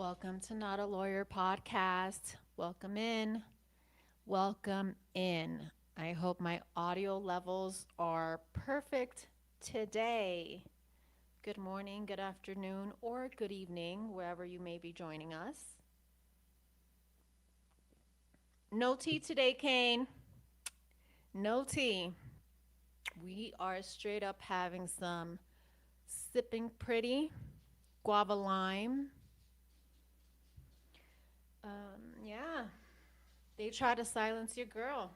Welcome to Not a Lawyer podcast. Welcome in. Welcome in. I hope my audio levels are perfect today. Good morning, good afternoon, or good evening, wherever you may be joining us. No tea today, Kane. No tea. We are straight up having some sipping pretty guava lime. Yeah. They try to silence your girl.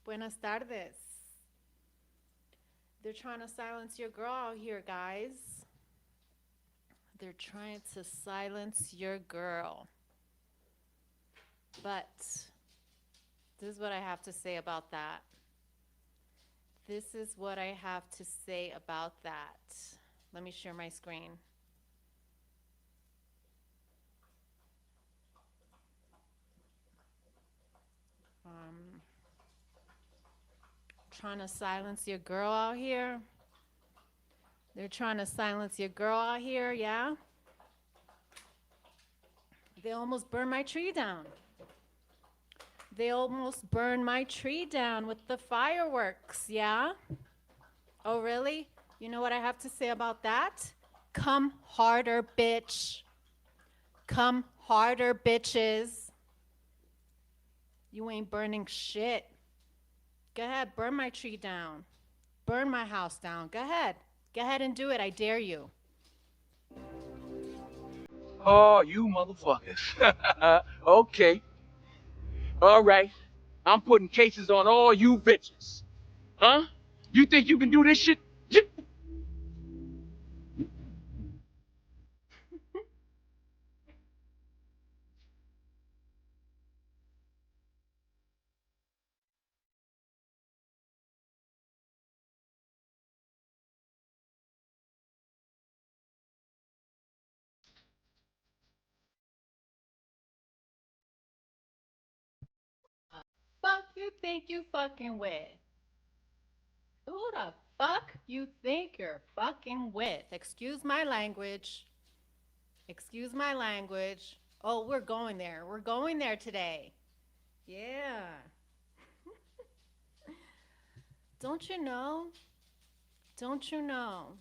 Buenas tardes. They're trying to silence your girl out here, guys. They're trying to silence your girl. But this is what I have to say about that. This is what I have to say about that. Let me share my screen. Trying to silence your girl out here. They're trying to silence your girl out here, yeah? They almost burned my tree down. They almost burned my tree down with the fireworks, yeah? Oh, really? You know what I have to say about that? Come harder, bitch. Come harder, bitches. You ain't burning shit. Go ahead, burn my tree down. Burn my house down. Go ahead. Go ahead and do it. I dare you. Oh, you motherfuckers. Okay. All right. I'm putting cases on all you bitches. Huh? You think you can do this shit? Fuck you think you fucking with? Who the fuck you think you're fucking with? Excuse my language. Excuse my language. Oh, we're going there. We're going there today. Yeah. Don't you know? Don't you know?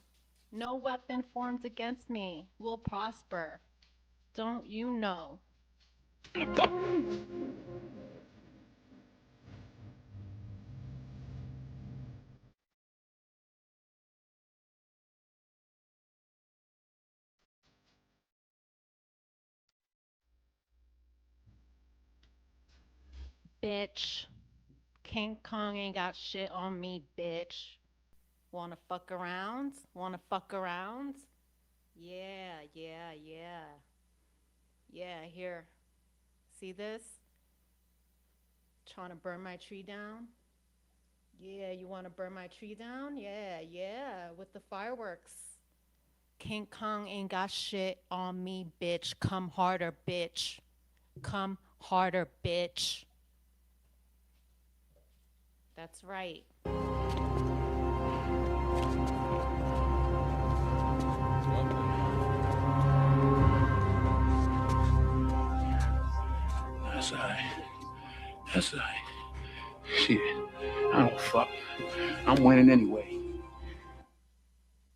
No weapon formed against me will prosper. Don't you know? Bitch. King Kong ain't got shit on me, bitch. Wanna fuck around? Wanna fuck around? Yeah, yeah, yeah. Yeah, here. See this? Trying to burn my tree down? Yeah, you want to burn my tree down? Yeah, yeah, with the fireworks. King Kong ain't got shit on me, bitch. Come harder, bitch. Come harder, bitch. That's right. That's all right. That's all right. Shit. I don't fuck. I'm winning anyway.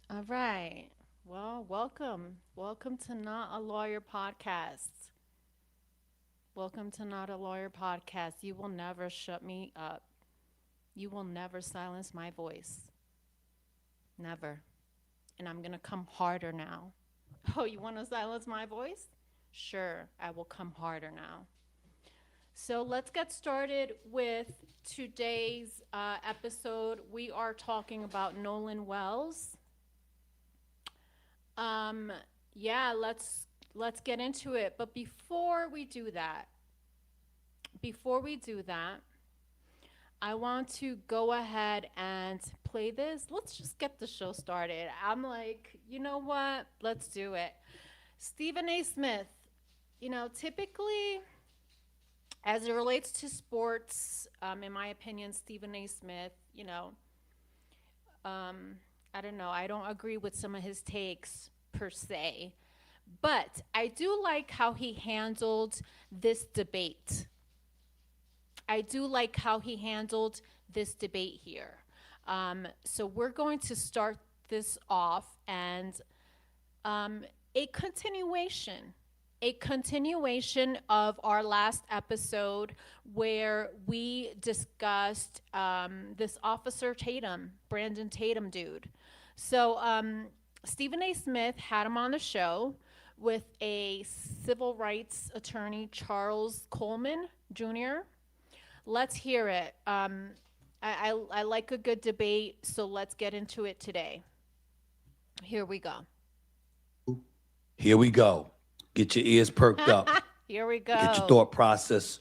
All right. Well, welcome. Welcome to Not a Lawyer podcast. Welcome to Not a Lawyer podcast. You will never shut me up. You will never silence my voice. Never. And I'm going to come harder now. Oh, you want to silence my voice? Sure, I will come harder now. So let's get started with today's episode. We are talking about Nolan Wells. Um, yeah, let's get into it. But before we do that, I want to go ahead and play this. Let's just get the show started. I'm like, you know what? Let's do it. Stephen A. Smith, typically as it relates to sports, in my opinion, Stephen A. Smith, I don't know. I don't agree with some of his takes per se, But I do like how he handled this debate. I do like how he handled this debate here. So we're going to start this off and um, a continuation. A continuation of our last episode where we discussed this Officer Tatum, Brandon Tatum dude. So, Stephen A. Smith had him on the show with a civil rights attorney, Charles Coleman Jr. Let's hear it. I like a good debate, so let's get into it today. Here we go. Here we go. Get your ears perked up. Here we Get your go. thought process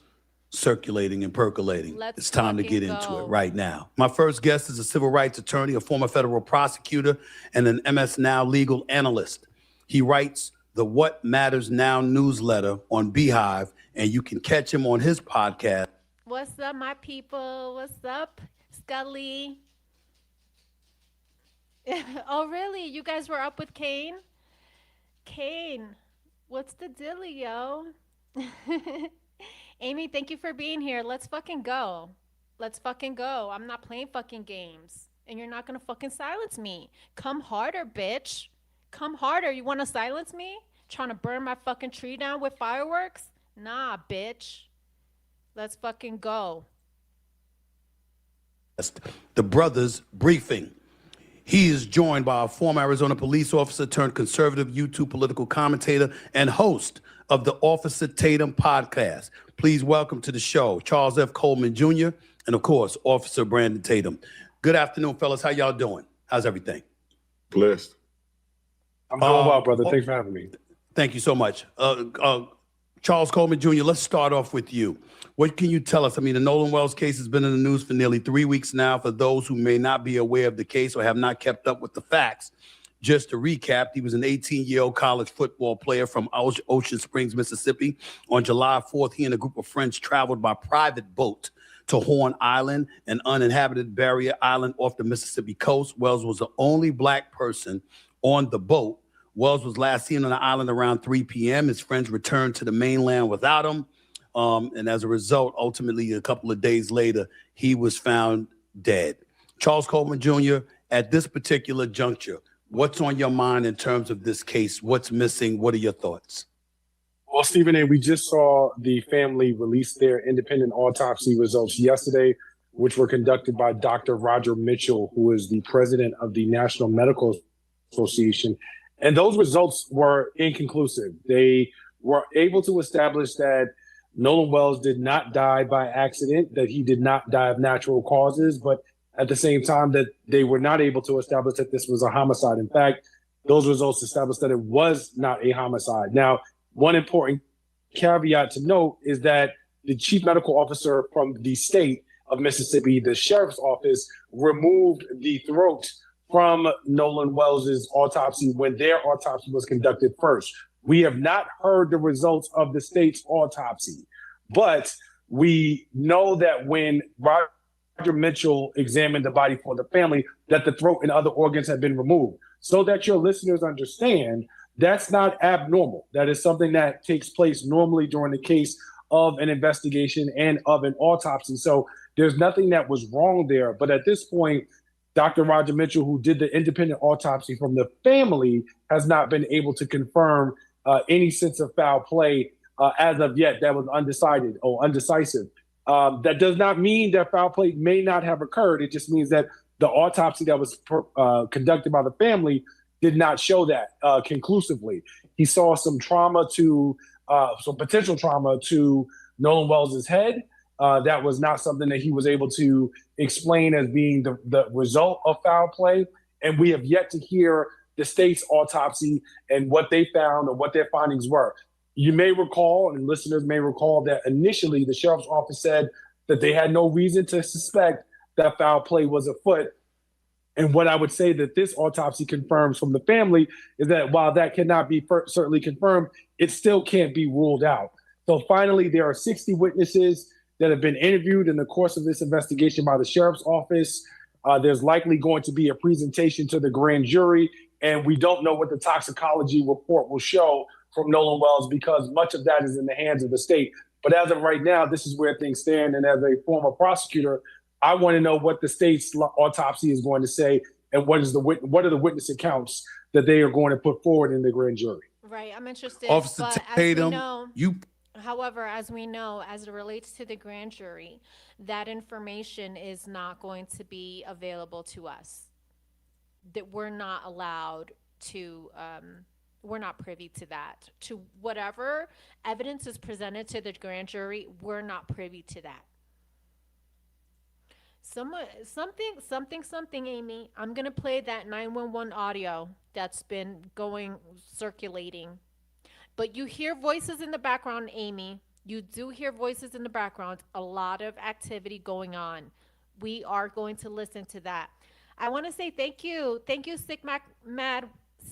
circulating and percolating. Let's It's time to fucking get into it go. right now. My first guest is a civil rights attorney, a former federal prosecutor, and an MS Now legal analyst. He writes the What Matters Now newsletter on Beehive, and you can catch him on his podcast. What's up, my people? What's up, Scully? Oh, really? You guys were up with Kane? Kane, what's the dilly, yo? Amy, thank you for being here. Let's fucking go. Let's fucking go. I'm not playing fucking games. And you're not gonna fucking silence me. Come harder, bitch. Come harder. You wanna silence me? Trying to burn my fucking tree down with fireworks? Nah, bitch. Let's fucking go. The Brothers Briefing. He is joined by a former Arizona police officer turned conservative YouTube political commentator and host of the Officer Tatum podcast. Please welcome to the show Charles F. Coleman Jr. and, of course, Officer Brandon Tatum. Good afternoon, fellas. How y'all doing? How's everything? Blessed. I'm doing well, brother. Thanks for having me. Thank you so much. Charles Coleman Jr., let's start off with you. What can you tell us? I mean, the Nolan Wells case has been in the news for nearly 3 weeks now. For those who may not be aware of the case or have not kept up with the facts, just to recap, he was an 18-year-old college football player from Ocean Springs, Mississippi. On July 4th, he and a group of friends traveled by private boat to Horn Island, an uninhabited barrier island off the Mississippi coast. Wells was the only black person on the boat. Wells was last seen on the island around 3 p.m. His friends returned to the mainland without him. And as a result, ultimately, a couple of days later, he was found dead. Charles Coleman Jr., at this particular juncture, what's on your mind in terms of this case? What's missing? What are your thoughts? Well, Stephen A., we just saw the family release their independent autopsy results yesterday, which were conducted by Dr. Roger Mitchell, who is the president of the National Medical Association. And those results were inconclusive. They were able to establish that Nolan Wells did not die by accident, that he did not die of natural causes, but at the same time that they were not able to establish that this was a homicide. In fact, those results established that it was not a homicide. Now, one important caveat to note is that the chief medical officer from the state of Mississippi, the sheriff's office, removed the throat from Nolan Wells's autopsy when their autopsy was conducted first. We have not heard the results of the state's autopsy, but we know that when Roger Mitchell examined the body for the family, that the throat and other organs have been removed. So that your listeners understand, that's not abnormal. That is something that takes place normally during the case of an investigation and of an autopsy. So there's nothing that was wrong there. But at this point, Dr. Roger Mitchell, who did the independent autopsy from the family, has not been able to confirm any sense of foul play as of yet. That was undecided or undecisive. That does not mean that foul play may not have occurred. It just means that the autopsy that was conducted by the family did not show that conclusively. He saw some potential trauma to Nolan Wells's head. That was not something that he was able to explain as being the result of foul play. And we have yet to hear the state's autopsy and what they found or what their findings were. You may recall, and listeners may recall, that initially the sheriff's office said that they had no reason to suspect that foul play was afoot. And what I would say that this autopsy confirms from the family is that while that cannot be certainly confirmed, it still can't be ruled out. So finally, there are 60 witnesses that have been interviewed in the course of this investigation by the sheriff's office. There's likely going to be a presentation to the grand jury, and we don't know what the toxicology report will show from Nolan Wells because much of that is in the hands of the state. But as of right now, this is where things stand. And as a former prosecutor, I want to know what the state's autopsy is going to say and what are the witness accounts that they are going to put forward in the grand jury. Right. I'm interested. Officer But as we Tatum, know, you however, as we know, as it relates to the grand jury, that information is not going to be available to us. That we're not allowed to, we're not privy to that. To whatever evidence is presented to the grand jury, we're not privy to that. Something, Amy. I'm gonna play that 911 audio that's been going circulating. But you hear voices in the background, Amy. You do hear voices in the background. A lot of activity going on. We are going to listen to that. I want to say thank you,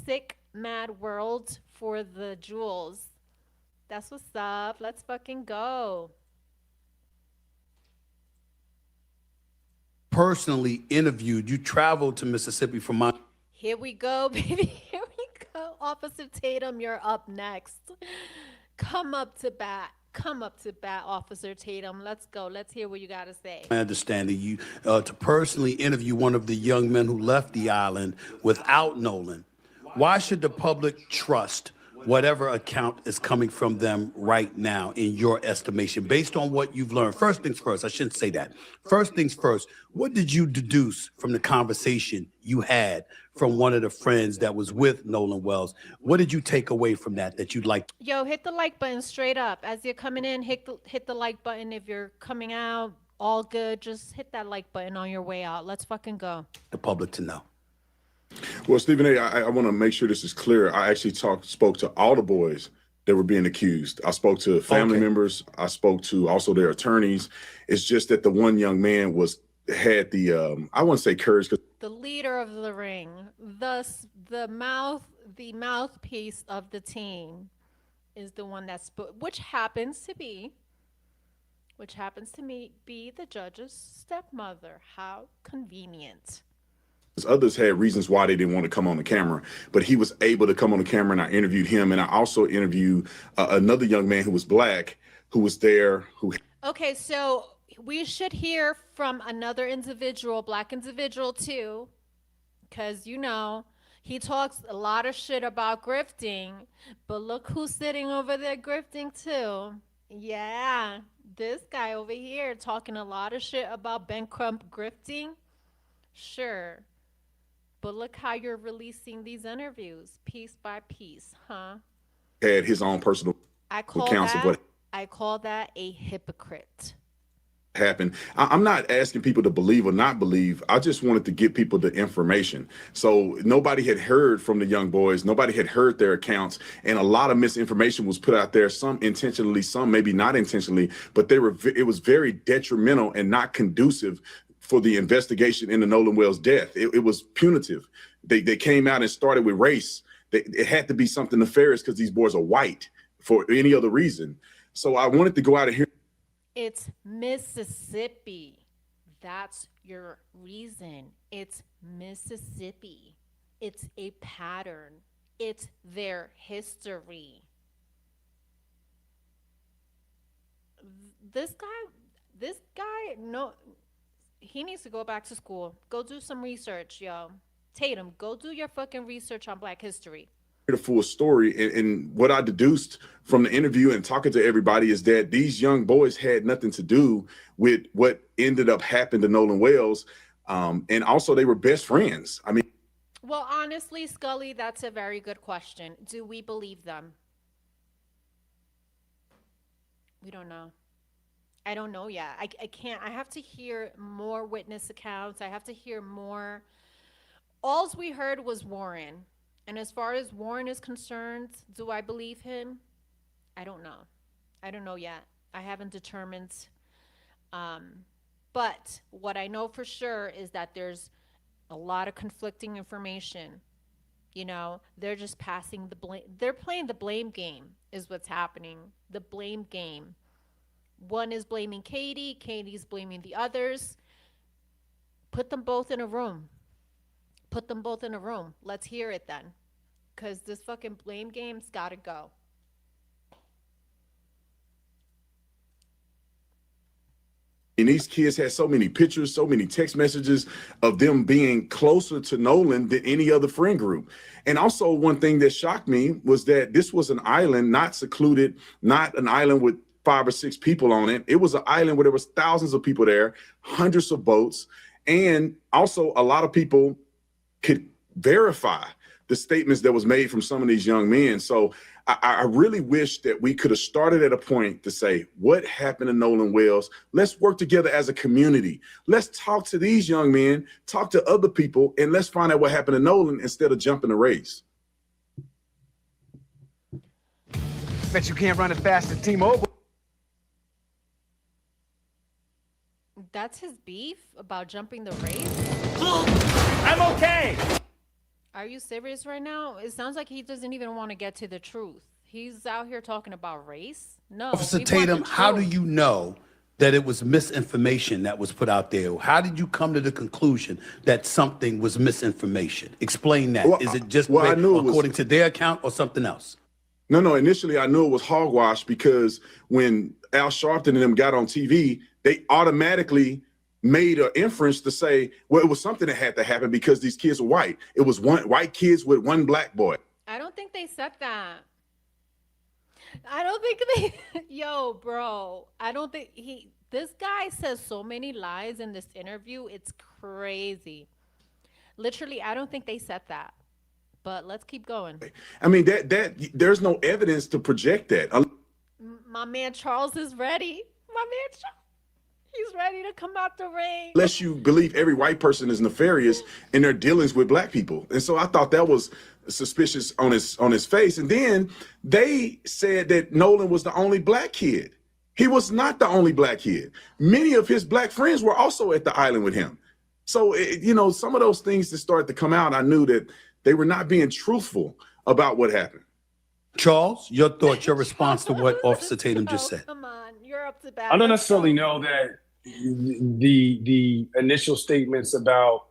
Sick Mad World for the jewels. That's what's up. Let's fucking go. personally interviewed. You traveled to Mississippi from my Here we go, baby. Here we go. Officer Tatum, you're up next. Come up to bat. Come up to bat, Officer Tatum. Let's go. Let's hear what you got to say. understanding. You to personally interview one of the young men who left the island without Nolan. Why should the public trust whatever account is coming from them right now, in your estimation, based on what you've learned? First things first, I shouldn't say that. First things first, what did you deduce from the conversation you had from one of the friends that was with Nolan Wells? What did you take away from that you'd like Yo, hit the like button straight up. As you're coming in, hit the like button. If you're coming out, all good. Just hit that like button on your way out. Let's fucking go. the public to know? Well, Stephen A., I want to make sure this is clear. I actually spoke to all the boys that were being accused. I spoke to family Okay. members. I spoke to also their attorneys. It's just that the one young man had the I wouldn't say courage, because The leader of the ring, thus the mouthpiece of the team, is the one that's which happens to be the judge's stepmother. How convenient. others had reasons why they didn't want to come on the camera, but he was able to come on the camera, and I interviewed him, and I also interviewed another young man who was black, who was there, who Okay, so we should hear from another individual, black individual too, because he talks a lot of shit about grifting, but look who's sitting over there grifting too. Yeah, this guy over here talking a lot of shit about Ben Crump grifting. Sure, but look how you're releasing these interviews piece by piece, huh? had his own personal I call accounts of that what I call that a hypocrite. happened. I'm not asking people to believe or not believe. I just wanted to give people the information. So nobody had heard from the young boys. Nobody had heard their accounts, and a lot of misinformation was put out there. Some intentionally, some maybe not intentionally, but it was very detrimental and not conducive for the investigation into Nolan Wells' death. It was punitive. They came out and started with race. It had to be something nefarious because these boys are white for any other reason. So I wanted to go out of here. It's Mississippi. That's your reason. It's Mississippi. It's a pattern. It's their history. This guy, no, he needs to go back to school. Go do some research, yo. Tatum, go do your fucking research on Black history. The full story, and what I deduced from the interview and talking to everybody is that these young boys had nothing to do with what ended up happening to Nolan Wells, and also they were best friends. I mean, Well, honestly, Scully, that's a very good question. Do we believe them? We don't know. I don't know yet. I can't. I have to hear more witness accounts. I have to hear more. Alls we heard was Warren. And as far as Warren is concerned, do I believe him? I don't know. I don't know yet. I haven't determined. But what I know for sure is that there's a lot of conflicting information. They're just passing the blame. They're playing the blame game, is what's happening. The blame game. One is blaming Katie, Katie's blaming the others. Put them both in a room. Put them both in a room. Let's hear it then. Because this fucking blame game's got to go. And these kids had so many pictures, so many text messages of them being closer to Nolan than any other friend group. And also one thing that shocked me was that this was an island, not secluded, not an island with 5 or 6 people on it. It was an island where there was thousands of people there, hundreds of boats. And also a lot of people could verify the statements that was made from some of these young men. So I really wish that we could have started at a point to say, what happened to Nolan Wells? Let's work together as a community. Let's talk to these young men, talk to other people, and let's find out what happened to Nolan instead of jumping the race. Bet you can't run as fast as T-Mobile. That's his beef about jumping the race? I'm okay. Are you serious right now? It sounds like he doesn't even want to get to the truth. He's out here talking about race. No. Officer we want Tatum, the how do truth. you know that it was misinformation that was put out there? How did you come to the conclusion that something was misinformation? Explain that. Well, Is it just I knew it was, according to their account or something else? No, initially I knew it was hogwash because when Al Sharpton and them got on TV, they automatically made an inference to say, well, it was something that had to happen because these kids were white. It was white kids with one black boy. I don't think they said that. I don't think they yo, bro. I don't think this guy says so many lies in this interview. It's crazy. Literally, I don't think they said that. But let's keep going. I mean, that there's no evidence to project that. My man Charles is ready. My man Charles. He's ready to come out the ring. Unless you believe every white person is nefarious in their dealings with black people. And so I thought that was suspicious on his face. And then they said that Nolan was the only black kid. He was not the only black kid. Many of his black friends were also at the island with him. So, some of those things that started to come out, I knew that they were not being truthful about what happened. Charles, your thoughts, your response to what Officer Tatum just said. Come on, you're up to bat. I don't necessarily know that the initial statements about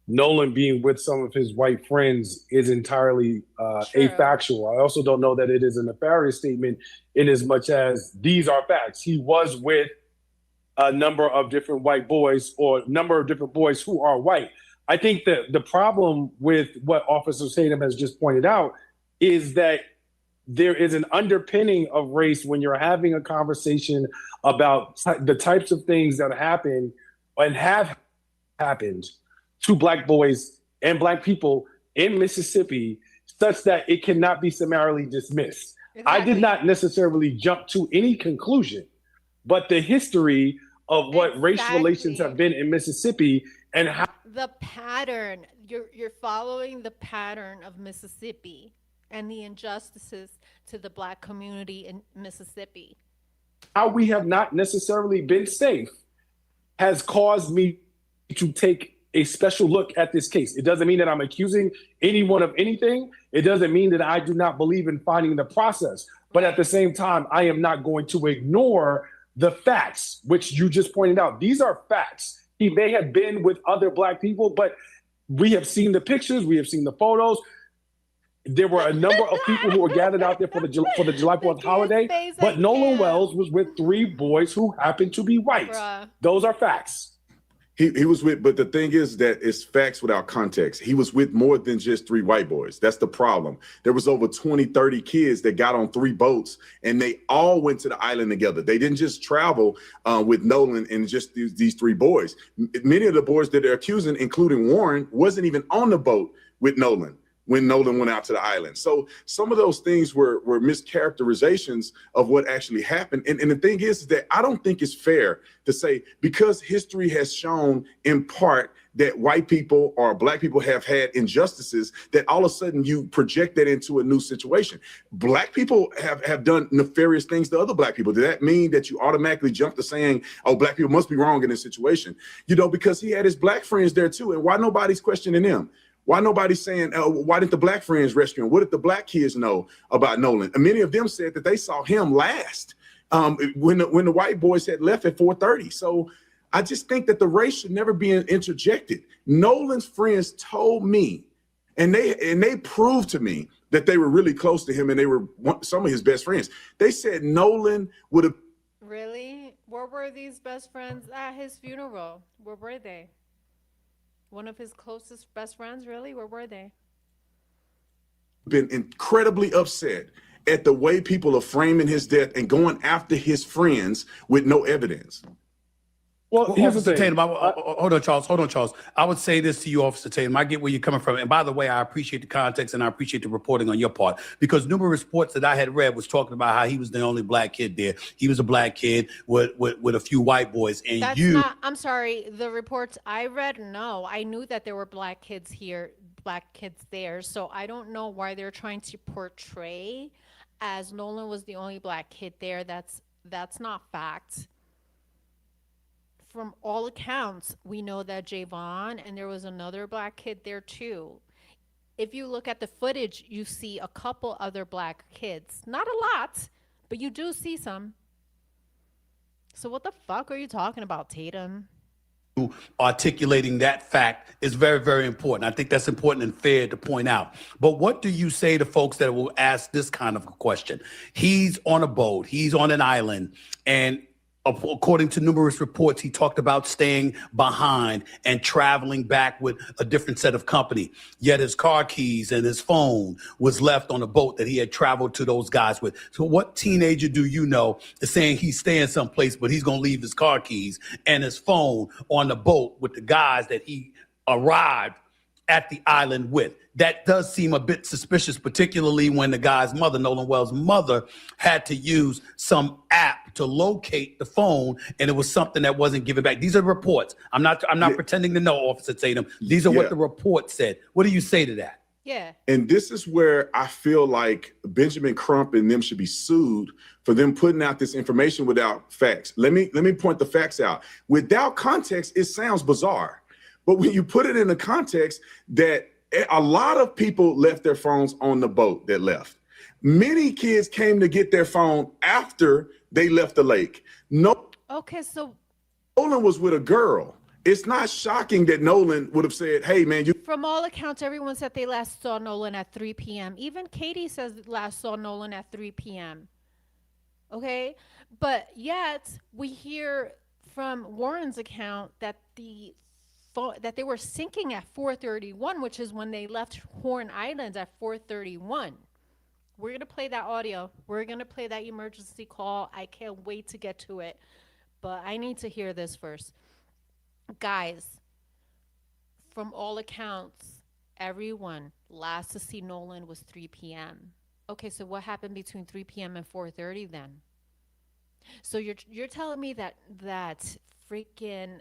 Nolan being with some of his white friends is entirely afactual. I also don't know that it is a nefarious statement in as much as these are facts. He was with a number of different white boys or a number of different boys who are white. I think that the problem with what Officer Tatum has just pointed out is that there is an underpinning of race when you're having a conversation about the types of things that happen and have happened to black boys and black people in Mississippi, such that it cannot be summarily dismissed. Exactly. I did not necessarily jump to any conclusion, but the history of what race relations have been in Mississippi and how the pattern, you're following the pattern of Mississippi and the injustices to the black community in Mississippi. How we have not necessarily been safe has caused me to take a special look at this case. It doesn't mean that I'm accusing anyone of anything. It doesn't mean that I do not believe in finding the process. But at the same time, I am not going to ignore the facts, which you just pointed out. These are facts. He may have been with other black people, but we have seen the pictures, we have seen the photos. There were a number of people who were gathered out there for the July 4th holiday, but Nolan Wells was with 3 boys who happened to be white. Bruh. Those are facts. He was with, but the thing is that it's facts without context. He was with more than just 3 white boys. That's the problem. There was over 20, 30 kids that got on 3 boats and they all went to the island together. They didn't just travel with Nolan and just these 3 boys. Many of the boys that they're accusing, including Warren, wasn't even on the boat with Nolan when Nolan went out to the island. So some of those things were mischaracterizations of what actually happened. And the thing is that I don't think it's fair to say, because history has shown in part that white people or black people have had injustices, that all of a sudden you project that into a new situation. Black people have done nefarious things to other black people. Does that mean that you automatically jump to saying, oh, black people must be wrong in this situation? Because he had his black friends there too. And why nobody's questioning them? Why nobody's saying, why didn't the black friends rescue him? What did the black kids know about Nolan? And many of them said that they saw him last when the white boys had left at 4:30. So I just think that the race should never be interjected. Nolan's friends told me, and they proved to me that they were really close to him and they were some of his best friends. They said Nolan would have. Really? Where were these best friends at his funeral? Where were they? One of his closest best friends, really? Where were they? Been incredibly upset at the way people are framing his death and going after his friends with no evidence. Well, Well, here's the Officer thing. Tatum, hold on, Charles. Hold on, Charles. I would say this to you, Officer Tatum. I get where you're coming from. And by the way, I appreciate the context and I appreciate the reporting on your part because numerous reports that I had read was talking about how he was the only black kid there. He was a black kid with a few white boys. And That's you, not, I'm sorry, the reports I read, no. I knew that there were black kids here, black kids there. So I don't know why they're trying to portray as Nolan was the only black kid there. That's not fact. From all accounts, we know that Javon and there was another black kid there too. If you look at the footage, you see a couple other black kids. Not a lot, but you do see some. So what the fuck are you talking about, Tatum? articulating that fact is very, very important. I think that's important and fair to point out. But what do you say to folks that will ask this kind of a question? He's on a boat, he's on an island, and according to numerous reports, he talked about staying behind and traveling back with a different set of company. Yet his car keys and his phone was left on a boat that he had traveled to those guys with. So what teenager do you know is saying he's staying someplace, but he's going to leave his car keys and his phone on the boat with the guys that he arrived at the island with? That does seem a bit suspicious, particularly when the guy's mother, Nolan Wells' mother, had to use some app to locate the phone, and it was something that wasn't given back. These are reports. I'm not Yeah, pretending to know, Officer Tatum. These are what yeah. the report said. What do you say to that? Yeah. And this is where I feel like Benjamin Crump and them should be sued for them putting out this information without facts. Let me point the facts out. Without context, it sounds bizarre. But when you put it in the context that a lot of people left their phones on the boat that left. Many kids came to get their phone after they left the lake. Okay, so Nolan was with a girl. It's not shocking that Nolan would have said, hey, man, you from all accounts, everyone said they last saw Nolan at 3 p.m. Even Katie says last saw Nolan at 3 p.m. Okay? But yet, we hear from Warren's account that that they were sinking at 4:31, which is when they left Horn Island at 4:31. We're going to play that audio. We're going to play that emergency call. I can't wait to get to it. But I need to hear this first. Guys, from all accounts, everyone last to see Nolan was 3 p.m. Okay, so what happened between 3 p.m. and 4:30 then? So you're telling me that freaking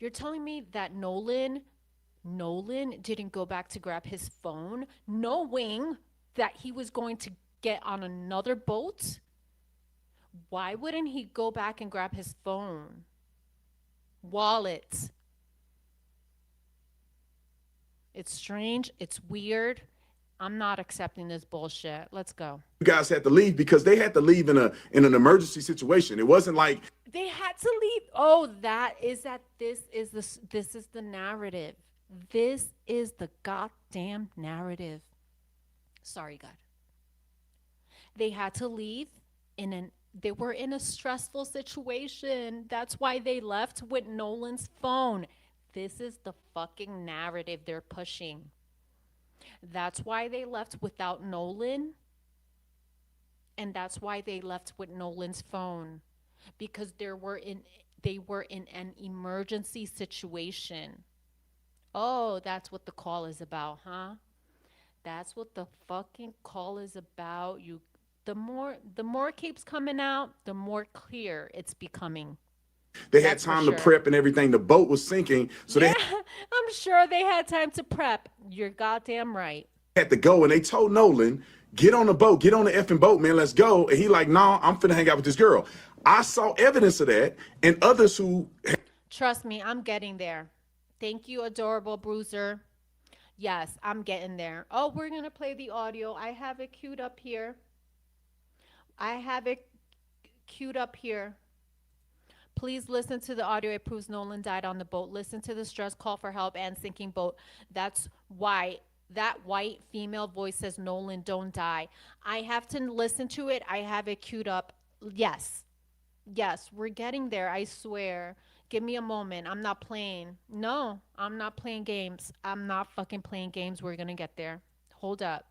you're telling me that Nolan didn't go back to grab his phone knowing that he was going to get on another boat? Why wouldn't he go back and grab his phone? Wallet. It's strange. It's weird. I'm not accepting this bullshit. Let's go. guys had to leave because they had to leave in an emergency situation. It wasn't like They had to leave. Oh, this is the narrative. This is the goddamn narrative. Sorry, God. They had to leave they were in a stressful situation. That's why they left with Nolan's phone. This is the fucking narrative they're pushing. That's why they left without Nolan. And that's why they left with Nolan's phone. Because they were in an emergency situation. Oh, that's what the call is about, huh? That's what the fucking call is about. The more it keeps coming out, the more clear it's becoming. they had That's for time to sure. prep and everything. The boat was sinking, so Yeah, they I'm sure they had time to prep. You're goddamn right. had to go. And they told Nolan, get on the boat, get on the effing boat, man, let's go. And he like, no, I'm finna hang out with this girl. I saw evidence of that, and others who Trust me, I'm getting there. Thank you, adorable bruiser. Yes, I'm getting there. Oh, we're going to play the audio. I have it queued up here. I have it queued up here. Please listen to the audio. It proves Nolan died on the boat. Listen to the stress call for help and sinking boat. That's why that white female voice says, Nolan, don't die. I have to listen to it. I have it queued up. Yes. Yes, we're getting there, I swear. Give me a moment. I'm not playing. No, I'm not playing games. I'm not fucking playing games. We're gonna get there. Hold up.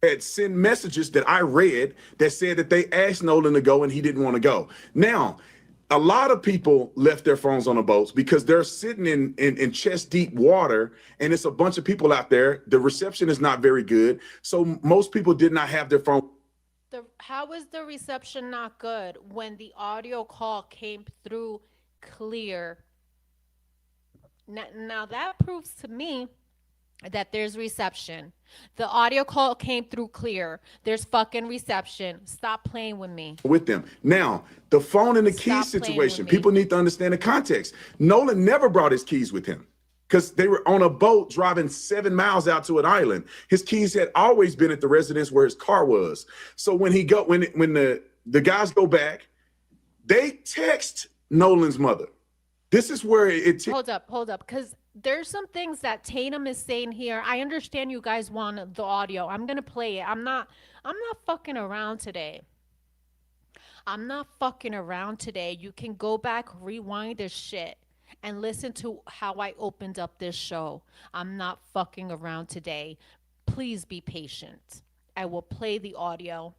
Had sent messages that I read that said that they asked Nolan to go and he didn't want to go. Now, a lot of people left their phones on the boats because they're sitting in chest deep water and it's a bunch of people out there. The reception is not very good. So most people did not have their phone. How is the reception not good when the audio call came through clear? Now that proves to me that there's reception. The audio call came through clear. There's fucking reception. Stop playing with me. With them. Now, the phone and the keys Stop playing with situation, me. people need to understand the context. Nolan never brought his keys with him because they were on a boat driving 7 miles out to an island. His keys had always been at the residence where his car was. So when the guys go back, they text Nolan's mother. This is where Hold up, because there's some things that Tatum is saying here. I understand you guys want the audio. I'm gonna play it. I'm not fucking around today. I'm not fucking around today. You can go back, rewind this shit, and listen to how I opened up this show. I'm not fucking around today. Please be patient. I will play the audio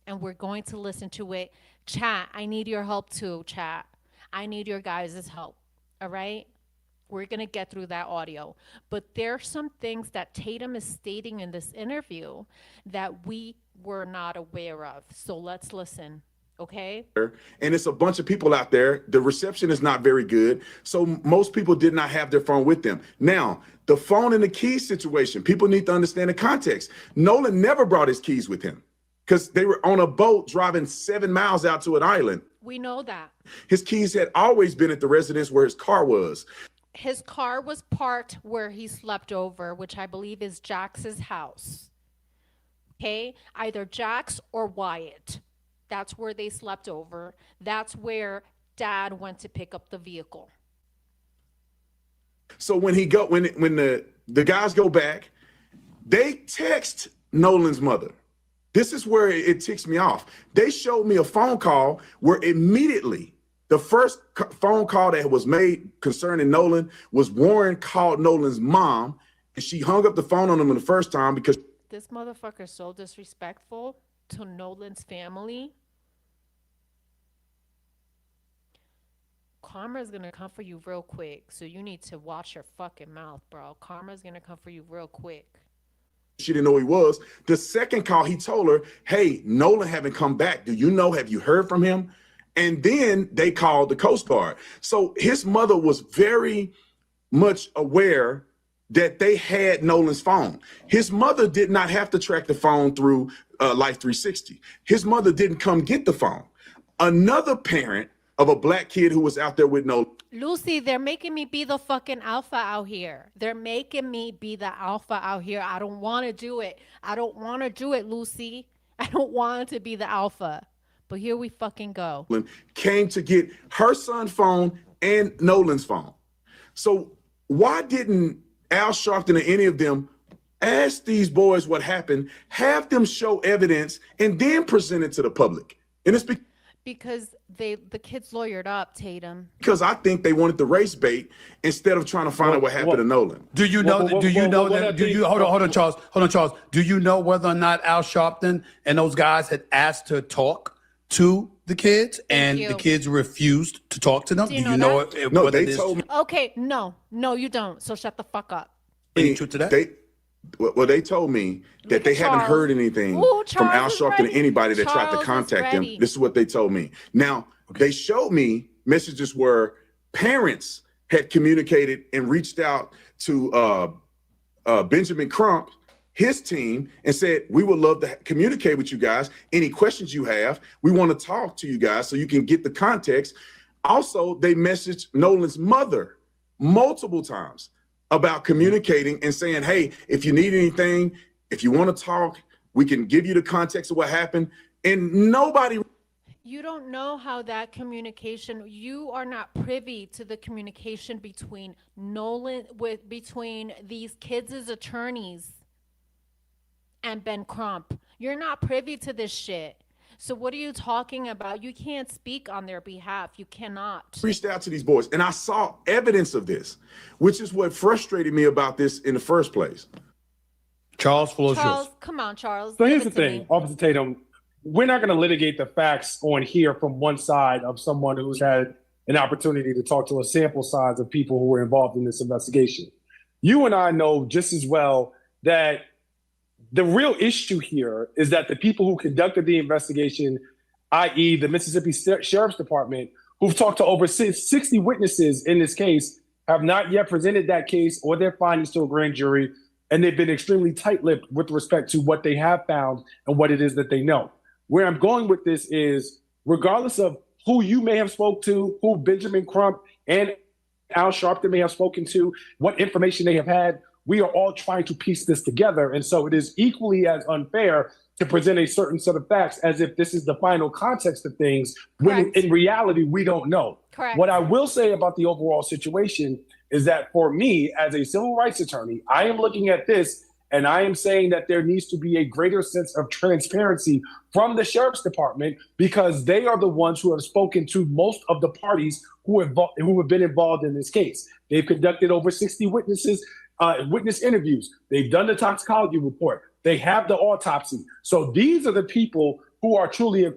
and we're going to listen to it. Chat, I need your help too, chat. I need your guys' help. All right? We're going to get through that audio. But there's some things that Tatum is stating in this interview that we were not aware of. So let's listen. Okay? and it's a bunch of people out there. The reception is not very good. So most people did not have their phone with them. Now, the phone and the keys situation, people need to understand the context. Nolan never brought his keys with him because they were on a boat driving 7 miles out to an island. We know that. His keys had always been at the residence where his car was. His car was parked where he slept over, which I believe is Jax's house. Okay? Either Jax or Wyatt. That's where they slept over. That's where dad went to pick up the vehicle. So when the guys go back, they text Nolan's mother. This is where it ticks me off. They showed me a phone call where immediately the first phone call that was made concerning Nolan was Warren called Nolan's mom, and she hung up the phone on him the first time because This motherfucker is so disrespectful to Nolan's family. Karma's gonna come for you real quick. So you need to watch your fucking mouth, bro. Karma's gonna come for you real quick. she didn't know who he was. The second call, he told her, hey, Nolan haven't come back. Do you know? Have you heard from him? And then they called the Coast Guard. So his mother was very much aware that they had Nolan's phone. His mother did not have to track the phone through Life 360. His mother didn't come get the phone. Another parent of a black kid who was out there with Nolan. Lucy, they're making me be the fucking alpha out here. They're making me be the alpha out here. I don't want to do it. I don't want to do it, Lucy. I don't want to be the alpha. But here we fucking go. Came to get her son's phone and Nolan's phone. So why didn't Al Sharpton or any of them ask these boys what happened, have them show evidence, and then present it to the public? And it's because the kids lawyered up, Tatum. because I think they wanted the race bait instead of trying to find out what happened to Nolan. Do you know? Well, Do you know well, that? Do you hold on, Charles? Hold on, Charles. Do you know whether or not Al Sharpton and those guys had asked to talk to the kids, and you. the kids refused to talk to them? Do you know that? No, whether they this- told me. Okay, no, you don't. So shut the fuck up. Any truth to that? They told me that Look they at haven't Charles. heard anything Ooh, from Al Charles is Sharpton or ready. anybody that tried Charles to is contact them. ready. This is what they told me. Now, they showed me messages where parents had communicated and reached out to Benjamin Crump, his team, and said, we would love to communicate with you guys. Any questions you have, we want to talk to you guys so you can get the context. Also, they messaged Nolan's mother multiple times about communicating and saying, hey, if you need anything, if you want to talk, we can give you the context of what happened. And nobody. You don't know how that communication, you are not privy to the communication between between these kids' attorneys and Ben Crump. You're not privy to this shit. So what are you talking about? You can't speak on their behalf. You cannot. Reached out to these boys, and I saw evidence of this, which is what frustrated me about this in the first place. Charles, floor is yours. Charles, come on, Charles. So give here's it the to thing, me. Officer Tatum, we're not going to litigate the facts on here from one side of someone who's had an opportunity to talk to a sample size of people who were involved in this investigation. You and I know just as well that the real issue here is that the people who conducted the investigation, i.e. the Mississippi Sheriff's Department, who've talked to over 60 witnesses in this case, have not yet presented that case or their findings to a grand jury, and they've been extremely tight-lipped with respect to what they have found and what it is that they know. Where I'm going with this is, regardless of who you may have spoke to, who Benjamin Crump and Al Sharpton may have spoken to, what information they have had, we are all trying to piece this together. And so it is equally as unfair to present a certain set of facts as if this is the final context of things, when in reality, we don't know. Correct. What I will say about the overall situation is that for me, as a civil rights attorney, I am looking at this and I am saying that there needs to be a greater sense of transparency from the Sheriff's Department, because they are the ones who have spoken to most of the parties who have been involved in this case. They've conducted over 60 witness interviews. They've done the toxicology report. They have the autopsy. So these are the people who are truly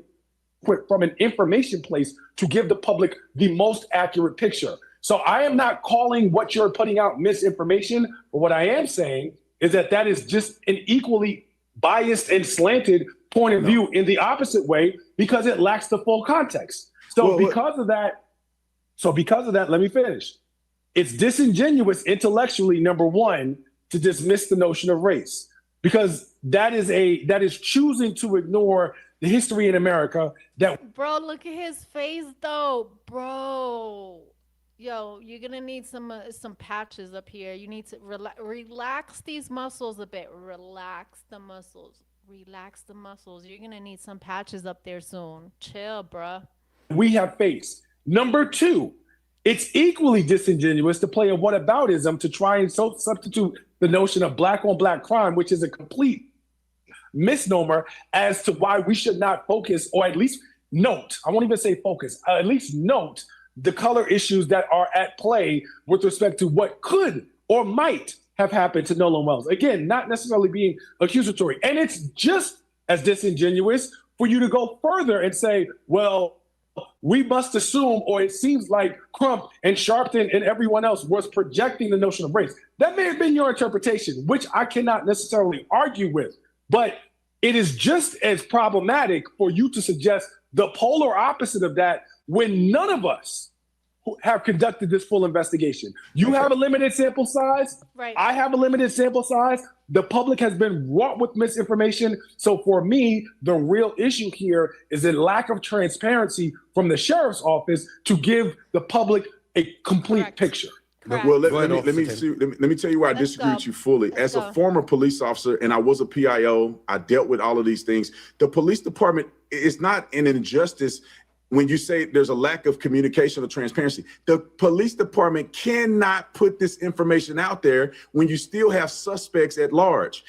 equipped from an information place to give the public the most accurate picture. So I am not calling what you're putting out misinformation, but what I am saying is that that is just an equally biased and slanted point of view in the opposite way, because it lacks the full context. So because of that, let me finish. It's disingenuous intellectually, number one, to dismiss the notion of race, because that is choosing to ignore the history in America that. Bro, look at his face though, bro. Yo, you're gonna need some patches up here. You need to relax these muscles a bit. Relax the muscles. Relax the muscles. You're gonna need some patches up there soon. Chill, bruh. We have faced. Number two, it's equally disingenuous to play a whataboutism to try and substitute the notion of black on black crime, which is a complete misnomer as to why we should not focus, or at least note, I won't even say focus, at least note the color issues that are at play with respect to what could or might have happened to Nolan Wells. Again, not necessarily being accusatory. And it's just as disingenuous for you to go further and say, well, we must assume, or it seems like Crump and Sharpton and everyone else was projecting the notion of race. That may have been your interpretation, which I cannot necessarily argue with, but it is just as problematic for you to suggest the polar opposite of that when none of us have conducted this full investigation. You have a limited sample size. Right. I have a limited sample size. The public has been wrought with misinformation. So for me, the real issue here is a lack of transparency from the sheriff's office to give the public a complete picture. Correct. Well, let me tell you where I disagree with you fully. As a former police officer, and I was a PIO, I dealt with all of these things. The police department is not an injustice when you say there's a lack of communication or transparency. The police department cannot put this information out there when you still have suspects at large.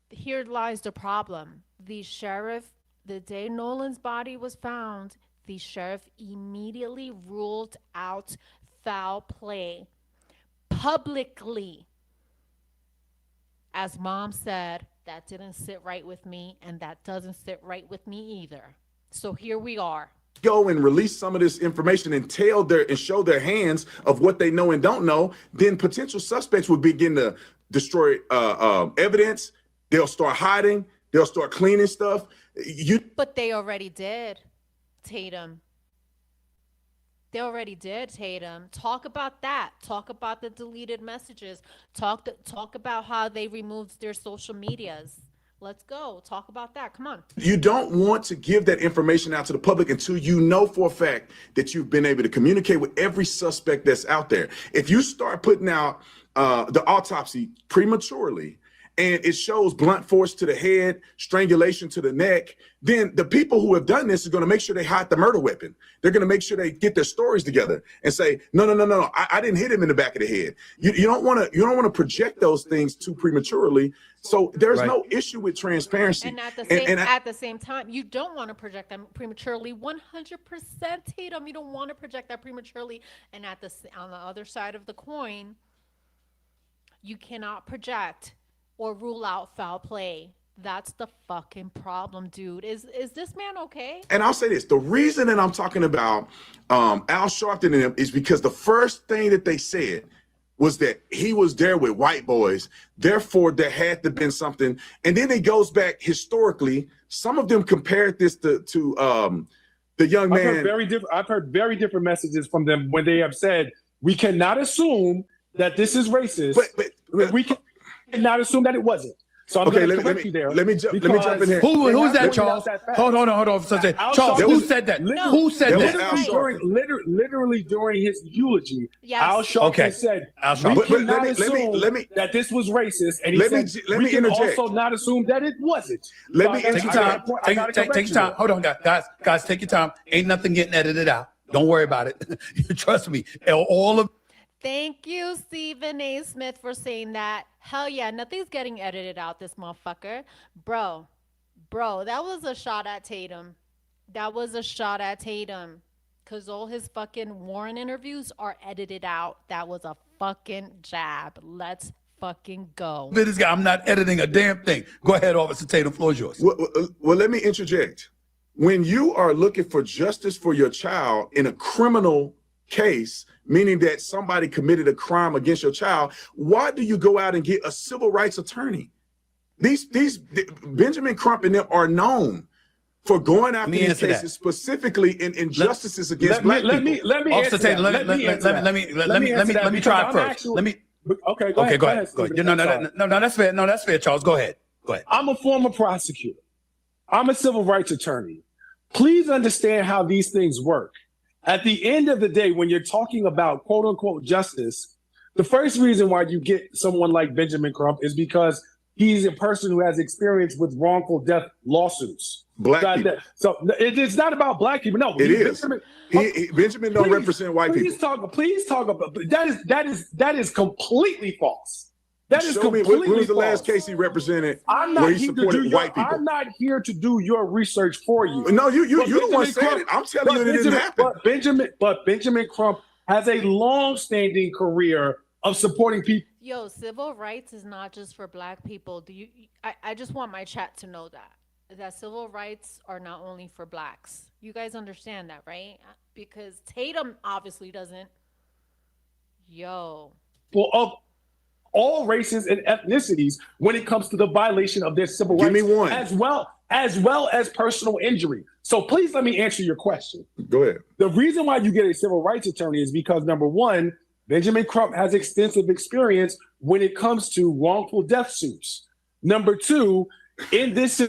Here lies the problem. The sheriff, the day Nolan's body was found, the sheriff immediately ruled out foul play publicly. As mom said, that didn't sit right with me, and that doesn't sit right with me either. So here we are. Go and release some of this information and show their hands of what they know and don't know, then potential suspects will begin to destroy evidence. They'll start hiding. They'll start cleaning stuff. But they already did, Tatum. They already did, Tatum. Talk about that. Talk about the deleted messages. Talk about how they removed their social medias. Let's go. Talk about that. Come on. You don't want to give that information out to the public until you know for a fact that you've been able to communicate with every suspect that's out there. If you start putting out the autopsy prematurely and it shows blunt force to the head, strangulation to the neck, then the people who have done this is going to make sure they hide the murder weapon. They're going to make sure they get their stories together and say, no, I didn't hit him in the back of the head. You don't want to project those things too prematurely. So there's no issue with transparency. And at the same time, you don't want to project them prematurely. 100% Tatum. You don't want to project that prematurely. And on the other side of the coin, you cannot project or rule out foul play. That's the fucking problem, dude. Is this man okay? And I'll say this: the reason that I'm talking about Al Sharpton and him is because the first thing that they said was that he was there with white boys, therefore there had to been something. And then it goes back historically. Some of them compared this to the young man. I've heard very different messages from them when they have said we cannot assume that this is racist. But we cannot assume that it wasn't. So I'm going to correct you there. Let me jump in here. Who's that, Charles? Hold on. Charles, who said that? Who said that? Literally during his eulogy, Yes. Al Sharpton said, we cannot assume that this was racist. And he said, we can also not assume that it wasn't. Take your time. Take your time. Hold on, guys, take your time. Ain't nothing getting edited out. Don't worry about it. Trust me. All of Thank you, Stephen A. Smith, for saying that. Hell yeah, nothing's getting edited out, this motherfucker. Bro, that was a shot at Tatum. Because all his fucking Warren interviews are edited out. That was a fucking jab. Let's fucking go. this guy, I'm not editing a damn thing. Go ahead, Officer Tatum. Floor is yours. Well, let me interject. When you are looking for justice for your child in a criminal case, meaning that somebody committed a crime against your child, why do you go out and get a civil rights attorney? These Benjamin Crump and them are known for going after these cases, specifically in injustices against black people. Let me answer that. Let me try it first. Okay, go ahead. No, that's fair. No, that's fair, Charles. Go ahead. I'm a former prosecutor. I'm a civil rights attorney. Please understand how these things work. At the end of the day, when you're talking about quote unquote justice, the first reason why you get someone like Benjamin Crump is because he's a person who has experience with wrongful death lawsuits. Black people. So it's not about black people. No, it is. Benjamin don't represent white people. Please talk about that is completely false. That is Show me completely when was the false. last case he represented I'm where not he here to supported do white people? I'm not here to do your research for you. No, you But the one Benjamin said Crump- it. I'm telling you that it didn't happen. But Benjamin Crump has a long-standing career of supporting people. Yo, civil rights is not just for black people. I just want my chat to know that civil rights are not only for blacks. You guys understand that, right? Because Tatum obviously doesn't. Yo. Well, of all races and ethnicities when it comes to the violation of their civil rights. Give me one. As well as personal injury. So please let me answer your question. Go ahead. The reason why you get a civil rights attorney is because, number one, Benjamin Crump has extensive experience when it comes to wrongful death suits. Number two, in this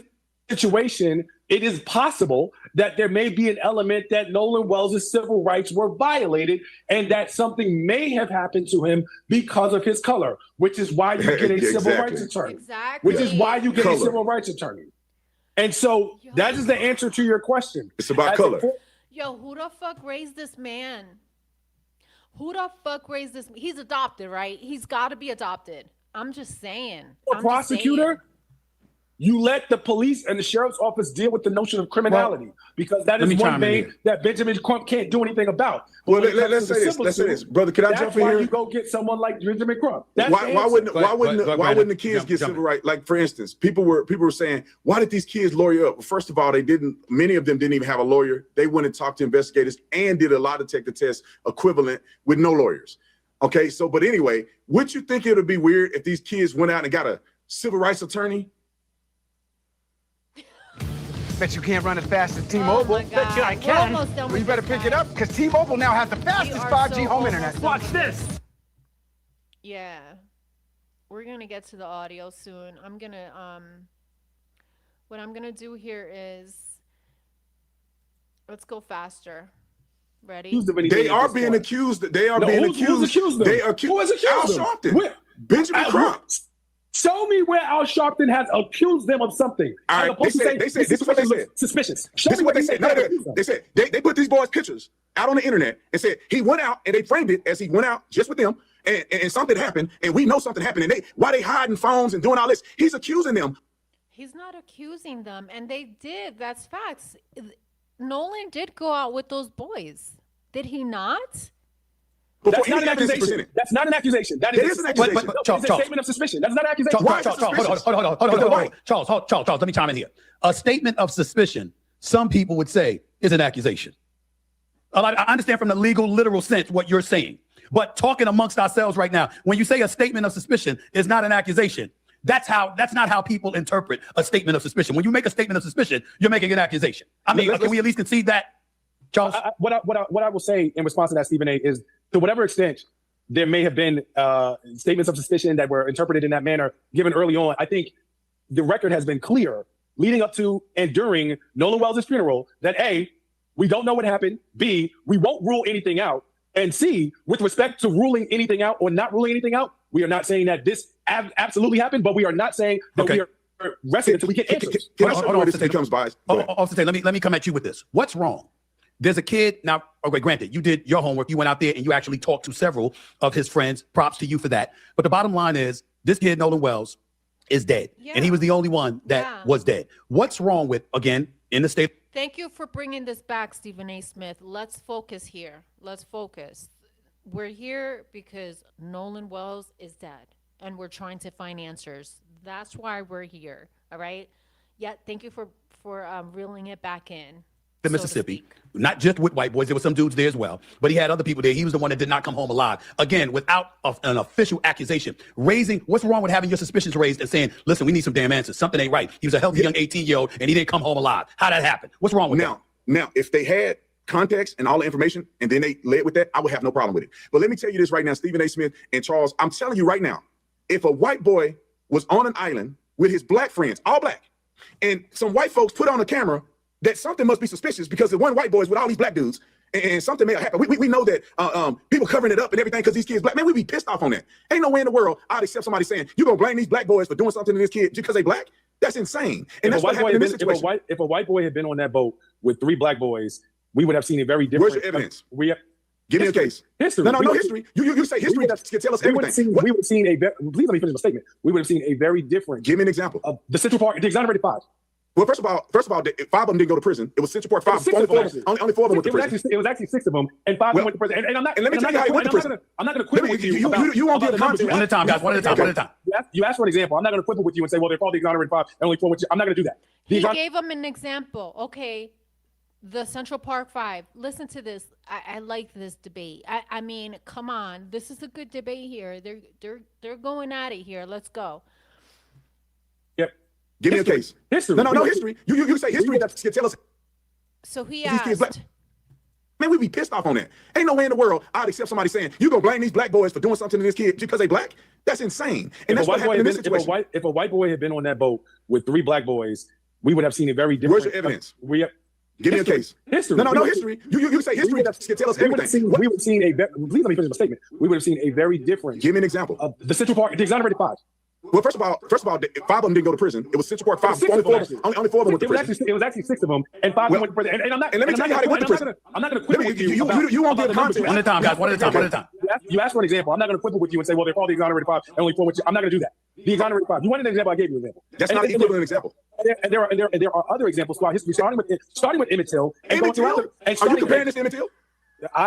situation, it is possible that there may be an element that Nolan Wells' civil rights were violated and that something may have happened to him because of his color, which is why you get a civil rights attorney. Exactly. Which is why you get a civil rights attorney. And so that is the answer to your question. It's about color. Yo, who the fuck raised this man? He's adopted, right? He's got to be adopted. I'm just saying. Prosecutor, you let the police and the sheriff's office deal with the notion of criminality because that is one thing that Benjamin Crump can't do anything about. Well, let's say this, brother. Can I jump in here? That's why you go get someone like Benjamin Crump. Why wouldn't the kids get civil rights? Like, for instance, people were saying, why did these kids lawyer up? Well, first of all, many of them didn't even have a lawyer. They went and talked to investigators and did a lie detector test equivalent with no lawyers. Okay, so but anyway, would you think it would be weird if these kids went out and got a civil rights attorney? Bet you can't run as fast as T-Mobile. Oh bet you I can. Well, you better pick it up because T-Mobile now has the fastest 5G home internet. Watch this. Yeah. We're going to get to the audio soon. I'm going to what I'm going to do here is let's go faster. Ready? They are being accused. They are being accused. Who accused them? They accused. Who has accused Al them? Sharpton. Benjamin Crump. Show me where Al Sharpton has accused them of something. All right, they said this is what they said. Suspicious. Show This is me what they he said. has No, accused them. they said they put these boys' pictures out on the internet and said he went out, and they framed it as he went out just with them, and something happened, and we know something happened, and why they hiding phones and doing all this? He's accusing them. He's not accusing them, and they did. That's facts. Nolan did go out with those boys. Did he not? That's not an accusation. That's not an accusation. That is an accusation. It's a statement of suspicion. That's not an accusation. Charles, let me chime in here. A statement of suspicion, some people would say, is an accusation. I understand from the legal, literal sense what you're saying. But talking amongst ourselves right now, when you say a statement of suspicion is not an accusation, that's not how people interpret a statement of suspicion. When you make a statement of suspicion, you're making an accusation. I mean, can we at least concede that, Charles? What I will say in response to that, Stephen A., is to whatever extent there may have been statements of suspicion that were interpreted in that manner given early on, I think the record has been clear leading up to and during Nolan Wells' funeral that A, we don't know what happened, B, we won't rule anything out, and C, with respect to ruling anything out or not ruling anything out, we are not saying that this absolutely happened, but we are not saying that we are resting until we get answers. Can I show you where this becomes biased? Officer, let me come at you with this. What's wrong? There's a kid now. Okay, granted, you did your homework. You went out there and you actually talked to several of his friends. Props to you for that. But the bottom line is, this kid Nolan Wells is dead, and he was the only one that was dead. What's wrong with, again, in the state? Thank you for bringing this back, Stephen A. Smith. Let's focus here. Let's focus. We're here because Nolan Wells is dead, and we're trying to find answers. That's why we're here. All right. Yeah. Thank you for reeling it back in. The Mississippi, not just with white boys. There were some dudes there as well, but he had other people there. He was the one that did not come home alive. Again, without an official accusation. What's wrong with having your suspicions raised and saying, listen, we need some damn answers. Something ain't right. He was a healthy young 18-year-old and he didn't come home alive. How'd that happen? What's wrong with that? Now, if they had context and all the information and then they led with that, I would have no problem with it. But let me tell you this right now, Stephen A. Smith and Charles, I'm telling you right now, if a white boy was on an island with his black friends, all black, and some white folks put on a camera, that something must be suspicious because the one white boy is with all these black dudes, and something may have happened. We know that people covering it up and everything because these kids black. Man, we'd be pissed off on that. Ain't no way in the world I'd accept somebody saying, you're going to blame these black boys for doing something to this kid just because they black? That's insane. And that's what happened in this situation. If a white boy had been on that boat with 3 black boys, we would have seen a very different. Where's your evidence? Give me a case. History. No, history. You say history can tell us everything. We would have seen please let me finish my statement. We would have seen a very different. Give me an example. Of the Central Park, the exonerated 5. Well, first of all, 5 of them didn't go to prison. It was Central Park 5. Only 4 of them went to prison. It was actually 6 of them, and 5 of them went to prison. And let me tell you how he went to prison. I'm not going to quibble with you. You won't get the numbers. One at a time, guys. One at a time. You asked for an example. I'm not going to quibble with you and say, well, they're called the exonerated 5 and only 4 with you. I'm not going to do that. He gave him an example. Okay, the Central Park 5. Listen to this. I like this debate. I mean, come on. This is a good debate here. They're going at it here. Let's go. Yep. Give me a case. History. No, history. You say history can tell us. So he asked. Man, we'd be pissed off on that. Ain't no way in the world I'd accept somebody saying, you're going to blame these black boys for doing something to this kid just because they black? That's insane. And that's what happened in this situation. If a white boy had been on that boat with 3 black boys, we would have seen a very different. Where's your evidence? Give me a case. History. No, history. You say history can tell us everything. We would have seen please let me finish my statement. We would have seen a very different. Give me an example. Of the Central Park, the exonerated 5. Well, first of all, 5 of them didn't go to prison. It was Central Park 5. Only 4 of them went to prison. It was actually 6 of them, and 5 went to prison. And let me tell you how they went to prison. I'm not going to quibble with you. You won't get the context. One at a time, guys. One at a time. You asked for an example. I'm not going to quibble with you and say, well, they're called the exonerated 5 and only 4 with you. I'm not going to do that. The exonerated 5. You wanted an example? I gave you an example. That's not an equivalent example. And there are other examples throughout history, starting with Emmett Till. Are you comparing this to Emmett Till?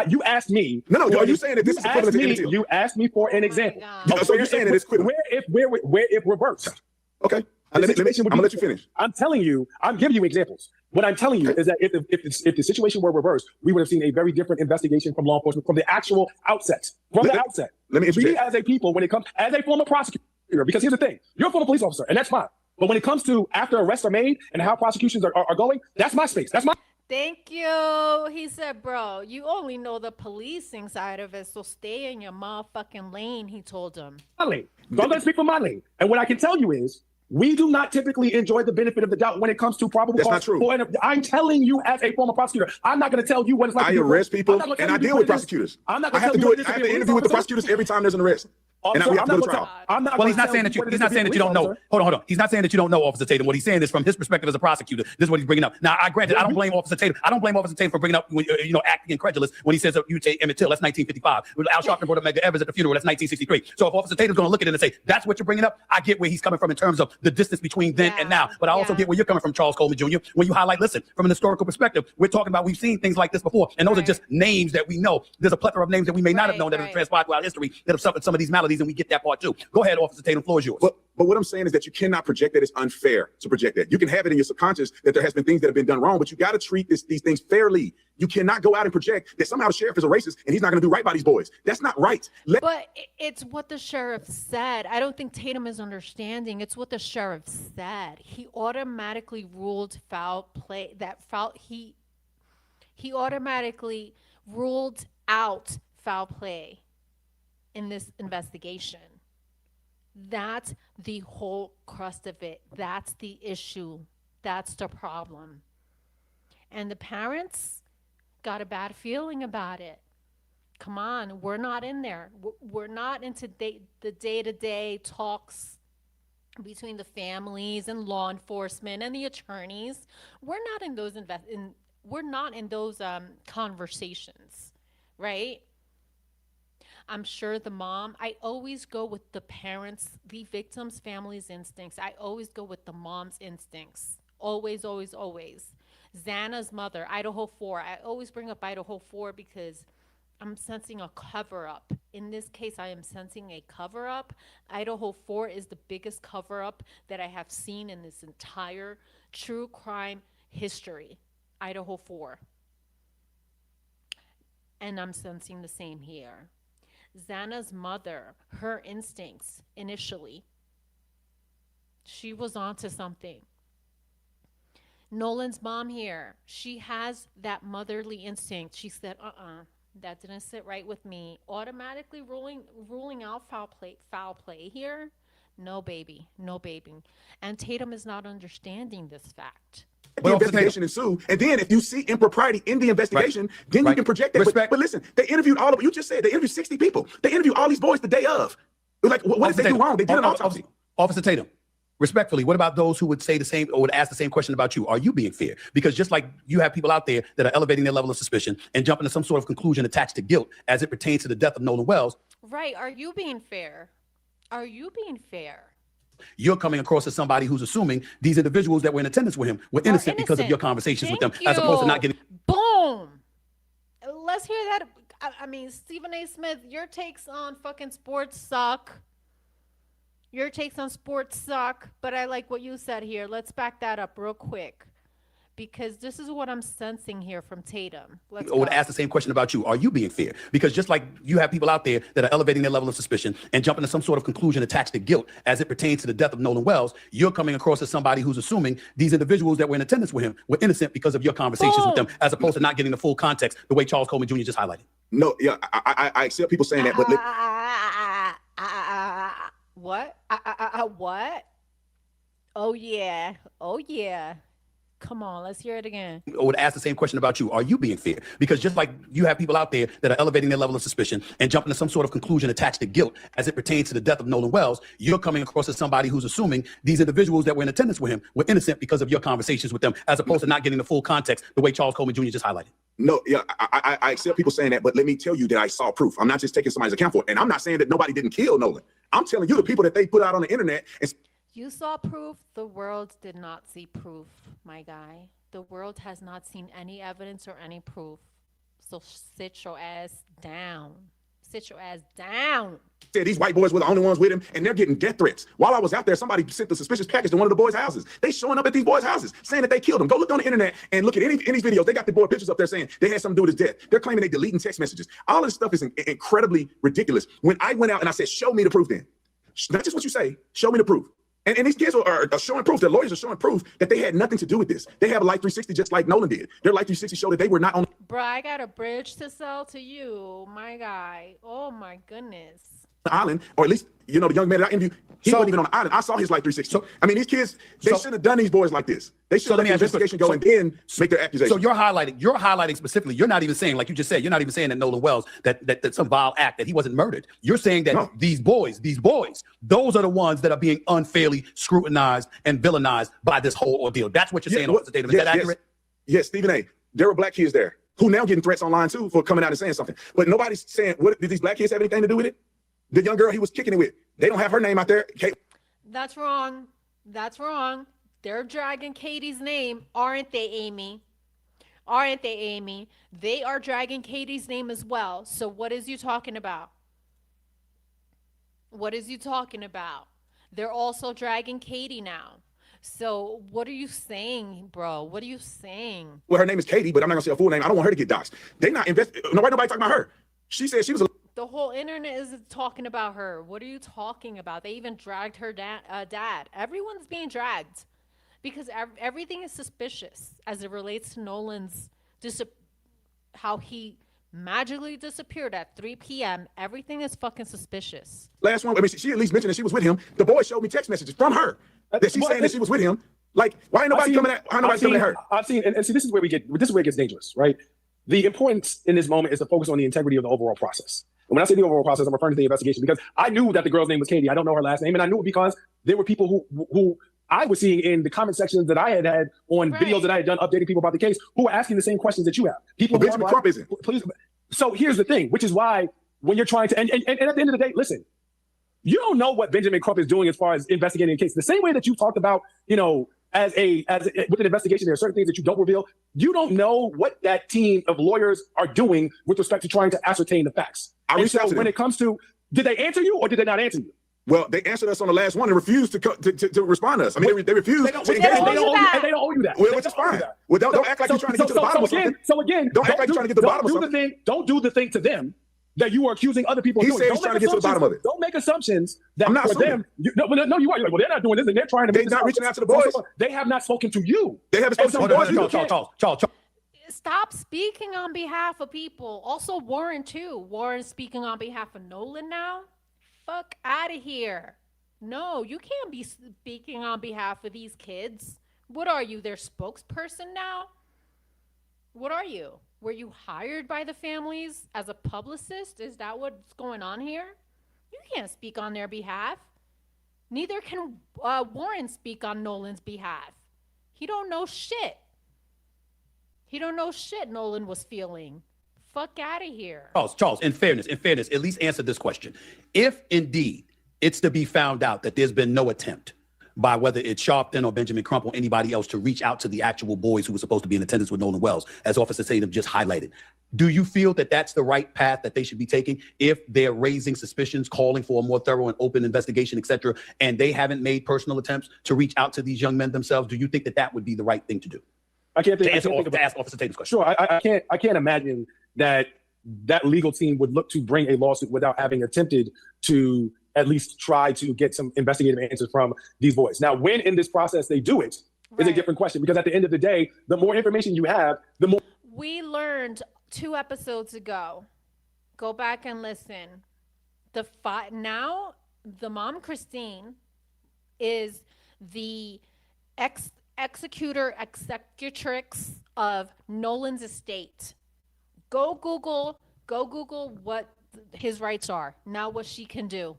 You asked me. No. Are you saying that this is equivalent to Emmett Till? You asked me for an example. So you're saying that it's equivalent? Where if reversed. Okay. I'm going to let you finish. I'm telling you, I'm giving you examples. What I'm telling you is that if the situation were reversed, we would have seen a very different investigation from law enforcement from the actual outset. Let me we as a people, when it comes as a former prosecutor, because here's the thing, you're a former police officer, and that's fine. But when it comes to after arrests are made and how prosecutions are going, that's my space. That's my. Thank you. He said, bro, you only know the policing side of it, so stay in your motherfucking lane, he told him. My lane. So I'm going to speak for my lane. And what I can tell you is, we do not typically enjoy the benefit of the doubt when it comes to probable cause. That's not true. I'm telling you as a former prosecutor, I'm not going to tell you what it's like. I arrest people and I deal with prosecutors. I'm not I going have to do it. I have to interview with the prosecutors every time there's an arrest. And we have to go to trial. Well, he's not saying that you don't know. Hold on. He's not saying that you don't know Officer Tatum. What he's saying is from his perspective as a prosecutor, this is what he's bringing up. Now, I granted, I don't blame Officer Tatum. I don't blame Officer Tatum for bringing up, acting incredulous when he says you say Emmett Till. That's 1955. Al Sharpton brought up Medgar Evers at the funeral. That's 1963. So if Officer Tatum's going to look at it and say that's what you're bringing up, I get where he's coming from in terms of the distance between then and now. But I also get where you're coming from, Charles Coleman Jr. When you highlight, listen, from an historical perspective, we're talking about we've seen things like this before, and those are just names that we know. There's a plethora of names that we may not have known that have transpired throughout history that have suffered some of these maladies, and we get that part too. Go ahead, Officer Tatum, floor is yours. But what I'm saying is that you cannot project that. It's unfair to project that. You can have it in your subconscious that there has been things that have been done wrong, but you got to treat these things fairly. You cannot go out and project that somehow the sheriff is a racist and he's not going to do right by these boys. That's not right. But it's what the sheriff said. I don't think Tatum is understanding. It's what the sheriff said. He automatically ruled foul play. He automatically ruled out foul play in this investigation. That's the whole crust of it. That's the issue. That's the problem. And the parents got a bad feeling about it. Come on, we're not in there. We're not into the day-to-day talks between the families and law enforcement and the attorneys. We're not in those conversations, right? I'm sure the mom, I always go with the parents, the victim's family's instincts. I always go with the mom's instincts. Always, always, always. Xana's mother, Idaho 4. I always bring up Idaho 4 because I'm sensing a cover-up. In this case, I am sensing a cover-up. Idaho 4 is the biggest cover-up that I have seen in this entire true crime history. Idaho 4. And I'm sensing the same here. Xana's mother, her instincts initially, she was onto something. Nolan's mom here, she has that motherly instinct. She said, that didn't sit right with me. Automatically ruling out foul play here. No, baby. And Tatum is not understanding this fact. The investigation ensue, and then if you see impropriety in the investigation, then you can project that. But listen, they interviewed all of you just said they interviewed 60 people. They interviewed all these boys the day of. Like, what did they do wrong? They did an autopsy. Officer Tatum, respectfully, what about those who would say the same or would ask the same question about you? Are you being fair? Because just like you have people out there that are elevating their level of suspicion and jumping to some sort of conclusion attached to guilt as it pertains to the death of Nolan Wells. Right. Are you being fair? Are you being fair? You're coming across as somebody who's assuming these individuals that were in attendance with him were innocent because of your conversations with them, as opposed to not getting. Boom. Let's hear that. I mean, Stephen A. Smith, your takes on fucking sports suck. Your takes on sports suck, but I like what you said here. Let's back that up real quick. Because this is what I'm sensing here from Tatum. Or would ask the same question about you. Are you being fair? Because just like you have people out there that are elevating their level of suspicion and jumping to some sort of conclusion attached to guilt as it pertains to the death of Nolan Wells, you're coming across as somebody who's assuming these individuals that were in attendance with him were innocent because of your conversations with them, as opposed to not getting the full context the way Charles Coleman Jr. just highlighted. No, yeah, I accept people saying that, but what? What? Oh yeah. Come on, let's hear it again. Or would ask the same question about you. Are you being fair? Because just like you have people out there that are elevating their level of suspicion and jumping to some sort of conclusion attached to guilt as it pertains to the death of Nolan Wells, you're coming across as somebody who's assuming these individuals that were in attendance with him were innocent because of your conversations with them, as opposed to not getting the full context the way Charles Coleman Jr. just highlighted. No, yeah, I accept people saying that, but let me tell you that I saw proof. I'm not just taking somebody's account for it. And I'm not saying that nobody didn't kill Nolan. I'm telling you the people that they put out on the internet. You saw proof. The world did not see proof, my guy. The world has not seen any evidence or any proof. So sit your ass down. Sit your ass down. These white boys were the only ones with him, and they're getting death threats. While I was out there, somebody sent the suspicious package to one of the boys' houses. They showing up at these boys' houses saying that they killed him. Go look on the internet and look at any videos. They got the boy pictures up there saying they had something to do with his death. They're claiming they deleting text messages. All of this stuff is incredibly ridiculous. When I went out and I said, show me the proof then. Not just what you say, show me the proof. And these kids are showing proof, their lawyers are showing proof that they had nothing to do with this. They have a Life 360 just like Nolan did. Their Life 360 showed that they were not on. Bro, I got a bridge to sell to you, my guy. Oh my goodness. the island, or at least, you know, the young man that I interviewed, he wasn't even on the island. I saw his Life 360. So, I mean, these kids, they shouldn't have done these boys like this. They should let the investigation go and then make their accusation. So you're highlighting specifically, you're not even saying, like you just said, you're not even saying that Nolan Wells, that some vile act, that he wasn't murdered. You're saying that these boys, those are the ones that are being unfairly scrutinized and villainized by this whole ordeal. That's what you're saying, Officer Tatum. Is that accurate? Yes, Stephen A. There were black kids there who now getting threats online too for coming out and saying something. But nobody's saying, what did these black kids have anything to do with it? The young girl he was kicking it with, they don't have her name out there. That's wrong. That's wrong. They're dragging Katie's name, aren't they, Amy? Aren't they, Amy? They are dragging Katie's name as well. So what is you talking about? What is you talking about? They're also dragging Katie now. So what are you saying, bro? What are you saying? Well, her name is Katie, but I'm not gonna say her full name. I don't want her to get doxxed. They not nobody talking about her. She said she was the whole internet is talking about her. What are you talking about? They even dragged her dad. Everyone's being dragged because everything is suspicious as it relates to Nolan's how he magically disappeared at 3 p.m. Everything is fucking suspicious. Last one, I mean, she at least mentioned that she was with him. The boy showed me text messages from her that she's saying that she was with him. Like, why ain't nobody coming at her? I've seen, and see, this is where it gets dangerous, right? The importance in this moment is to focus on the integrity of the overall process. And when I say the overall process, I'm referring to the investigation because I knew that the girl's name was Katie. I don't know her last name, and I knew it because there were people who I was seeing in the comment sections that I had on videos that I had done updating people about the case who were asking the same questions that you have. People who Benjamin Crump isn't. Please. So here's the thing, which is why when you're trying to, and at the end of the day, listen, you don't know what Benjamin Crump is doing as far as investigating a case. The same way that you talked about, you know, with an investigation, there are certain things that you don't reveal. You don't know what that team of lawyers are doing with respect to trying to ascertain the facts. When it comes to, did they answer you or did they not answer you? Well, they answered us on the last one and refused to respond to us. I mean, they refused. They don't owe you that. Well, which is fine. Well, don't act like you're trying to get to the bottom of something. So again, don't act like you're trying to get to the bottom of something. Don't do the thing to them that you are accusing other people of doing. He said he's trying to get to the bottom of it. Don't make assumptions that I'm not for them. No, you are. You're like, well, they're not doing this, and they're trying to. They're not reaching out to the boys. They have not spoken to you. They haven't spoken to the boys. Charles. Stop speaking on behalf of people. Also, Warren too. Warren's speaking on behalf of Nolan now. Fuck out of here. No, you can't be speaking on behalf of these kids. What are you, their spokesperson now? What are you? Were you hired by the families as a publicist? Is that what's going on here? You can't speak on their behalf. Neither can Warren speak on Nolan's behalf. He don't know shit. He don't know shit Nolan was feeling. Fuck out of here. Charles, in fairness, at least answer this question. If indeed it's to be found out that there's been no attempt by whether it's Sharpton or Benjamin Crump or anybody else to reach out to the actual boys who were supposed to be in attendance with Nolan Wells, as Officer Tatum just highlighted, do you feel that that's the right path that they should be taking if they're raising suspicions, calling for a more thorough and open investigation, et cetera, and they haven't made personal attempts to reach out to these young men themselves? Do you think that that would be the right thing to do? I can't think to ask Officer Tatum's question. Sure, I can't imagine that legal team would look to bring a lawsuit without having attempted to at least try to get some investigative answers from these boys. Now, when in this process they do it is a different question, because at the end of the day, the more information you have, the more. We learned 2 episodes ago. Go back and listen. Now the mom, Christine, is the executrix of Nolan's estate. Go Google what his rights are. Now what she can do.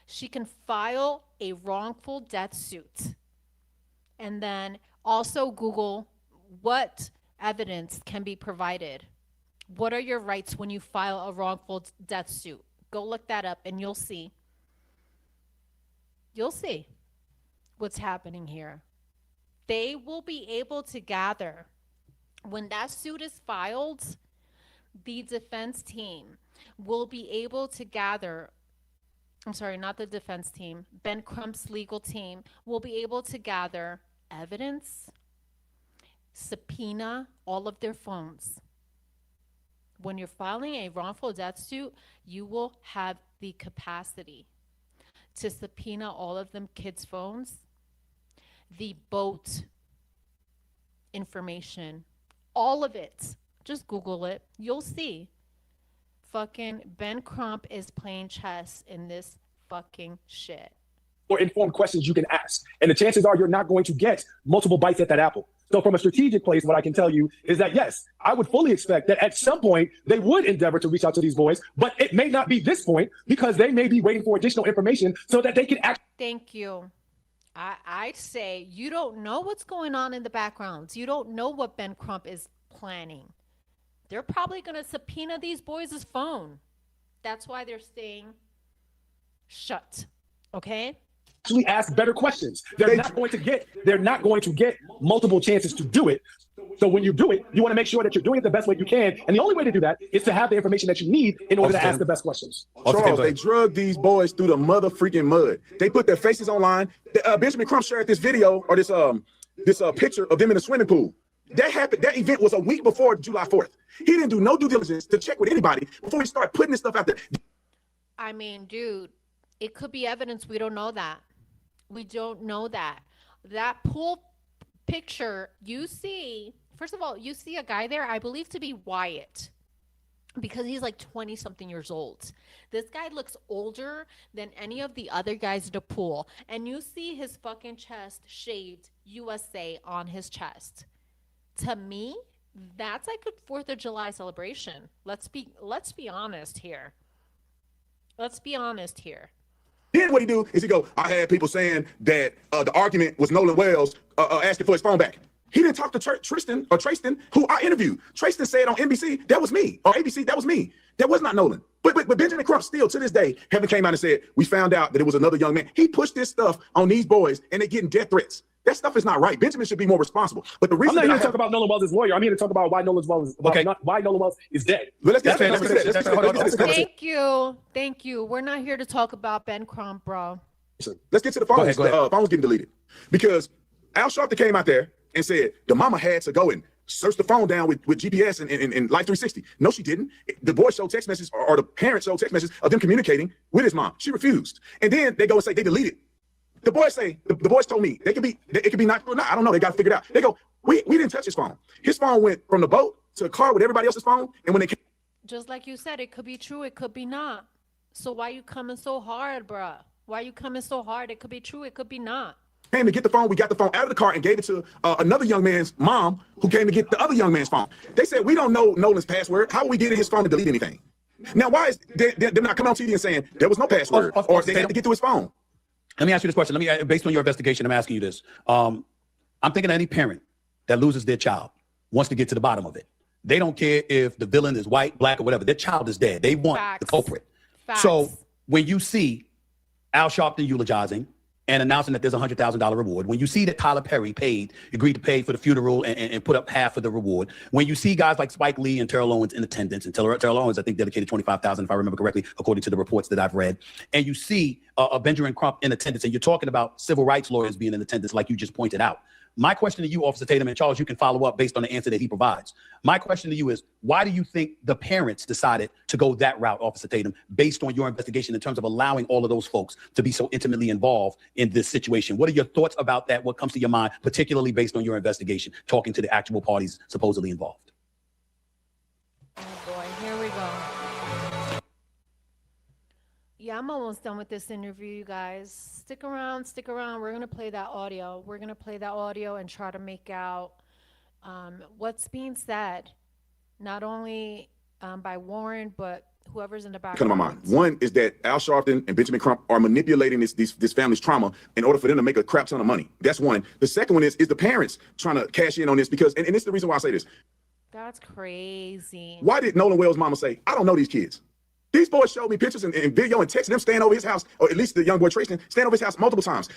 She can file a wrongful death suit. And then also Google what evidence can be provided. What are your rights when you file a wrongful death suit? Go look that up and you'll see. You'll see what's happening here. They will be able to gather, when that suit is filed, the defense team will be able to gather, I'm sorry, not the defense team, Ben Crump's legal team will be able to gather evidence, subpoena all of their phones. When you're filing a wrongful death suit, you will have the capacity to subpoena all of them kids' phones, the boat information, all of it. Just Google it. You'll see. fucking Ben Crump is playing chess in this fucking shit. Or informed questions you can ask. And the chances are you're not going to get multiple bites at that apple. So from a strategic place, what I can tell you is that, yes, I would fully expect that at some point they would endeavor to reach out to these boys, but it may not be this point because they may be waiting for additional information so that they can act. Thank you. I'd say you don't know what's going on in the backgrounds. You don't know what Ben Crump is planning. They're probably going to subpoena these boys' phone. That's why they're staying shut. Okay? Actually ask better questions. They're not going to get multiple chances to do it. So when you do it, you want to make sure that you're doing it the best way you can. And the only way to do that is to have the information that you need in order to ask the best questions. Charles, they drug these boys through the mother freaking mud. They put their faces online. Benjamin Crump shared this video or this picture of them in a swimming pool. That happened. That event was a week before July 4th. He didn't do no due diligence to check with anybody before he started putting this stuff out there. I mean, dude, it could be evidence. We don't know that. We don't know that. That pool picture you see, first of all, you see a guy there, I believe to be Wyatt, because he's like 20 something years old. This guy looks older than any of the other guys in the pool. And you see his fucking chest shaved USA on his chest. To me, that's like a 4th of July celebration. Let's be honest here. Let's be honest here. Then what he do is he go, I had people saying that the argument was Nolan Wells asking for his phone back. He didn't talk to Tristan, who I interviewed. Tristan said on NBC, that was me, or ABC, that was me. That was not Nolan. But Benjamin Crump still, to this day, haven't came out and said, we found out that it was another young man. He pushed this stuff on these boys, and they're getting death threats. That stuff is not right. Benjamin should be more responsible. But the reason I'm not here to talk about Nolan Wells' lawyer. I'm here to talk about why Nolan Wells is dead. Let's get to Thank you. We're not here to talk about Ben Crump, bro. Let's get to the phones. The phones getting deleted because Al Sharpton came out there and said the mama had to go and search the phone down with GPS and Life 360. No, she didn't. The boy showed text messages, or the parents showed text messages of them communicating with his mom. She refused. And then they go and say they deleted. The boys say, the boys told me it could be not true or not. I don't know. They got to figure it out. They go, we didn't touch his phone. His phone went from the boat to the car with everybody else's phone. And when they came, just like you said, it could be true, it could be not. So why you coming so hard, bruh? Why you coming so hard? It could be true, it could be not. Came to get the phone. We got the phone out of the car and gave it to another young man's mom, who came to get the other young man's phone. They said, we don't know Nolan's password. How are we getting his phone to delete anything? Now, why is they're not coming on TV and saying there was no password, or they had to get to his phone? Let me ask you this question. Based on your investigation, I'm asking you this. I'm thinking any parent that loses their child wants to get to the bottom of it. They don't care if the villain is white, black, or whatever. Their child is dead. They want the culprit. Facts. So when you see Al Sharpton eulogizing and announcing that there's a $100,000 reward, when you see that Tyler Perry agreed to pay for the funeral and put up half of the reward, when you see guys like Spike Lee and Terrell Owens in attendance, and Terrell Owens, I think, dedicated $25,000, if I remember correctly, according to the reports that I've read, and you see Benjamin Crump in attendance, and you're talking about civil rights lawyers being in attendance, like you just pointed out. My question to you, Officer Tatum, and Charles, you can follow up based on the answer that he provides. My question to you is, why do you think the parents decided to go that route, Officer Tatum, based on your investigation in terms of allowing all of those folks to be so intimately involved in this situation? What are your thoughts about that? What comes to your mind, particularly based on your investigation, talking to the actual parties supposedly involved? Oh boy, here we go. Yeah, I'm almost done with this interview, you guys. Stick around. We're going to play that audio. And try to make out what's being said, not only by Warren, but whoever's in the background. Come to my mind. One is that Al Sharpton and Benjamin Crump are manipulating this family's trauma in order for them to make a crap ton of money. That's one. The second one is the parents trying to cash in on this because, and this is the reason why I say this. That's crazy. Why did Nolan Wells' mama say, I don't know these kids? These boys showed me pictures and video and text them staying over his house, or at least the young boy Tristan staying over his house multiple times.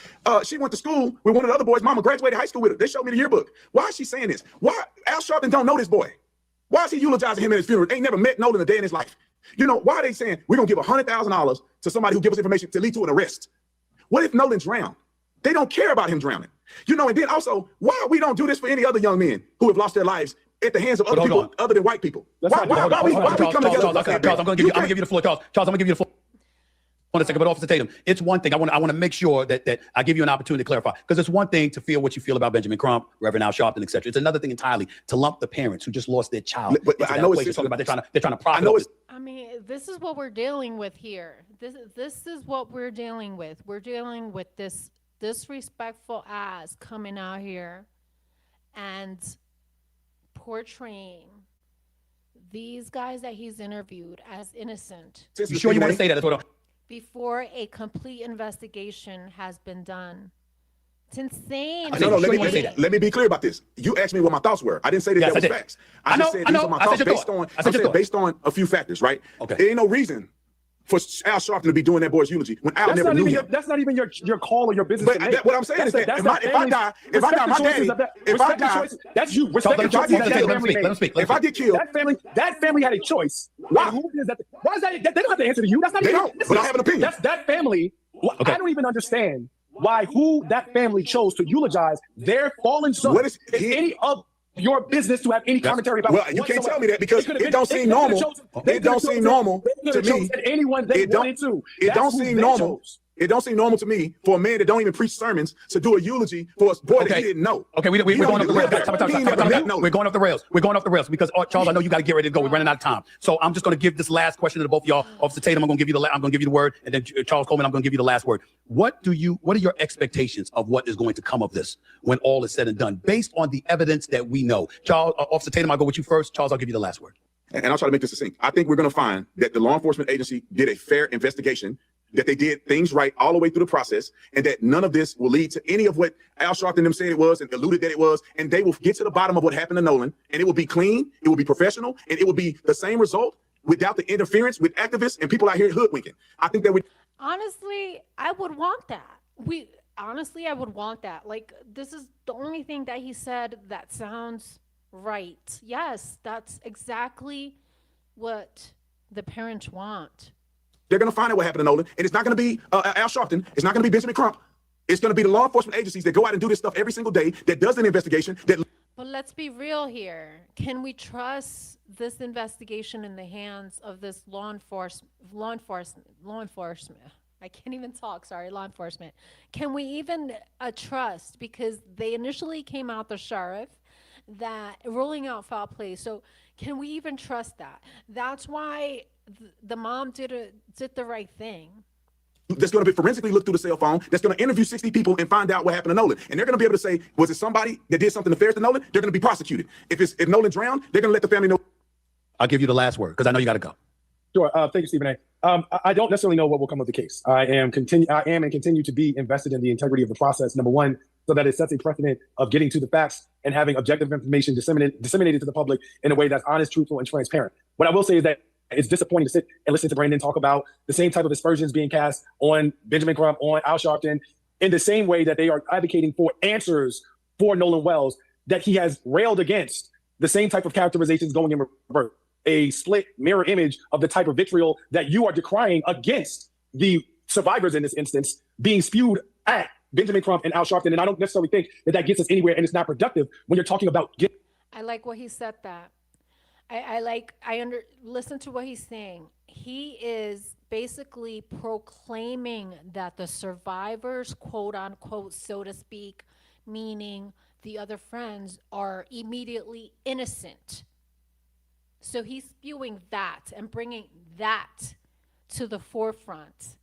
She went to school with one of the other boys' mama graduated high school with her. They showed me the yearbook. Why is she saying this? Why Al Sharpton don't know this boy? Why is he eulogizing him at his funeral? They ain't never met Nolan a day in his life. You know, why are they saying we're gonna give $100,000 to somebody who gives us information to lead to an arrest? What if Nolan drowned? They don't care about him drowning. You know, and then also, why we don't do this for any other young men who have lost their lives at the hands of other people other than white people? Why we come together? Charles, I'm going to give you the floor, Charles. I'm going to give you the floor. On a second, but Officer Tatum, it's one thing. I want to make sure that I give you an opportunity to clarify, because it's one thing to feel what you feel about Benjamin Crump, Reverend Al Sharpton, etc. It's another thing entirely to lump the parents who just lost their child. But I know it's talking about they're trying to profit. I know it's. I mean, this is what we're dealing with here. This is what we're dealing with. We're dealing with this disrespectful ass coming out here and portraying these guys that he's interviewed as innocent. You sure you want to say that? That's what before a complete investigation has been done. It's insane. No, let me be clear about this. You asked me what my thoughts were. I didn't say that was facts. I just said these are my thoughts based on a few factors, right? Okay. There ain't no reason for Al Sharpton to be doing that boy's eulogy when Al never knew him. That's not even your call or your business. But what I'm saying is that if I die, my daddy, if I die, that's you. Let him speak. If I get killed, that family had a choice. Why? Why is that? They don't have to answer to you. That's not. They even, don't. But I have an opinion. That's that family. Okay. I don't even understand who that family chose to eulogize their fallen son. What is any of your business to have any commentary about? Well, you can't tell me that because it don't seem normal. It don't seem normal to me. Anyone they wanted to. It don't seem normal. It don't seem normal to me for a man that don't even preach sermons to do a eulogy for a boy that he didn't know. Okay, we're going off the rails. We're going off the rails. We're going off the rails because Charles, I know you got to get ready to go. We're running out of time, so I'm just going to give this last question to both of y'all. Officer Tatum, I'm going to give you the word, and then Charles Coleman, I'm going to give you the last word. What are your expectations of what is going to come of this when all is said and done, based on the evidence that we know? Charles, Officer Tatum, I'll go with you first. Charles, I'll give you the last word. And I'll try to make this succinct. I think we're going to find that the law enforcement agency did a fair investigation, that they did things right all the way through the process, and that none of this will lead to any of what Al Sharpton and them said it was and alluded that it was, and they will get to the bottom of what happened to Nolan, and it will be clean, it will be professional, and it will be the same result without the interference with activists and people out here hoodwinking. I think that honestly, I would want that. I would want that. Like, this is the only thing that he said that sounds right. Yes, that's exactly what the parents want. They're going to find out what happened to Nolan, and it's not going to be Al Sharpton. It's not going to be Benjamin Crump. It's going to be the law enforcement agencies that go out and do this stuff every single day, that does an investigation. But let's be real here. Can we trust this investigation in the hands of this law enforcement? I can't even talk. Sorry, law enforcement. Can we even trust? Because they initially came out the sheriff that ruling out foul play. So can we even trust that? That's why the mom did the right thing. That's going to be forensically look through the cell phone. That's going to interview 60 people and find out what happened to Nolan. And they're going to be able to say, was it somebody that did something nefarious to Nolan? They're going to be prosecuted. If Nolan drowned, they're going to let the family know. I'll give you the last word because I know you got to go. Sure. Thank you, Stephen A. I don't necessarily know what will come of the case. I am and continue to be invested in the integrity of the process. Number one, so that it sets a precedent of getting to the facts and having objective information disseminated to the public in a way that's honest, truthful, and transparent. What I will say is that it's disappointing to sit and listen to Brandon talk about the same type of aspersions being cast on Benjamin Crump, on Al Sharpton, in the same way that they are advocating for answers for Nolan Wells, that he has railed against the same type of characterizations going in reverse, a split mirror image of the type of vitriol that you are decrying against the survivors in this instance being spewed at Benjamin Crump and Al Sharpton. And I don't necessarily think that gets us anywhere, and it's not productive when you're talking about. I like what he said that. Listen to what he's saying. He is basically proclaiming that the survivors, quote unquote, so to speak, meaning the other friends, are immediately innocent. So he's spewing that and bringing that to the forefront.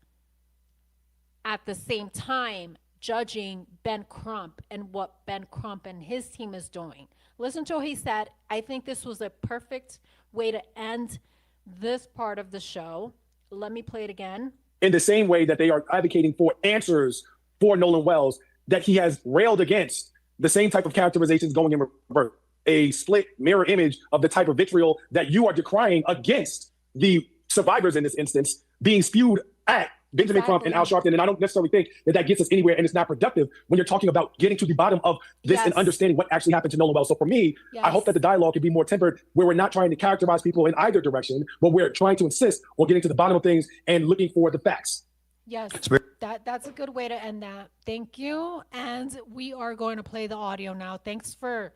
At the same time, judging Ben Crump and what Ben Crump and his team is doing. Listen to what he said. I think this was a perfect way to end this part of the show. Let me play it again. In the same way that they are advocating for answers for Nolan Wells, that he has railed against the same type of characterizations going in reverse, a split mirror image of the type of vitriol that you are decrying against the survivors in this instance being spewed at Benjamin Crump and Al Sharpton. And I don't necessarily think that gets us anywhere, and it's not productive when you're talking about getting to the bottom of this and understanding what actually happened to Nolan Wells. So for me, I hope that the dialogue can be more tempered, where we're not trying to characterize people in either direction, but we're trying to insist on getting to the bottom of things and looking for the facts. Yes, that's a good way to end that. Thank you. And we are going to play the audio now. Thanks for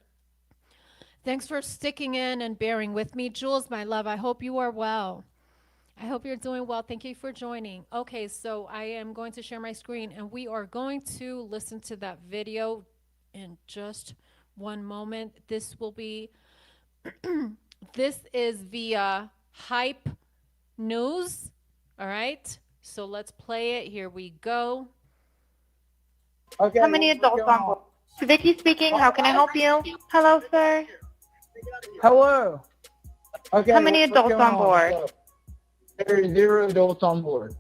sticking in and bearing with me. Jules, my love, I hope you are well. I hope you're doing well. Thank you for joining. Okay, so I am going to share my screen and we are going to listen to that video in just one moment. This is via Hype News. All right, so let's play it. Here we go. Okay, how many adults on board? Vicky speaking. How can I help you? Hello, sir. Hello. Okay, How many adults on board? There are 0 adults on board.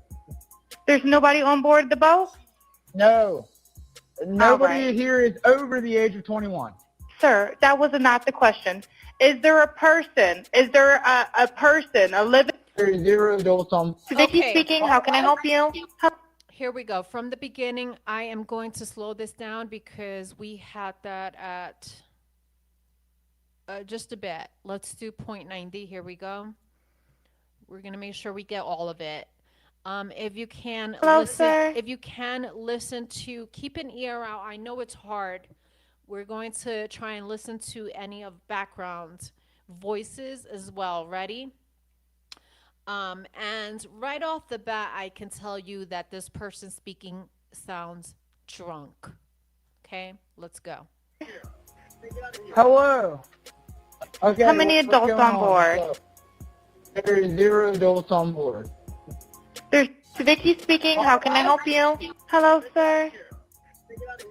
There's nobody on board the boat? No. Nobody right. here is over the age of 21. Sir, that was not the question. Is there a person? Is there a person, a living? There are 0 adults on. Vicky Okay. speaking. How can I help you? Here we go. From the beginning, I am going to slow this down because we had that at just a bit. Let's do 0.90. Here we go. We're going to make sure we get all of it. If you can Hello, listen, sir. if you can listen to, keep an ear out. I know it's hard. We're going to try and listen to any of background voices as well. Ready? And right off the bat, I can tell you that this person speaking sounds drunk. Okay, let's go. Hello. Okay. How many adults on board? There are 0 adults on board. There's Vicky speaking. How can I help you? Hello, sir.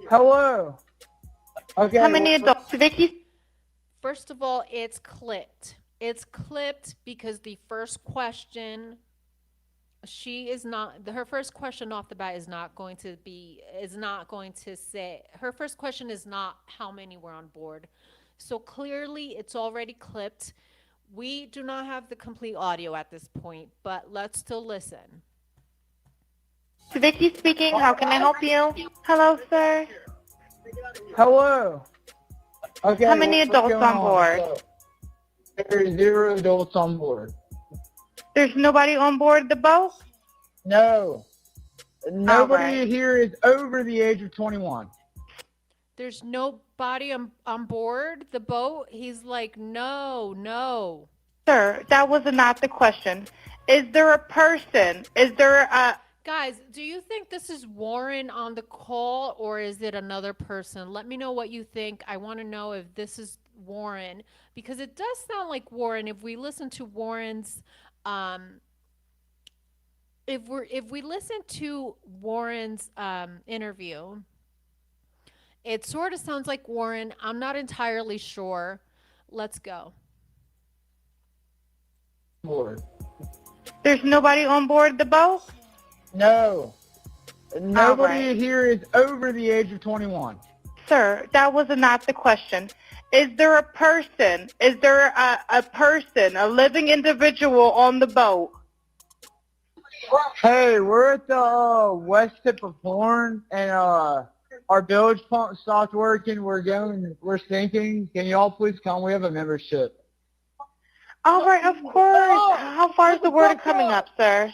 Hello. Okay. How many adults? Vicky. First of all, it's clipped. It's clipped because the first question, her first question off the bat is not going to say, her first question is not how many were on board. So clearly it's already clipped. We do not have the complete audio at this point, but let's still listen. Vicky speaking. How can I help you? Hello, sir. Hello. Okay. How many adults on board? There are 0 adults on board. There's nobody on board the boat? No. Nobody right. here is over the age of 21. There's nobody on board the boat. He's like, no. Sir, that was not the question. Is there a person? Is there a... Guys, do you think this is Warren on the call or is it another person? Let me know what you think. I want to know if this is Warren because it does sound like Warren. If we listen to Warren's if we listen to Warren's interview, it sort of sounds like Warren. I'm not entirely sure. Let's go. Board. There's nobody on board the boat? No. Nobody right. here is over the age of 21. Sir, that was not the question. Is there a person? Is there a person, a living individual on the boat? Hey, we're at the west tip of Horn, and our bilge pump stopped working. We're sinking. Can y'all please come? We have a membership. All right, of course. How far is the water coming up, sir?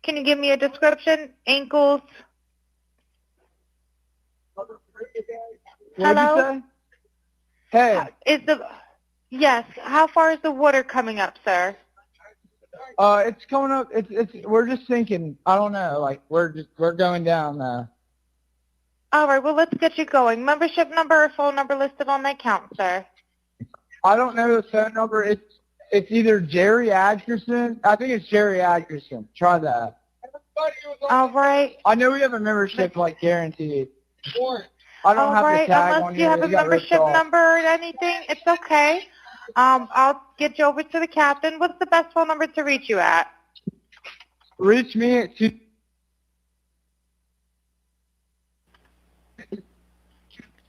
Can you give me a description? Ankles? What'd you say? Hey. Yes. How far is the water coming up, sir? It's coming up. We're just sinking. I don't know. Like we're going down now. All right. Well, let's get you going. Membership number or phone number listed on the account, sir. I don't know the phone number. It's either Jerry Atkerson. I think it's Jerry Atkerson. Try that. All right. I know we have a membership, like guaranteed. I don't All have right. the tag Unless on you have a It got ripped membership off. number or anything, it's okay. I'll get you over to the captain. What's the best phone number to reach you at? Reach me at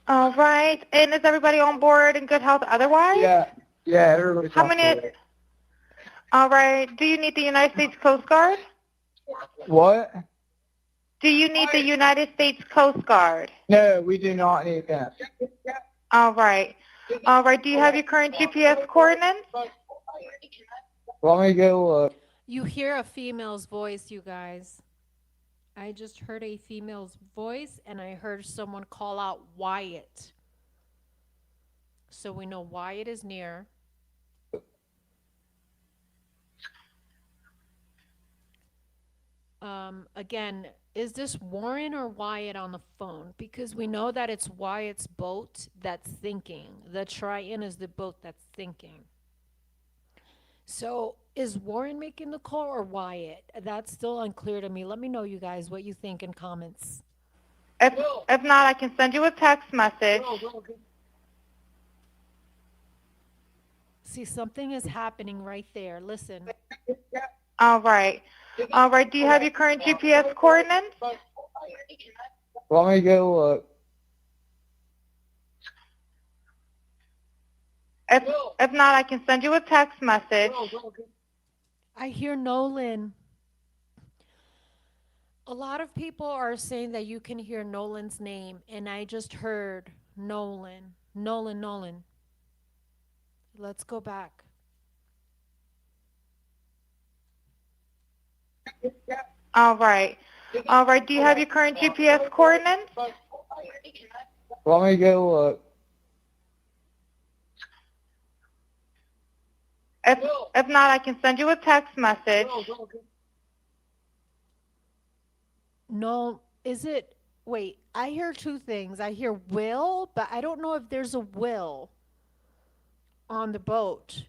All right. And is everybody on board in good health otherwise? Yeah, everybody's How on many? board. All right. Do you need the United States Coast Guard? What? Do you need the United States Coast Guard? No, we do not need that. All right. All right. Do you have your current GPS coordinates? Let me go look. You hear a female's voice, you guys. I just heard a female's voice and I heard someone call out Wyatt. So we know Wyatt is near. Again, is this Warren or Wyatt on the phone? Because we know that it's Wyatt's boat that's sinking. The Triton is the boat that's sinking. So is Warren making the call or Wyatt? That's still unclear to me. Let me know, you guys, what you think in comments. If if not, I can send you a text message. See, something is happening right there. Listen. All right. All right. Do you have your current GPS coordinates? Want me to go look? If if not, I can send you a text message. I hear Nolan. A lot of people are saying that you can hear Nolan's name, and I just heard Nolan. Nolan, Nolan. Let's go back. All right. All right. Do you have your current GPS coordinates? Want me to go look? If not, I can send you a text message. No, is it? Wait, I hear two things. I hear Will, but I don't know if there's a Will on the boat.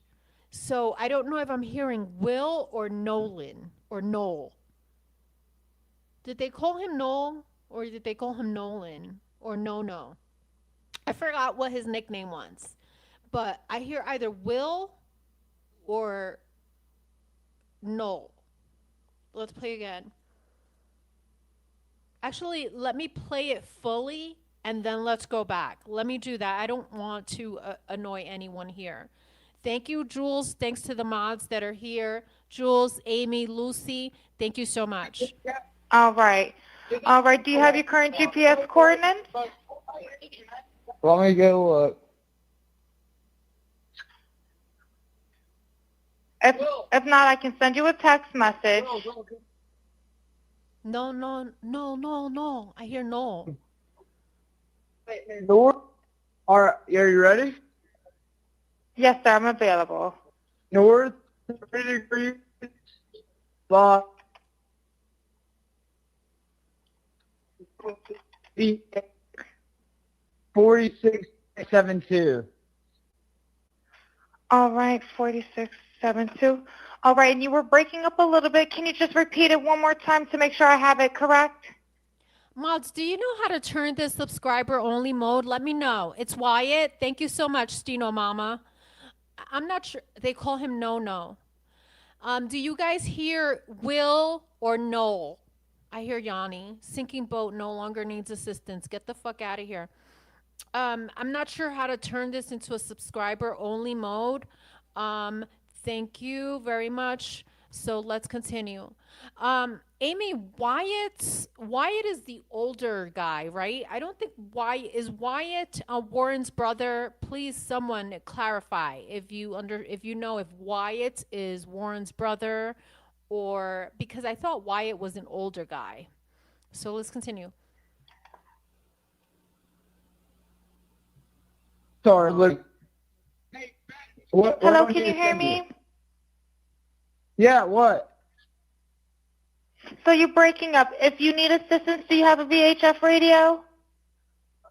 So I don't know if I'm hearing Will or Nolan or Noel. Did they call him Noel or did they call him Nolan or No? I forgot what his nickname was. But I hear either Will or Noel. Let's play again. Actually, let me play it fully and then let's go back. Let me do that. I don't want to annoy anyone here. Thank you, Jules. Thanks to the mods that are here. Jules, Amy, Lucy, thank you so much. All right. All right. Do you have your current GPS coordinates? Want me to go look? If not, I can send you a text message. No. I hear no. North? All right, are you ready? Yes, sir. I'm available. North 30 degrees by 4672. All right. 4672. All right. And you were breaking up a little bit. Can you just repeat it one more time to make sure I have it correct? Mods, do you know how to turn this subscriber only mode? Let me know. It's Wyatt. Thank you so much, Stino Mama. I'm not sure. They call him No. Do you guys hear Will or Noel? I hear Yanni. Sinking boat no longer needs assistance. Get the fuck out of here. I'm not sure how to turn this into a subscriber only mode. Thank you very much. So let's continue. Amy, Wyatt is the older guy, right? I don't think Wyatt Warren's brother. Please, someone clarify if you know if Wyatt is Warren's brother, or because I thought Wyatt was an older guy. So let's continue. Sorry, look. Hello, can you hear me? Yeah, what? So you're breaking up. If you need assistance, do you have a VHF radio?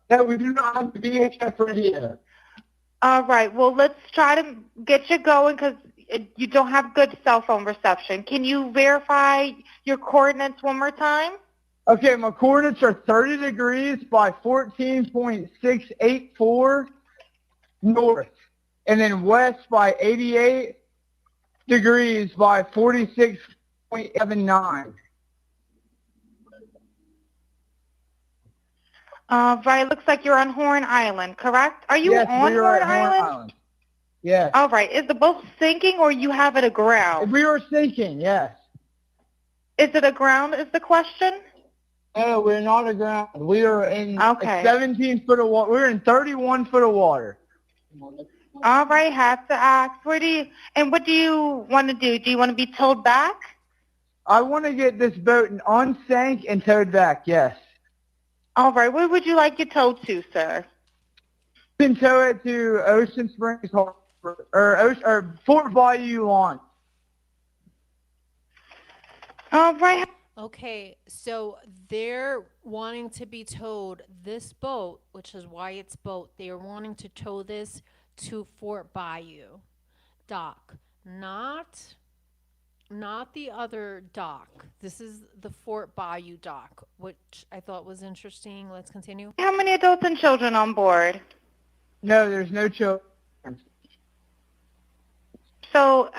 No, we do not have the VHF radio. All right. Well, let's try to get you going because you don't have good cell phone reception. Can you verify your coordinates one more time? Okay, my coordinates are 30 degrees by 14.684 north, and then west by 88 degrees by 46.79. Right. Looks like you're on Horn Island, correct? Are you Yes, on we are Horn at Horn Island? Island. Yes. All right. Is the boat sinking or you have it aground? We are sinking, yes. Is it aground is the question? No, we're not aground. We are in Okay. 17 foot of water. We're in 31 foot of water. All right. Have to ask. What do you want to do? Do you want to be towed back? I want to get this boat unsank and towed back, yes. All right. Where would you like it towed to, sir? You can tow it to Ocean Springs Harbor or Fort Bayou launch. All right. Okay, so they're wanting to be towed this boat, which is Wyatt's boat. They are wanting to tow this to Fort Bayou dock, not the other dock. This is the Fort Bayou dock, which I thought was interesting. Let's continue. How many adults and children on board? No, there's no children. So,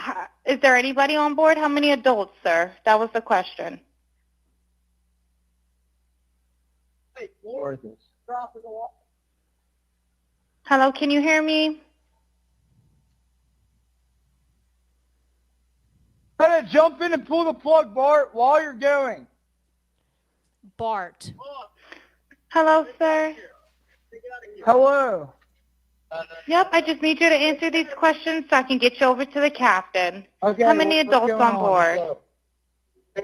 is there anybody on board? How many adults, sir? That was the question. Hello, can you hear me? Gotta jump in and pull the plug, Bart, while you're going. Bart. Hello, sir. Hello. Yep, I just need you to answer these questions so I can get you over to the captain. Okay. How many what's adults going on board? So,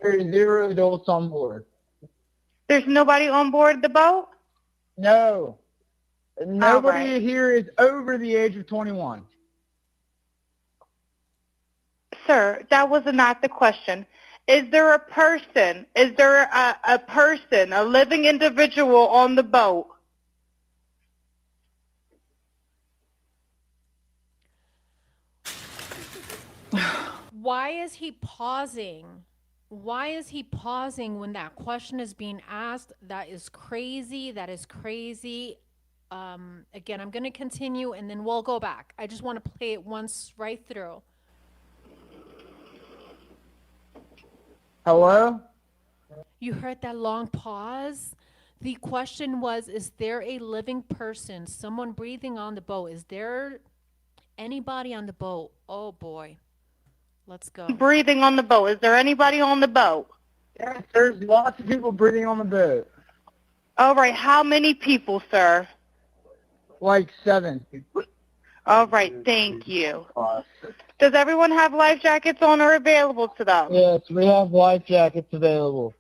there's 0 adults on board. There's nobody on board the boat? No. Nobody right. here is over the age of 21. Sir, that was not the question. Is there a person? Is there a person, a living individual on the boat? Why is he pausing? Why is he pausing when that question is being asked? That is crazy. That is crazy. Again, I'm going to continue and then we'll go back. I just want to play it once right through. Hello? You heard that long pause? The question was, is there a living person, someone breathing on the boat? Is there anybody on the boat? Oh boy. Let's go. Breathing on the boat. Is there anybody on the boat? Yes, there's lots of people breathing on the boat. All right. How many people, sir? Like 7. All right. Thank you. Does everyone have life jackets on or available to them? Yes, we have life jackets available.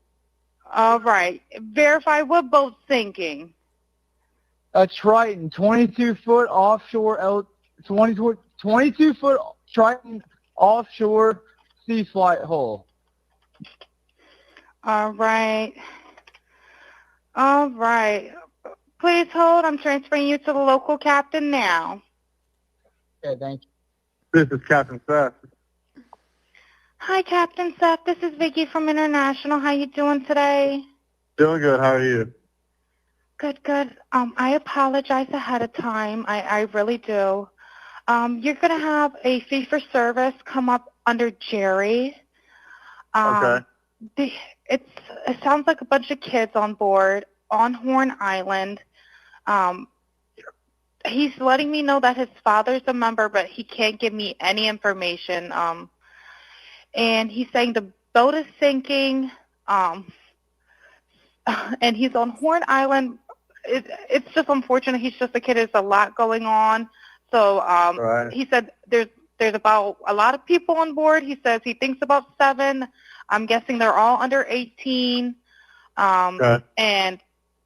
All right. Verify what boat's sinking. A Triton, 22-foot offshore, 22-foot Triton offshore sea flight hull. All right. All right. Please hold. I'm transferring you to the local captain now. Okay, thank you. This is Captain Seth. Hi, Captain Seth. This is Vicky from International. How you doing today? Doing good. How are you? Good, good. I apologize ahead of time. I really do. You're going to have a fee for service come up under Jerry. Okay. It sounds like a bunch of kids on board on Horn Island. He's letting me know that his father's a member, but he can't give me any information. And he's saying the boat is sinking, and he's on Horn Island. It's just unfortunate. He's just a kid. There's a lot going on. So Right. he said there's about a lot of people on board. He says he thinks about 7. I'm guessing they're all under 18. Okay. And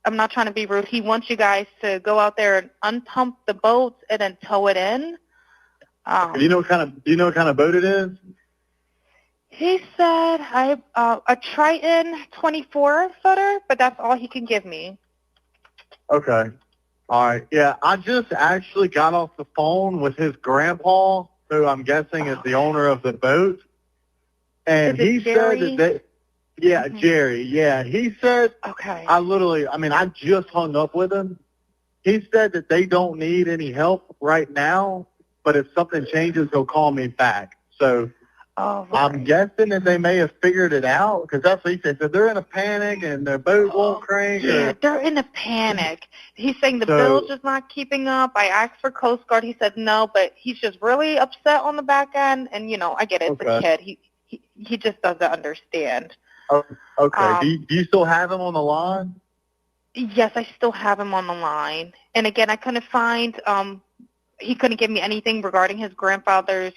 I'm not trying to be rude. He wants you guys to go out there and unpump the boats and then tow it in. Do you know what kind of boat it is? He said a Triton 24-footer, but that's all he can give me. Okay. All right. Yeah, I just actually got off the phone with his grandpa, who I'm guessing is the owner of the boat, and Is it he Jerry? said that yeah, Mhm. Jerry. Yeah, he said Okay. I just hung up with him. He said that they don't need any help right now, but if something changes, he'll call me back. So All I'm right. guessing that they may have figured it out, because that's what he said. So they're in a panic and their boat won't crank. Yeah, Or, they're in a panic. He's saying the So- bill's just not keeping up. I asked for Coast Guard. He said no, but he's just really upset on the back end. And, I get it. It's a Okay. kid. He just doesn't understand. oh, okay. Do Um, you still have him on the line? Yes, I still have him on the line. And again, I couldn't find, he couldn't give me anything regarding his grandfather's,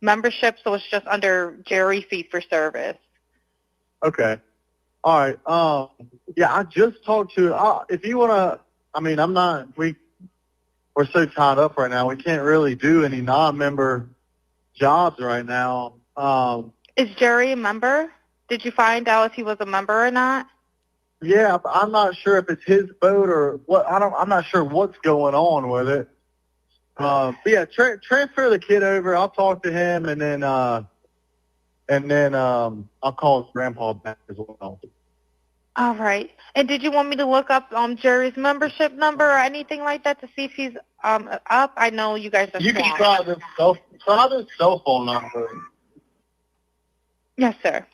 membership, so it's just under Jerry fee for service. Okay. All right. Yeah, I just talked to. If you want to, I'm not. We're so tied up right now. We can't really do any non-member jobs right now. Is Jerry a member? Did you find out if he was a member or not? Yeah, I'm not sure if it's his boat or what. I'm not sure what's going on with it. But yeah, transfer the kid over. I'll talk to him, and then I'll call his grandpa back as well. All right. And did you want me to look up Jerry's membership number or anything like that to see if he's up? I know you guys are You can swamped. try this cell phone number. Yes, sir.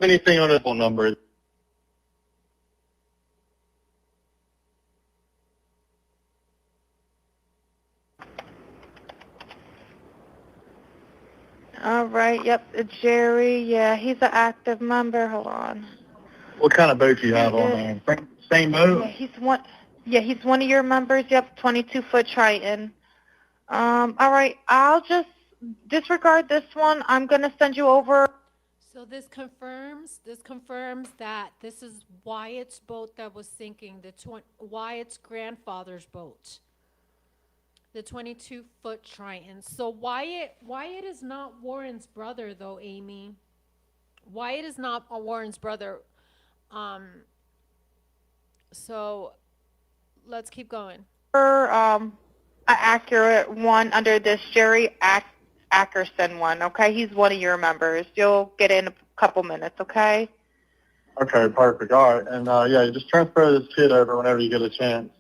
Anything on this phone number. All right. Yep. Jerry. Yeah, he's an active member. Hold on. What kind of boat do you have on there? Same boat? Yeah, he's one. Yeah, he's one of your members. Yep, 22-foot Triton. All right. I'll just disregard this one. I'm gonna send you over. So this confirms that this is Wyatt's boat that was sinking, Wyatt's grandfather's boat, the 22-foot Triton. So Wyatt is not Warren's brother, though, Amy. Wyatt is not Warren's brother. So let's keep going. An accurate one under this Jerry Ackerson one. Okay, he's one of your members. You'll get in a couple minutes. Okay. Okay, perfect. All right, and yeah, just transfer this kid over whenever you get a chance.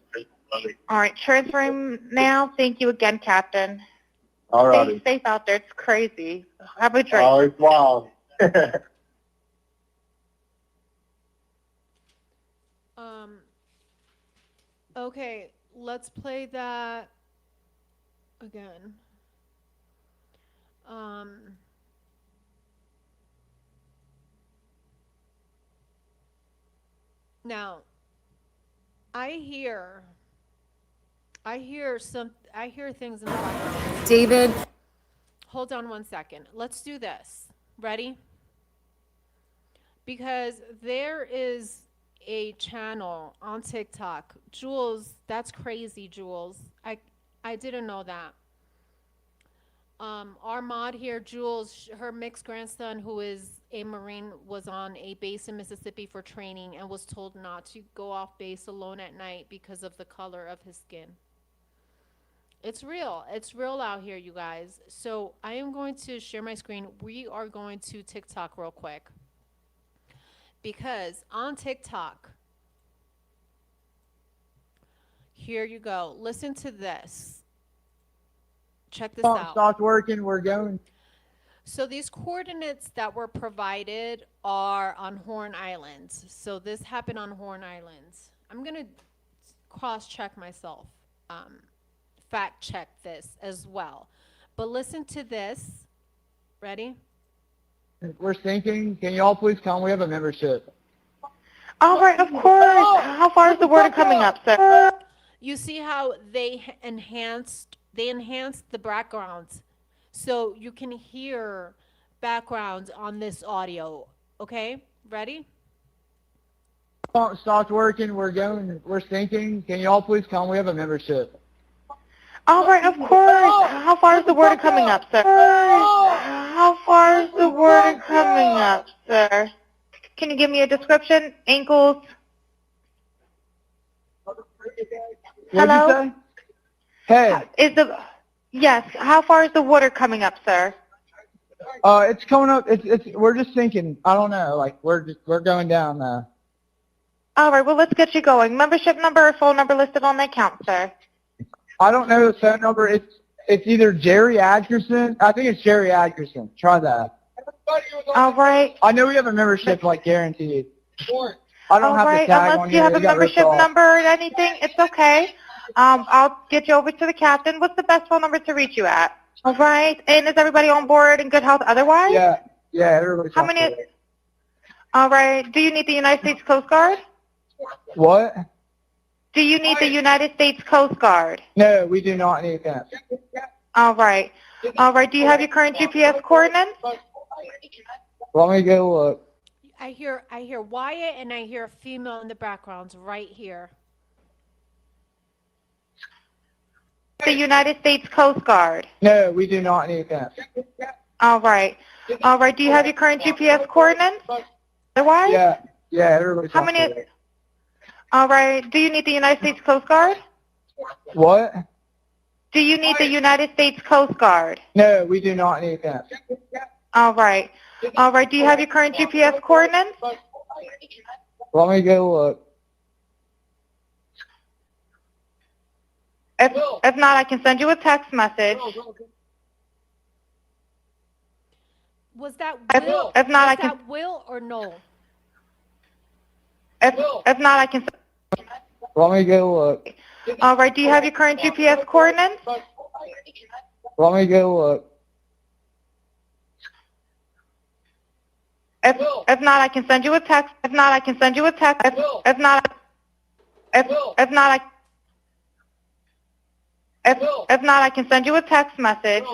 All right, transferring now. Thank you again, Captain. All right. Stay safe out there. It's crazy. Have a drink. Oh, it's wild. Okay, let's play that again. Now, I hear things in the background. David. Hold on one second. Let's do this. Ready? Because there is a channel on TikTok. Jules, that's crazy, Jules. I didn't know that. Our mod here, Jules, her mixed grandson, who is a Marine, was on a base in Mississippi for training and was told not to go off base alone at night because of the color of his skin. It's real. It's real out here, you guys. So I am going to share my screen. We are going to TikTok real quick. Because on TikTok, here you go. Listen to this. Check this out. Stopped working. We're going. So these coordinates that were provided are on Horn Island. So this happened on Horn Island. I'm going to cross-check myself, fact-check this as well. But listen to this. Ready? We're sinking. Can y'all please come? We have a membership. All right, of course. How far is the water coming up, sir? You see how they enhanced the backgrounds, so you can hear backgrounds on this audio. Okay, ready? Pump stopped working. We're going. We're sinking. Can y'all please come? We have a membership. All right, of course. How far is the water coming up, sir? How far is the water coming up, sir? Can you give me a description? Ankles? Hello? Hey. Yes. How far is the water coming up, sir? It's coming up. We're just sinking. I don't know. Like we're going down. All right. Well, let's get you going. Membership number or phone number listed on the account, sir. I don't know the phone number. It's either Jerry Atkerson. I think it's Jerry Atkerson. Try that. All right. I know we have a membership, like guaranteed. I don't have the tag Unless on you here. have a It got ripped membership off. number or anything, it's okay. I'll get you over to the captain. What's the best phone number to reach you at? All right. And is everybody on board in good health otherwise? Yeah, everybody's How on many? board. All right. Do you need the United States Coast Guard? What? Do you need the United States Coast Guard? No, we do not need that. All right. All right. Do you have your current GPS coordinates? Let me go look. I hear Wyatt and I hear a female in the background right here. The United States Coast Guard. No, we do not need that. All right. All right. Do you have your current GPS coordinates? Otherwise? Yeah, everybody. How many? All right. Do you need the United States Coast Guard? What? Do you need the United States Coast Guard? No, we do not need that. All right. All right. Do you have your current GPS coordinates? Let me go look. If not, I can send you a text message. Was that Will? If not, I Was can. that Will or Noel? If not, I can. Let me go look. All right. Do you have your current GPS coordinates? Let me go look. If not, I can send you a text. If not, I can send you a text. If not, if not, if not, I can send you a text message.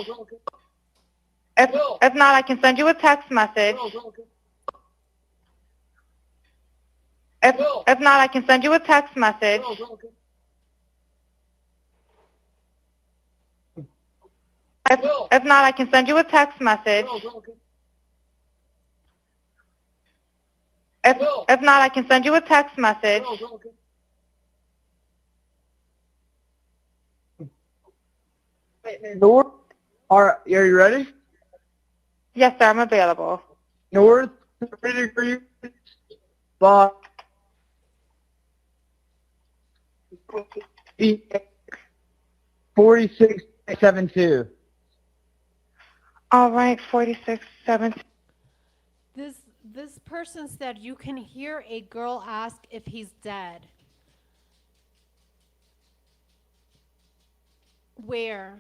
If not, I can send you a text message. If not, I can send you a text message. If not, I can send you a text message. If not, I can send you a text message. North. All right, are you ready? Yes, sir, I'm available. North 3 degrees, but 4672. All right, 46-7. This person said you can hear a girl ask if he's dead. Where?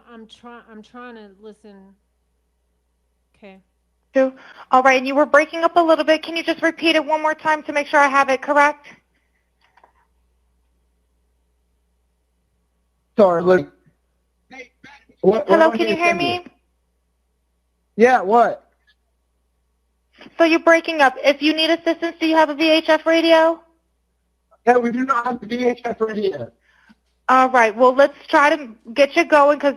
I'm trying to listen. Okay. All right, and you were breaking up a little bit. Can you just repeat it one more time to make sure I have it correct? Sorry, look. Hello, can you hear me? Yeah, what? So you're breaking up. If you need assistance, do you have a VHF radio? Yeah, we do not have the VHF radio. All right, well, let's try to get you going because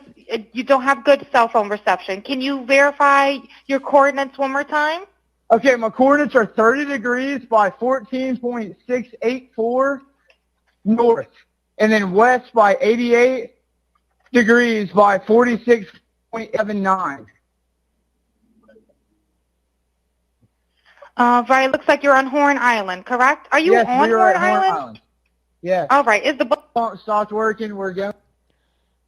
you don't have good cell phone reception. Can you verify your coordinates one more time? Okay, my coordinates are 30 degrees by 14.684 north, and then west by 88 degrees by 46.79. Right, looks like you're on Horn Island, correct? Are you yes, on we are Horn at Horn Island? Island. Yeah. All right, is the Pump stopped working? We're going.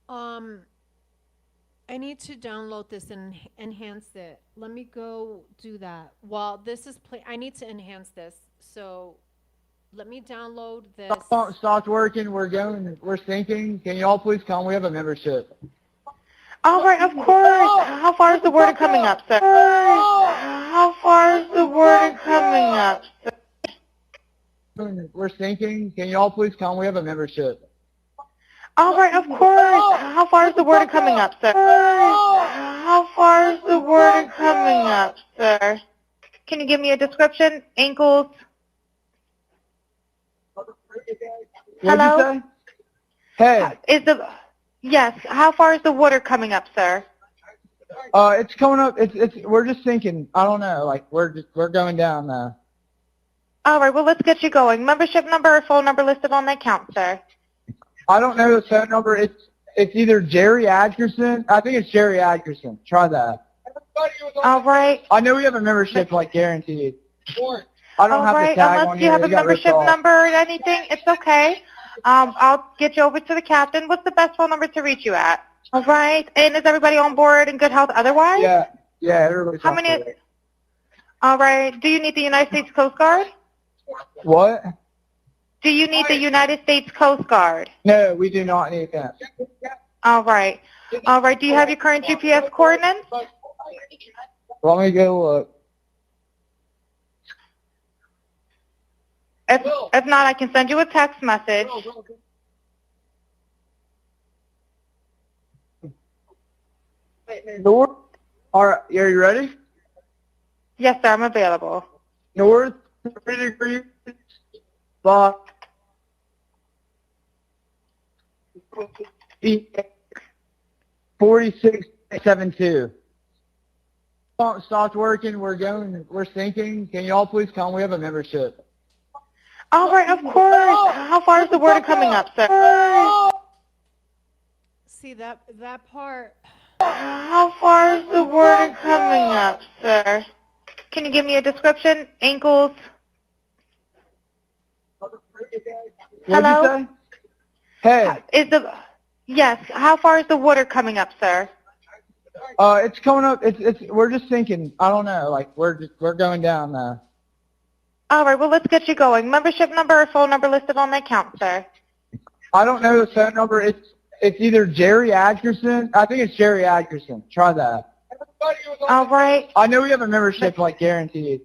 I need to download this and enhance it. Let me go do that. While this is play, I need to enhance this. So let me download this. Pump stopped working. We're going. We're sinking. Can you all please come? We have a membership. All right, of course. How far is the water coming up, sir? How far is the water coming up, sir? We're sinking. Can you all please come? We have a membership. All right, of course. How far is the water coming up, sir? How far is the water coming up, sir? Can you give me a description? Ankles? Hello? What'd you say? Hey. Yes. How far is the water coming up, sir? It's coming up. We're just sinking. I don't know. Like we're going down now. All right. Well, let's get you going. Membership number or phone number listed on the account, sir. I don't know the phone number. It's either Jerry Atkerson. I think it's Jerry Atkerson. Try that. All right. I know we have a membership, like guaranteed. I don't have the tag Unless on you here. have a You got ripped membership off. number or anything, it's okay. I'll get you over to the captain. What's the best phone number to reach you at? All right. And is everybody on board in good health otherwise? Yeah. Everybody's How on many? board. All right. Do you need the United States Coast Guard? What? Do you need the United States Coast Guard? No, we do not need that. All right. All right. Do you have your current GPS coordinates? Let me go look. If not, I can send you a text message. North. All right, are you ready? Yes, sir. I'm available. North 3 degrees, but 4672. Pump stopped working. We're sinking. Can y'all please come? We have a membership. All right, of course. How far is the water coming up, sir? See that part. How far is the water coming up, sir? Can you give me a description? Ankles? What'd you say? Hey, Yes, how far is the water coming up, sir? it's coming up. We're just sinking. I don't know. Like we're going down now. All right, well, let's get you going. Membership number or phone number listed on the account, sir. I don't know the phone number. It's either Jerry Atkerson. I think it's Jerry Atkerson. Try that. All right. I know we have a membership, like guaranteed.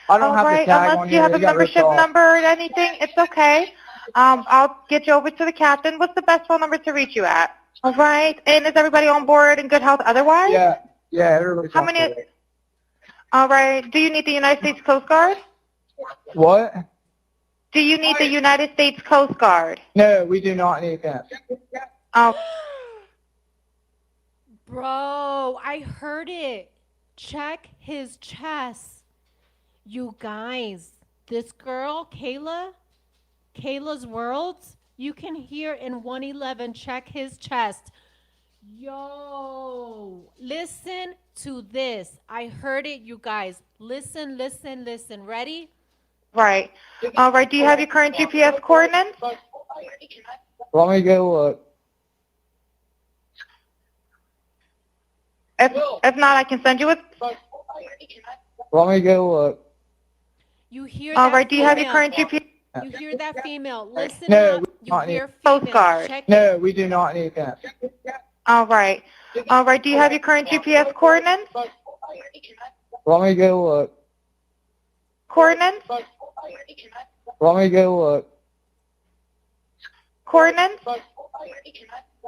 I don't All have right, the tag unless on you here. have It a got ripped membership off. number or anything, it's okay. I'll get you over to the captain. What's the best phone number to reach you at? All right, and is everybody on board in good health otherwise? Yeah, everybody's How on many? board. All right, do you need the United States Coast Guard? What? Do you need the United States Coast Guard? No, we do not need that. Oh, Bro, I heard it. Check his chest. You guys, this girl, Kayla's Worlds, you can hear in 111, check his chest. Yo, listen to this. I heard it, you guys. Listen. Ready? right. All right, do you have your current GPS coordinates? Let me go look. If not, I can send you a... Let me go look. You hear All that right, do you have your female? current GPS? You hear that female? Listen No, up. we You don't hear Coast female. Guard. Check No, we do not need that. All right. All right, do you have your current GPS coordinates? Let me go look. Coordinates? Let me go look. Coordinates?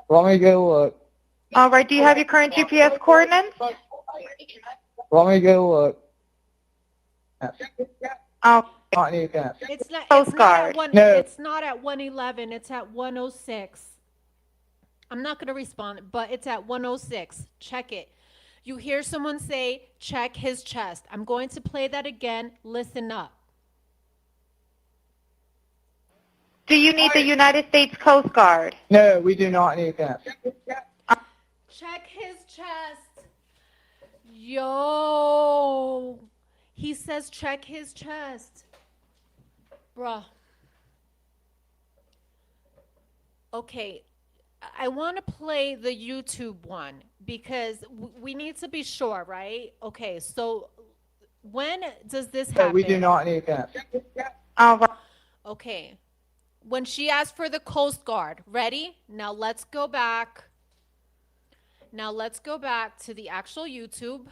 Let me go look. All right, do you have your current GPS coordinates? Let me go look. Oh, Not need that. It's not. Coast It's not at Guard. one. No. It's not at 111. It's at 106. I'm not gonna respond, but it's at 106. Check it. You hear someone say, "Check his chest." I'm going to play that again. Listen up. do you need the United States Coast Guard? No, we do not need that. Check his chest. Yo. He says check his chest. Bruh. Okay. I want to play the YouTube one because we need to be sure, right? Okay, so when does this No, happen? we do not need that. All right. Okay. When she asked for the Coast Guard. Ready? Now let's go back. Now let's go back to the actual YouTube.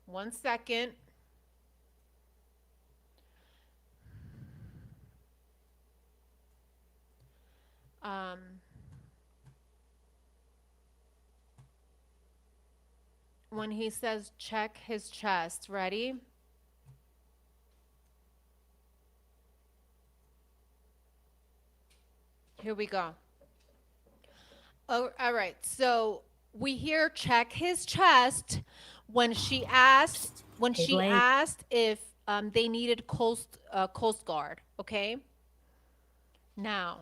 1 second. When he says check his chest, ready? Here we go. Oh, all right. So we hear check his chest when she asked if they needed Coast Guard. Okay. Now,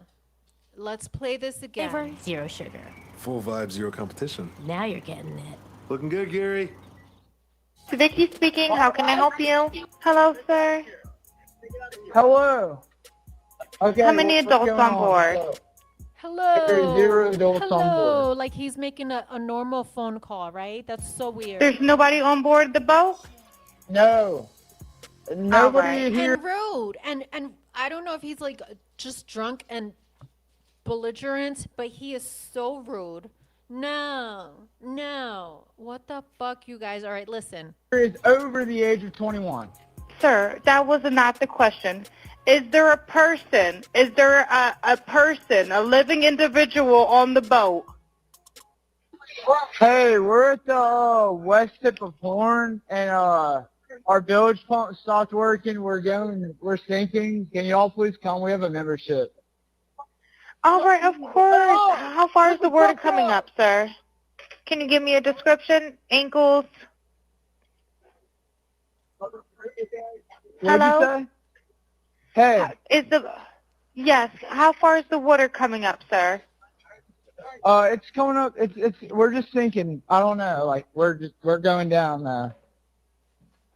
let's play this again. Flavor, zero sugar. Full vibe, zero competition. Now you're getting it. Looking good, Gary. Vicky speaking. How can I help you? Hello, sir. Hello. Okay. How many what's adults going on board? So, Hello. There's 0 adults on Hello. board. Like he's making a normal phone call, right? That's so weird. There's nobody on board the boat? No. Nobody right. here. And rude. And I don't know if he's like just drunk and belligerent, but he is so rude. No. What the fuck, you guys? All right, listen. Is over the age of 21. Sir, that was not the question. Is there a person? Is there a person, a living individual on the boat? Hey, we're at the west tip of Horn, and our bilge pump stopped working. We're sinking. Can y'all please come? We have a membership. All right, of course. How far is the water coming up, sir? Can you give me a description? Ankles? What'd you Hello? say? Hey, Is the yes? How far is the water coming up, sir? it's coming up. We're just sinking. I don't know. Like we're going down now.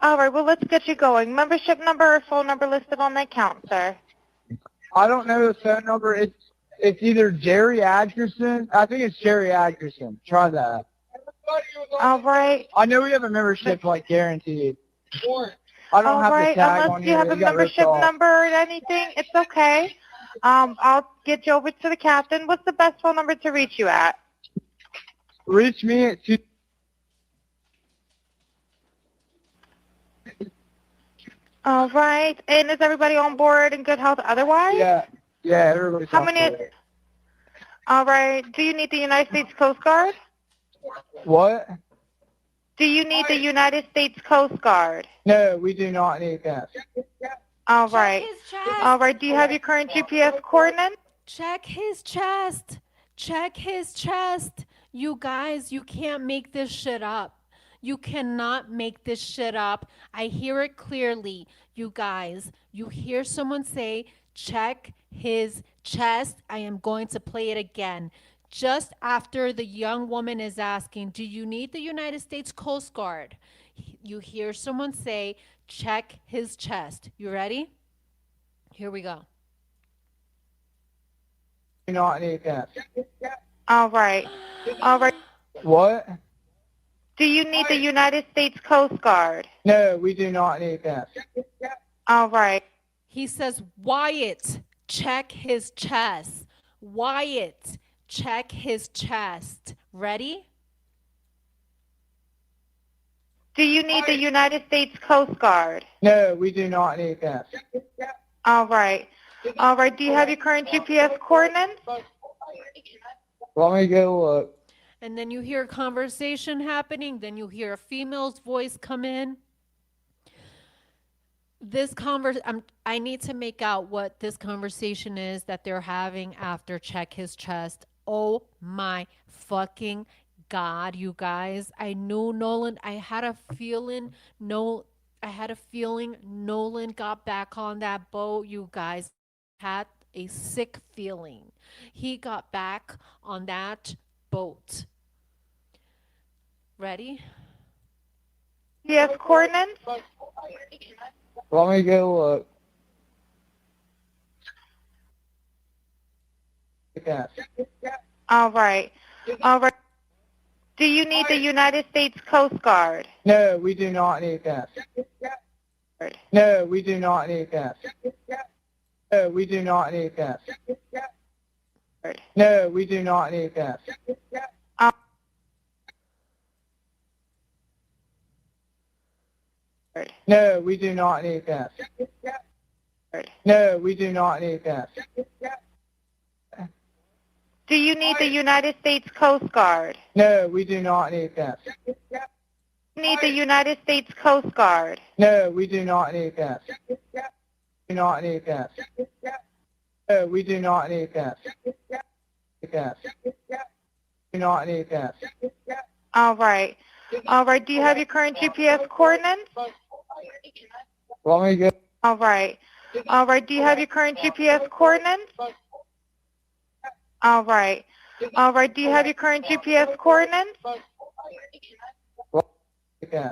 All right. Well, let's get you going. Membership number or phone number listed on the account, sir. I don't know the phone number. It's either Jerry Atkerson. I think it's Jerry Atkerson. Try that. All right. I know we have a membership like guaranteed. I don't All have the right. tag Unless on you here. have a It got ripped membership off. number or anything, it's okay. I'll get you over to the captain. What's the best phone number to reach you at? Reach me at two. All right. And is everybody on board in good health otherwise? Yeah, everybody's How on many? board. All right. Do you need the United States Coast Guard? What? Do you need the United States Coast Guard? No, we do not need that. All right. Check his chest. All right. Do you have your current GPS coordinates? Check his chest. Check his chest. You guys, you can't make this shit up. You cannot make this shit up. I hear it clearly. You guys, you hear someone say, check his chest. I am going to play it again. Just after the young woman is asking, do you need the United States Coast Guard? You hear someone say, check his chest. You ready? Here we go. Do not need that. All right. All right. What? Do you need the United States Coast Guard? No, we do not need that. All right. He says, Wyatt, check his chest. Wyatt, check his chest. Ready? Do you need the United States Coast Guard? No, we do not need that. All right. All right. Do you have your current GPS coordinates? Let me go look. And then you hear a conversation happening. Then you hear a female's voice come in. I need to make out what this conversation is that they're having after check his chest. Oh my fucking God, you guys. I knew Nolan. I had a feeling Nolan got back on that boat, you guys. Had a sick feeling. He got back on that boat. Ready? Yes, coordinates? Let me go look. Yeah. All right. All right. Do you need the United States Coast Guard? No, we do not need that. No, we do not need that. No, we do not need that. No, we do not need that. No, we do not need that. No, we do not need that. Do you need the United States Coast Guard? No, we do not need that. Need the United States Coast Guard? No, we do not need that. Do not need that. No, we do not need that. Do not need that. All right. All right. Do you have your current GPS coordinates? Let me go. All right. All right. Do you have your current GPS coordinates? All right. All right. Do you have your current GPS coordinates? Yeah.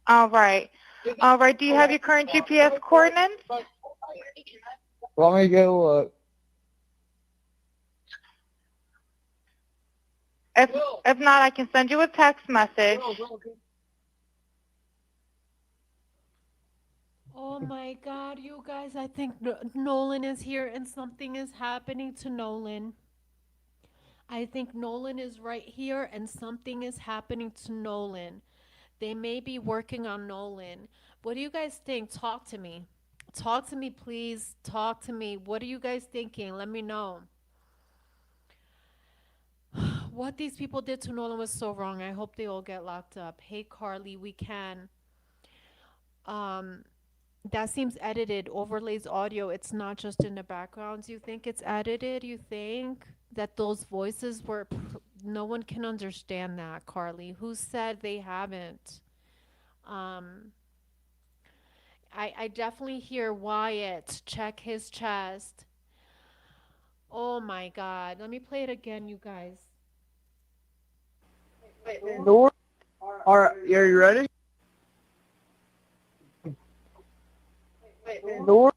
All right. All right. Do you have your current GPS coordinates? Let me go look. If not, I can send you a text message. Oh my God, you guys, I think Nolan is here and something is happening to Nolan. I think Nolan is right here and something is happening to Nolan. They may be working on Nolan. What do you guys think? Talk to me. Talk to me, please. Talk to me. What are you guys thinking? Let me know. What these people did to Nolan was so wrong. I hope they all get locked up. Hey, Carly, we can. Um, That seems edited. Overlays audio. It's not just in the backgrounds. You think it's edited? You think that those voices were. No one can understand that, Carly. Who said they haven't? Um, I definitely hear Wyatt check his chest. Oh my God. Let me play it again, you guys. Lord, are you ready? Lord,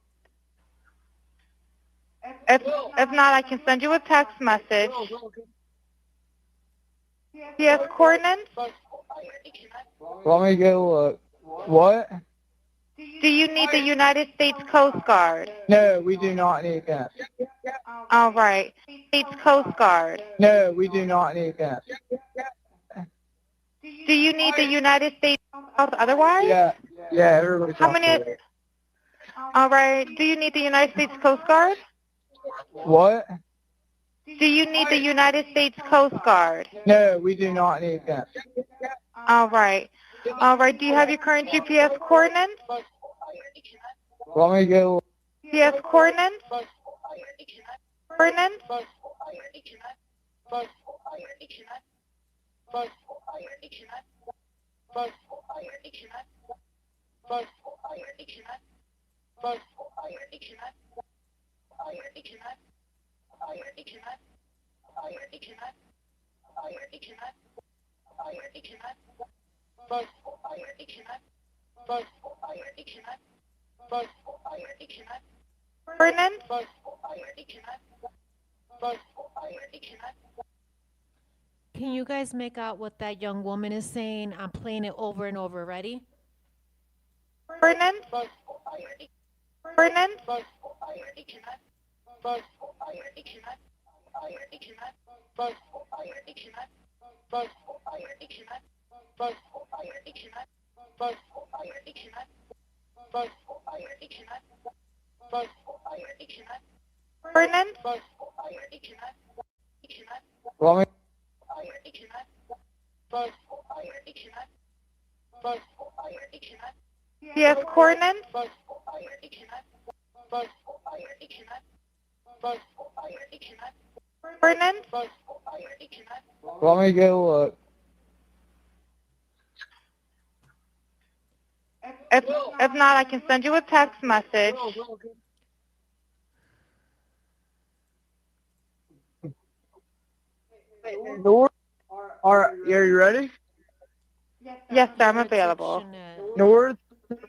If not, I can send you a text message. Yes, coordinates? let me go look. What? Do you need the United States Coast Guard? No, we do not need that. All right. States Coast Guard. No, we do not need that. Do you need the United States Coast otherwise? Yeah, everybody's How off many? today. All right. Do you need the United States Coast Guard? What? Do you need the United States Coast Guard? No, we do not need that. All right. All right. Do you have your current GPS coordinates? Let me go. GPS coordinates? Coordinates? Coordinates? Can you guys make out what that young woman is saying? I'm playing it over and over. Ready? Coordinates? Coordinates? Coordinates? Let me. Yes, coordinates? Coordinates? Let me go look. If not, I can send you a text message. Lord, are you ready? Yes, sir. I'm You're available. Jeanette. North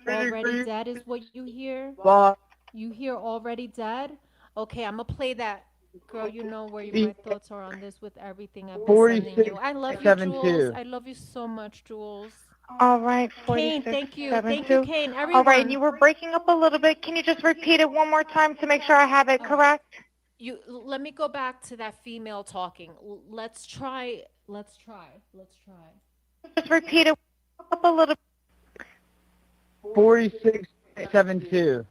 Already dead is what you hear? Bye. You hear already dead? Okay, I'm gonna play that. Girl, you know my thoughts are on this with everything I've been sending you. I love you, Jules. 4672. I love you so much, Jules. All right, Kane, 46, thank you. Thank you, 72. Kane. All right, and Everyone. you were breaking up a little bit. Can you just repeat it one more time to make sure I have it correct? Let me go back to that female talking. Let's try. Let's try. Let's try. Just repeat it up a little. 4672.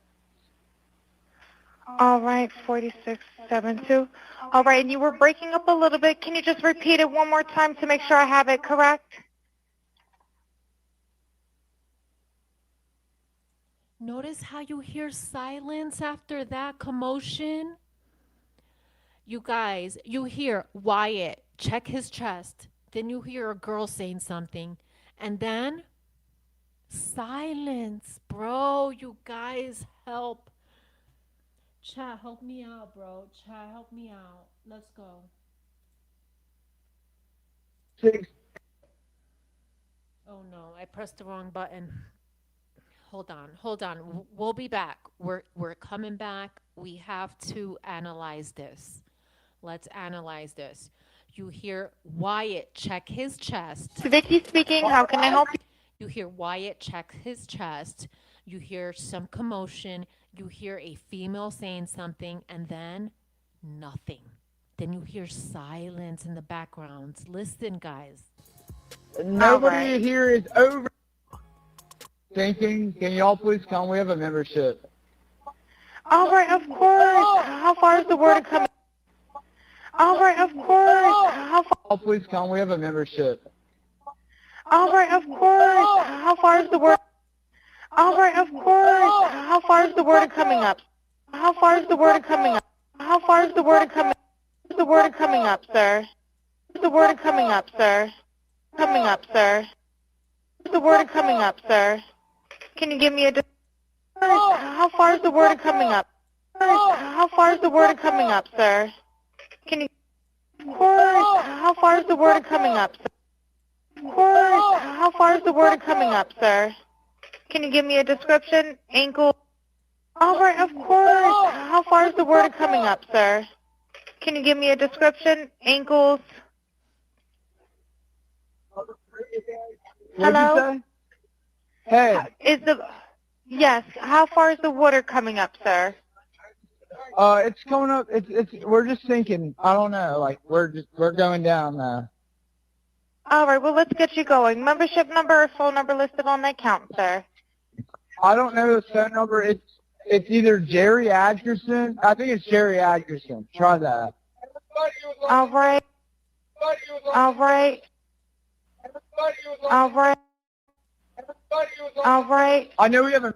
All right, 4672. All right, and you were breaking up a little bit. Can you just repeat it one more time to make sure I have it correct? Notice how you hear silence after that commotion? You guys, you hear Wyatt check his chest. Then you hear a girl saying something. And then silence, bro. You guys help. Chat, help me out, bro. Chat, help me out. Let's go. 6. Oh no, I pressed the wrong button. Hold on, hold on. We'll be back. We're coming back. We have to analyze this. Let's analyze this. You hear Wyatt check his chest. Vicky speaking. How can I help you? You hear Wyatt check his chest. You hear some commotion. You hear a female saying something, and then nothing. Then you hear silence in the background. Listen, guys. Nobody here is over thinking. Can y'all please come? We have a membership. All right, of course. How far is the word coming? All right, of course. How far? Y'all please come. We have a membership. All right, of course. How far is the word? All right, of course. How far is the word coming up? How far is the word coming up? How far is the word coming? The word coming up, sir. The word coming up, sir. Coming up, sir. The word coming up, sir. Can you give me a? How far is the word coming up? How far is the word coming up, sir? Can you? Of course. How far is the word coming up? Sir? Of course. How far is the word coming up, sir? Can you give me a description? Ankle. All right, of course. How far is the word coming up, sir? Can you give me a description? Ankles. What'd you Hello? say? Hey, Is the yes? How far is the water coming up, sir? it's coming up. We're just sinking. I don't know. Like we're going down now. All right. Well, let's get you going. Membership number or phone number listed on the account, sir. I don't know the phone number. It's either Jerry Atkerson. I think it's Jerry Atkerson. Try that. All right. All right. All right. All right. I know we have a.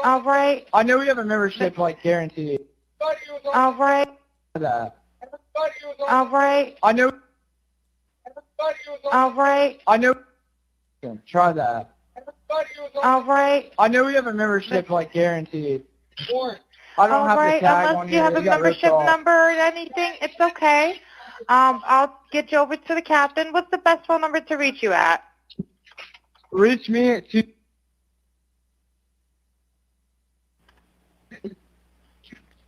All right. I know we have a membership like guaranteed. All right. Try that. All right. I know. All right. I know. Try that. All right. I know we have a membership like guaranteed. I don't All have the right. tag Unless on you here. have a It got ripped membership off. number or anything, it's okay. I'll get you over to the captain. What's the best phone number to reach you at? Reach me at two.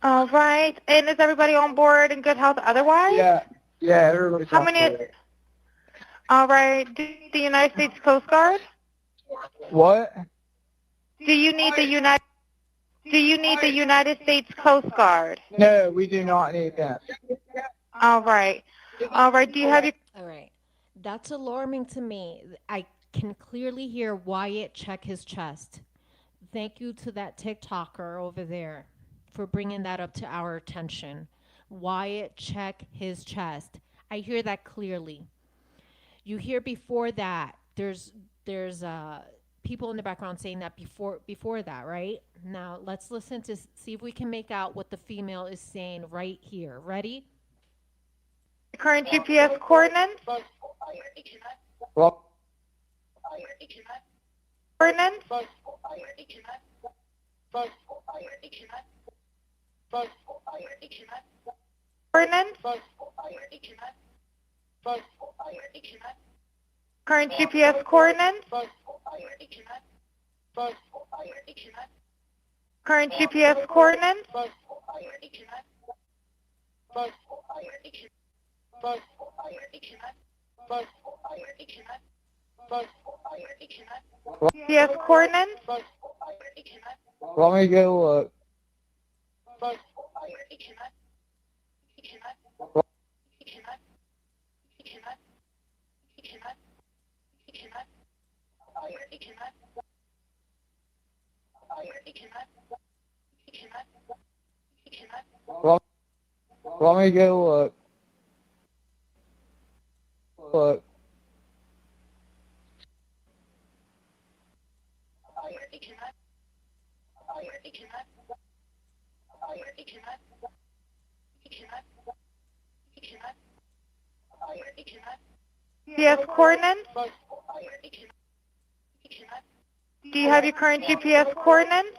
All right. And is everybody on board in good health otherwise? Yeah. Yeah. Everybody's How on many? board. All right. Do you need the United States Coast Guard? What? Do you need the United? Do you need the United States Coast Guard? No, we do not need that. All right. All right. Do you have your? All right. That's alarming to me. I can clearly hear Wyatt check his chest. Thank you to that TikToker over there for bringing that up to our attention. Wyatt check his chest. I hear that clearly. You hear before that there's people in the background saying that before that, right? Now let's listen to see if we can make out what the female is saying right here. Ready? Current GPS coordinates? Well, Coordinates? Coordinates? Current GPS coordinates? Current GPS coordinates? GPS coordinates? let me go look. Let, let me go look. Look. GPS coordinates? Do you have your current GPS coordinates?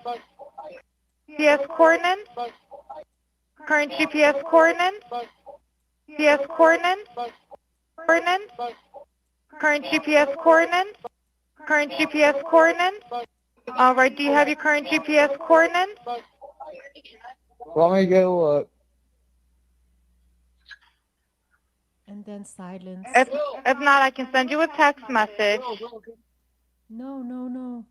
GPS coordinates? Current GPS coordinates? GPS coordinates? Coordinates? Current GPS coordinates? Current GPS coordinates? All right. Do you have your current GPS coordinates? Let me go look. And then silence. If not, I can send you a text message. No.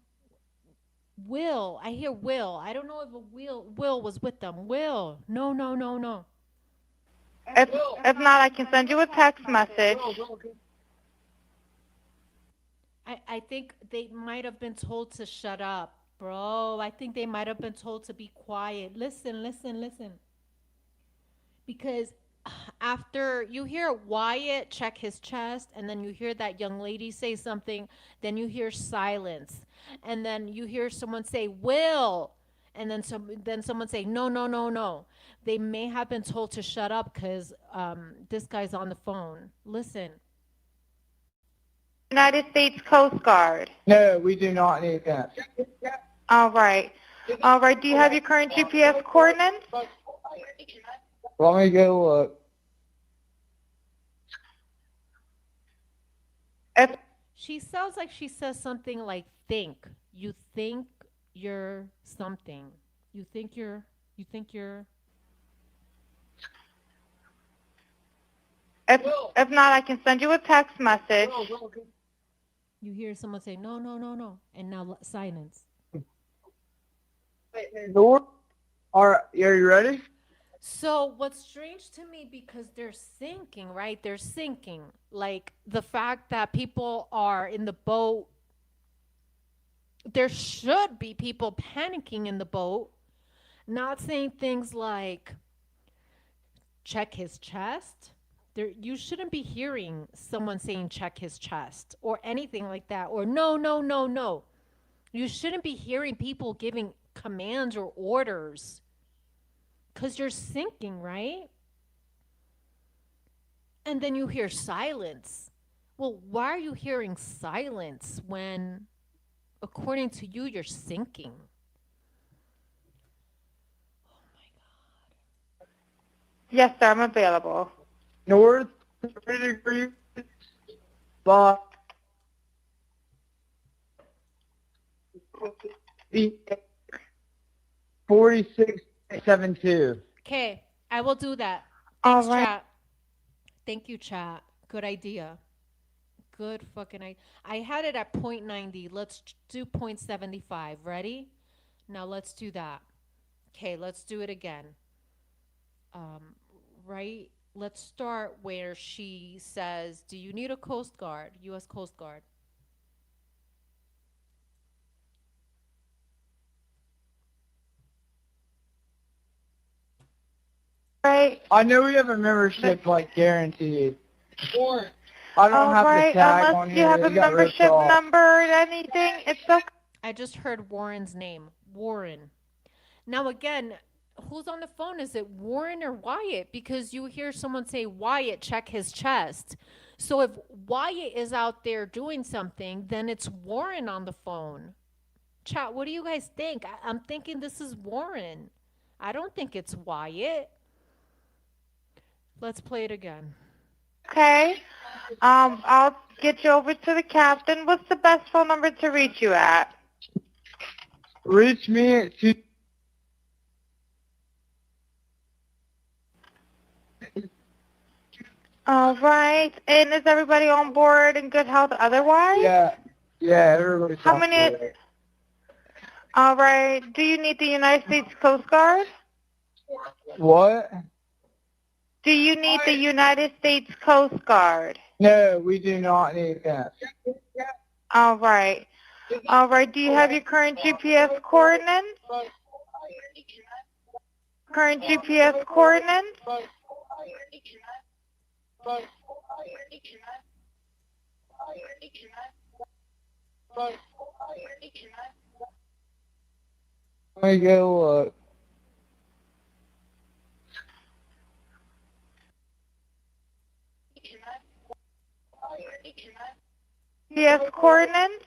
Will. I hear Will. I don't know if Will was with them. Will. No. If not, I can send you a text message. I think they might have been told to shut up, bro. I think they might have been told to be quiet. Listen. Because after you hear Wyatt check his chest, and then you hear that young lady say something, then you hear silence, and then you hear someone say Will, and then someone say no, no, no, no. They may have been told to shut up because this guy's on the phone. Listen. United States Coast Guard. No, we do not need that. All right. All right. Do you have your current GPS coordinates? Let me go look. If She sounds like she says something like think. You think you're something. You think you're if not, I can send you a text message. you hear someone say no, no, no, no, and now silence. Door? Are you ready? So what's strange to me, because they're sinking, right? They're sinking. Like the fact that people are in the boat, there should be people panicking in the boat, not saying things like check his chest. There, you shouldn't be hearing someone saying check his chest or anything like that, or no, no, no, no. You shouldn't be hearing people giving commands or orders because you're sinking, right? And then you hear silence. Well, why are you hearing silence when, according to you, you're sinking? Yes, sir. I'm available. North 30 degrees. But 4672. Okay, I will do that. All Thanks, right. chat. Thank you, chat. Good idea. Good fucking idea. I had it at point 90. Let's do point 75. Ready? Now let's do that. Okay, let's do it again. Right? Let's start where she says, do you need a Coast Guard? U.S. Coast Guard. Right. I know we have a membership like guaranteed. I don't All have right. the tag Unless on you here. have a It got ripped membership off. number or anything, it's okay. I just heard Warren's name. Warren. Now again, who's on the phone? Is it Warren or Wyatt? Because you hear someone say Wyatt check his chest. So if Wyatt is out there doing something, then it's Warren on the phone. Chat, what do you guys think? I'm thinking this is Warren. I don't think it's Wyatt. Let's play it again. Okay. I'll get you over to the captain. What's the best phone number to reach you at? Reach me at All right. And is everybody on board in good health otherwise? Yeah, everybody's How on many? board. All right. Do you need the United States Coast Guard? What? Do you need the United States Coast Guard? No, we do not need that. All right. All right. Do you have your current GPS coordinates? Current GPS coordinates? Let me go look. GPS coordinates?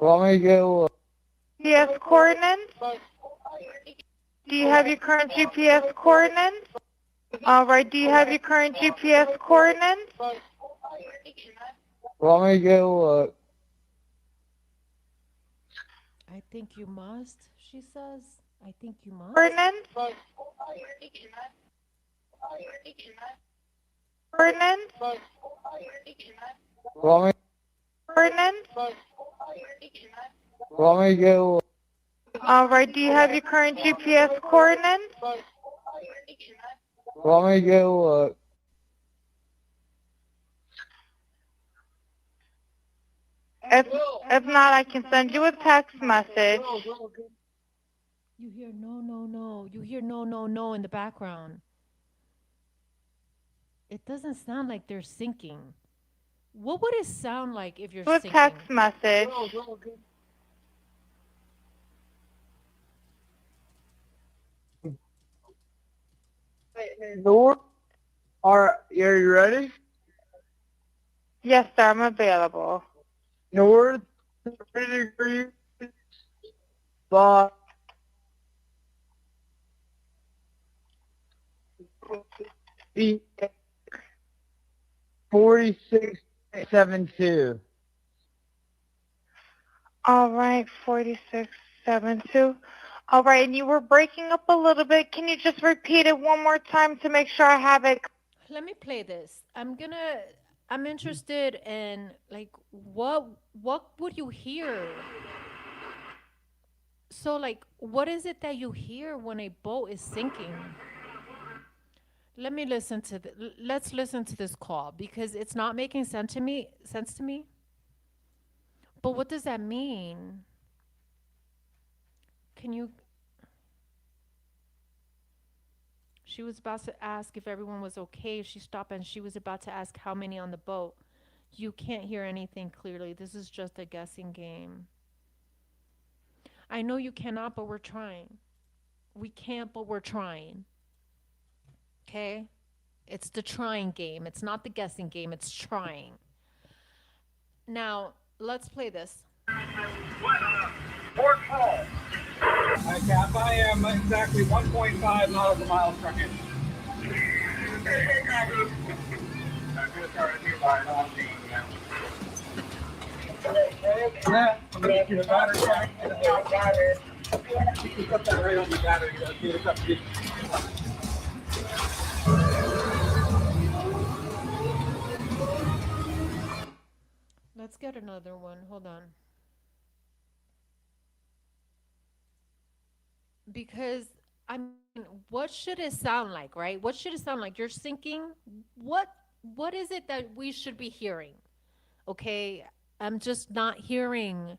Let me go look. GPS coordinates? Do you have your current GPS coordinates? All right. Do you have your current GPS coordinates? Let me go look. I think you must, she says. I think you must. Coordinates? Coordinates? Let me go look. All right. Do you have your current GPS coordinates? Let me go look. If not, I can send you a text message. You hear no, no, no. You hear no, no, no in the background. It doesn't sound like they're sinking. What would it sound like if you're A sinking? text message. North, are you ready? Yes, sir, I'm available. North 30 degrees, but 4672. All right, 4672. All right, and you were breaking up a little bit. Can you just repeat it one more time to make sure I have it? Let me play this. I'm interested in like what would you hear? So like what is it that you hear when a boat is sinking? Let me listen to let's listen to this call because it's not making sense to me. But what does that mean? Can you She was about to ask if everyone was okay. She stopped and she was about to ask how many on the boat. You can't hear anything clearly. This is just a guessing game. I know you cannot, but we're trying. We can't, but we're trying. Okay? It's the trying game. It's not the guessing game. It's trying. Now, let's play this. Port Paul. Hi, Cap. I am exactly 1.5 nautical miles from you. Yeah, I'm going to do the battery pack. You can put that right on the battery. It's up to you. Let's get another one. Hold on. Because I mean, what should it sound like, right? What should it sound like? You're sinking. What what is it that we should be hearing? Okay, I'm just not hearing.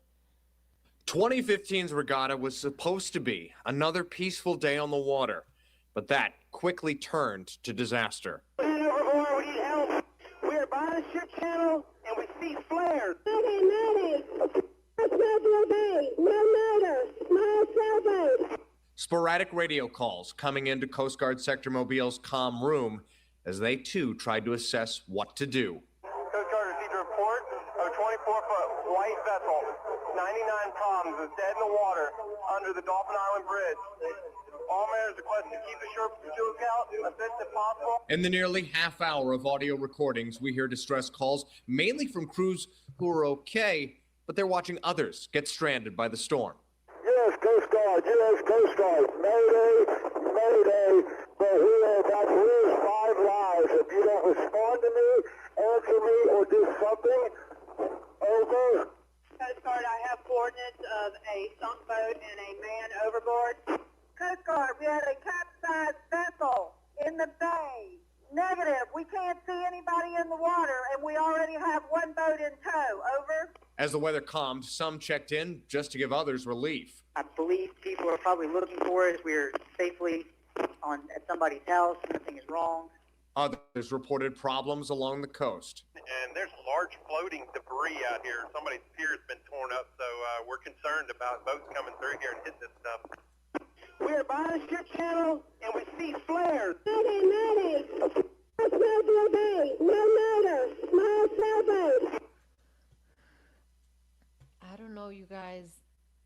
2015's regatta was supposed to be another peaceful day on the water, but that quickly turned to disaster. We need help. We're by the ship channel and we see flares. Mayday, mayday. Bay. No notice. Small sailboat. Sporadic radio calls coming into Coast Guard Sector Mobile's comm room as they too tried to assess what to do. Coast Guard received a report of a 24-foot white vessel, 99 tons, is dead in the water under the Dolphin Island Bridge. All mariners request to keep the ship lookout, assist if possible. In the nearly half hour of audio recordings, we hear distress calls, mainly from crews who are okay, but they're watching others get stranded by the storm. U.S. Coast Guard, U.S. Coast Guard, mayday, mayday, but we are about to lose 5 lives. If you don't respond to me, answer me, or do something, over. Coast Guard, I have coordinates of a sunk boat and a man overboard. Coast Guard, we had a capsized vessel in the bay. Negative. We can't see anybody in the water, and we already have one boat in tow. Over. As the weather calmed, some checked in just to give others relief. I believe people are probably looking for us. We're safely at somebody's house. Nothing is wrong. Others reported problems along the coast. And there's large floating debris out here. Somebody's pier's been torn up, so we're concerned about boats coming through here and hitting this stuff. We're by the ship channel, and we see flares. Mayday, mayday. Bay. No notice. Small sailboat. I don't know, you guys.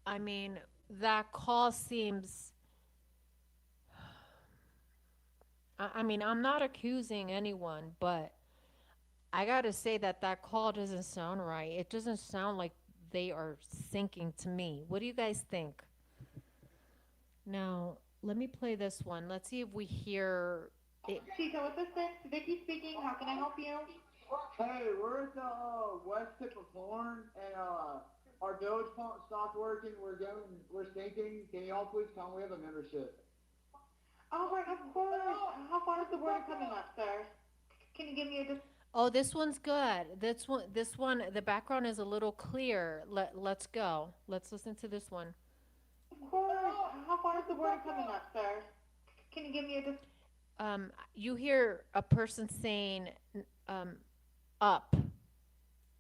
I mean, that call seems. I mean, I'm not accusing anyone, but I gotta say that call doesn't sound right. It doesn't sound like they are sinking to me. What do you guys think? Now, let me play this one. Let's see if we hear it. Chico Assistant, Vicky speaking. How can I help you? Hey, we're at the west tip of Horn, and our bilge pump stopped working. We're sinking. Can y'all please come? We have a membership. All right, of course. How far is the water coming up, sir? Can you give me a Oh, this one's good. This one, the background is a little clear. Let's go. Let's listen to this one. Of course. How far is the water coming up, sir? Can you give me a You hear a person saying, um, up.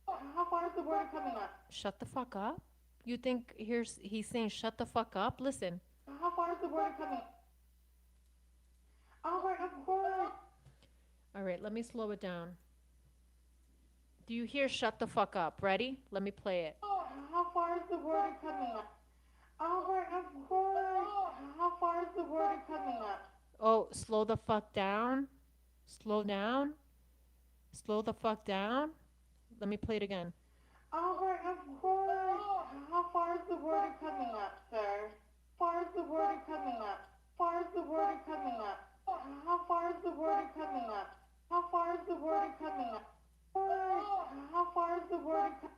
how far is the water coming up? Shut the fuck up. You think he's saying shut the fuck up? Listen. How far is the water coming up? All right, of course. All right, let me slow it down. Do you hear shut the fuck up? Ready? Let me play it. How far is the water coming up? All right, of course. How far is the water coming up? Oh, slow the fuck down. Slow down. Slow the fuck down. Let me play it again. All right, of course. How far is the water coming up, sir? Far is the water coming up? Far is the water coming up? How far is the water coming up? How far is the water coming up? How far is the water coming?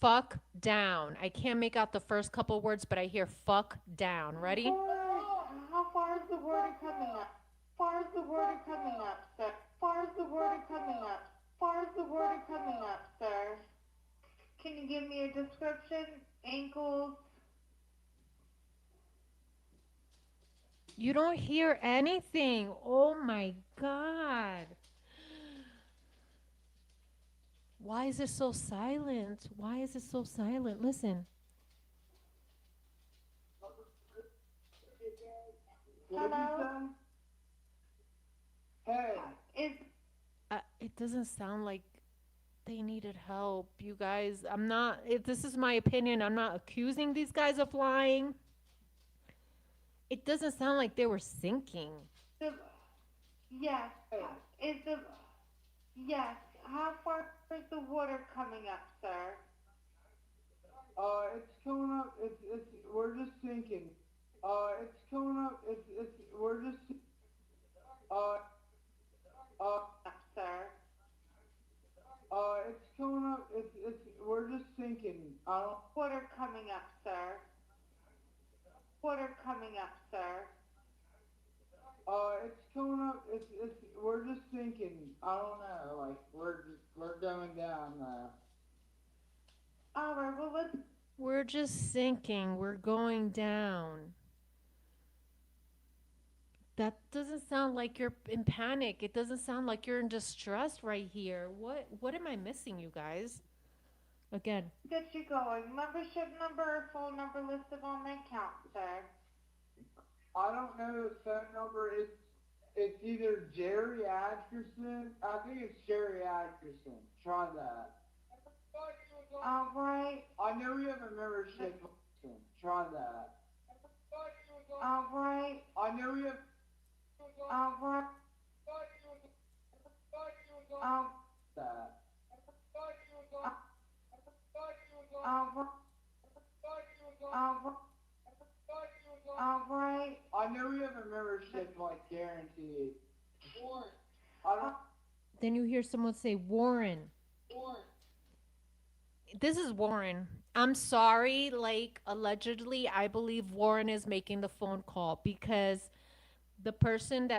Fuck down. I can't make out the first couple words, but I hear fuck down. Ready? How far is the water coming up? Far is the water coming up, sir? Far is the water coming up? Far is the water coming up, sir? Can you give me a description? Ankles? You don't hear anything. Oh my God. Why is it so silent? Why is it so silent? Listen. Hello? Hey. It doesn't sound like they needed help. You guys, I'm not, this is my opinion. I'm not accusing these guys of lying. It doesn't sound like they were sinking. Yes. Is the yes. How far is the water coming up, sir? It's coming up. It's. We're just sinking. It's coming up. It's. We're just. Sir. It's coming up. It's. We're just sinking. I don't. Water coming up, sir. Water coming up, sir. It's coming up. It's. We're just sinking. I don't know. Like we're going down now. All right. Well, let's. We're just sinking. We're going down. That doesn't sound like you're in panic. It doesn't sound like you're in distress right here. What am I missing, you guys? Again. Get you going. Membership number or phone number listed on the account, sir. I don't know the phone number. It's either Jerry Atkerson. I think it's Jerry Atkerson. Try that. All right. I know we have a membership. Try that. All right. I know we have. All right. That. All right. I know we have a membership like guaranteed. Then you hear someone say Warren. This is Warren. I'm sorry, like allegedly, I believe Warren is making the phone call because the person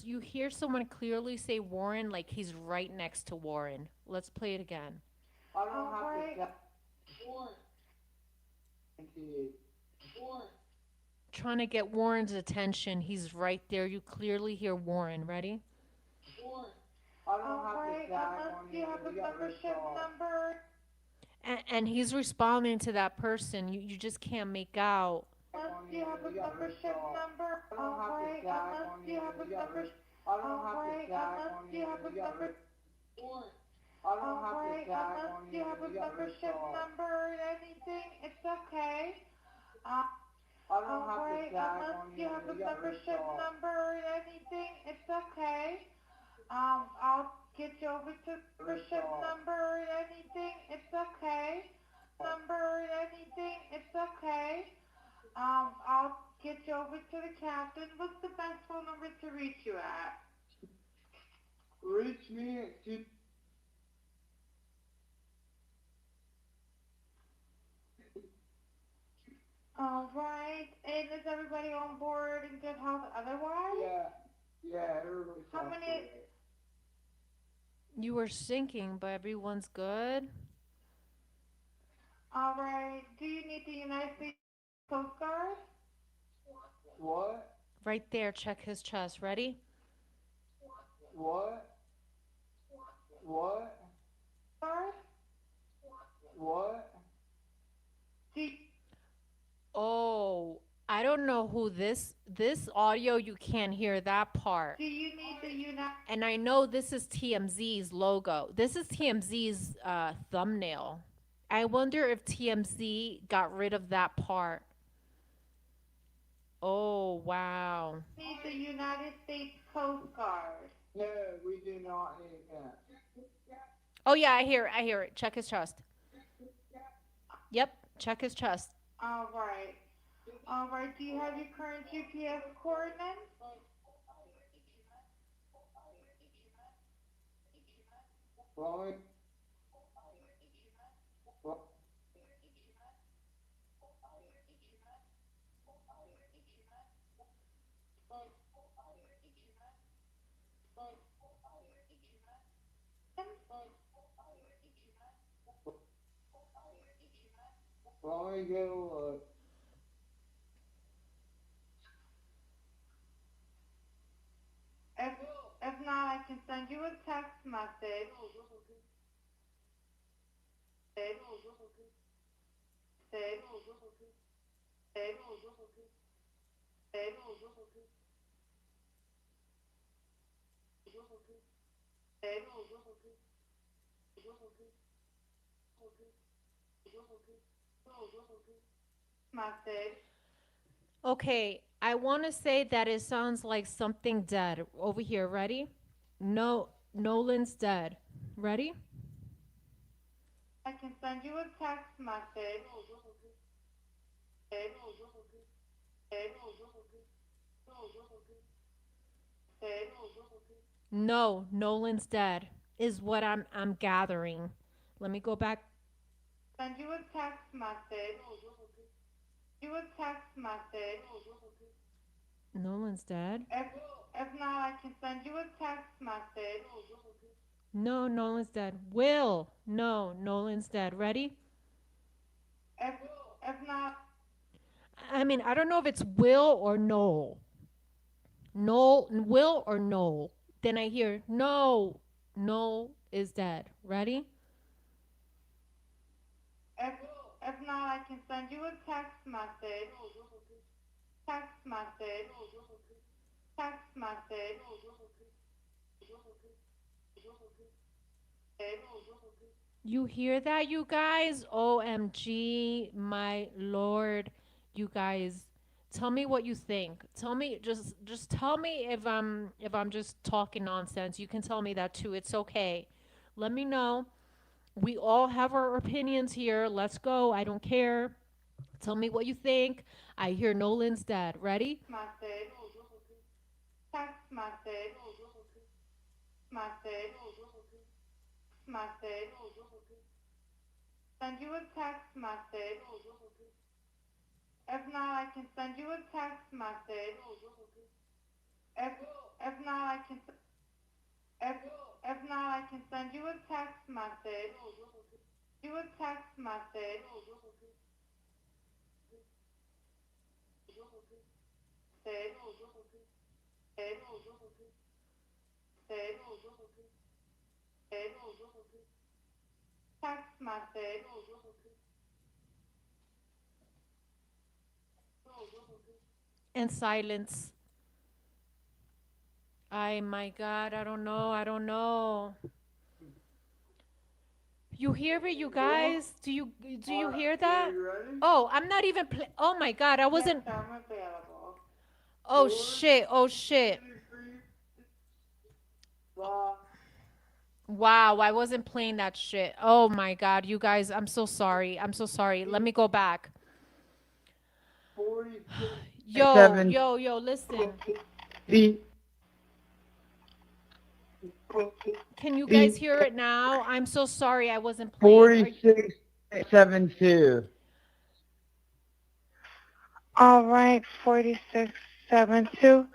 you hear someone clearly say Warren like he's right next to Warren. Let's play it again. I don't have to. Warren. Trying to get Warren's attention. He's right there. You clearly hear Warren. Ready? I don't have to tag on you have a membership number. And he's responding to that person. You just can't make out. Unless you have a membership number. All right. Unless you have a membership. All right. Unless you have a membership. All right. Unless you have a membership number or anything, it's okay. All right. Unless you have a membership number or anything, it's okay. I'll get you over to membership number or anything, it's okay. Number or anything, it's okay. I'll get you over to the captain. What's the best phone number to reach you at? Reach me at 2. All right. And is everybody on board in good health otherwise? Yeah, everybody's How many? You were sinking, but everyone's good. All right. Do you need the United States Coast Guard? What? Right there, check his chest. Ready? What? What? Guard? What? Do, Oh, I don't know who this audio you can't hear that part. do you need the United And I know this is TMZ's logo. This is TMZ's thumbnail. I wonder if TMZ got rid of that part. Oh, wow. need the United States Coast Guard? No, we do not need that. Oh yeah, I hear it. Check his chest. Yep, check his chest. All right. All right. Do you have your current GPS coordinates? Right. Let me go look. If, if not, I can send you a text message. Message. Message. Okay, I want to say that it sounds like something dead over here. Ready? No, Nolan's dead. Ready? I can send you a text message. No, Nolan's dead. Is what I'm gathering. Let me go back. Send you a text message. You a text message. Nolan's dead. If not, I can send you a text message. No, Nolan's dead. Will. No, Nolan's dead. Ready? If if not, I mean, I don't know if it's Will or Noel. Noel, Will or Noel. Then I hear no, Noel is dead. Ready? if if not, I can send you a text message. Text message. Text message. You hear that, you guys? OMG, my lord, you guys. Tell me what you think. Tell me just tell me if I'm just talking nonsense. You can tell me that too. It's okay. Let me know. We all have our opinions here. Let's go. I don't care. Tell me what you think. I hear Nolan's dead. Ready? Message. Text message. Message. Message. Send you a text message. If not, I can send you a text message. If if not, I can if if not, I can send you a text message. You a text message. Message. Text message. And silence. I my God, I don't know. I don't know. You hear it, you guys? Do you hear that? Oh, I'm not even play. Oh my God, I wasn't. Yes, I'm available. Oh shit. Oh shit. Wow, I wasn't playing that shit. Oh my God, you guys, I'm so sorry. I'm so sorry. Let me go back. Yo, yo, yo, listen. Can you guys hear it now? I'm so sorry I wasn't playing. 4672. All right, 4672.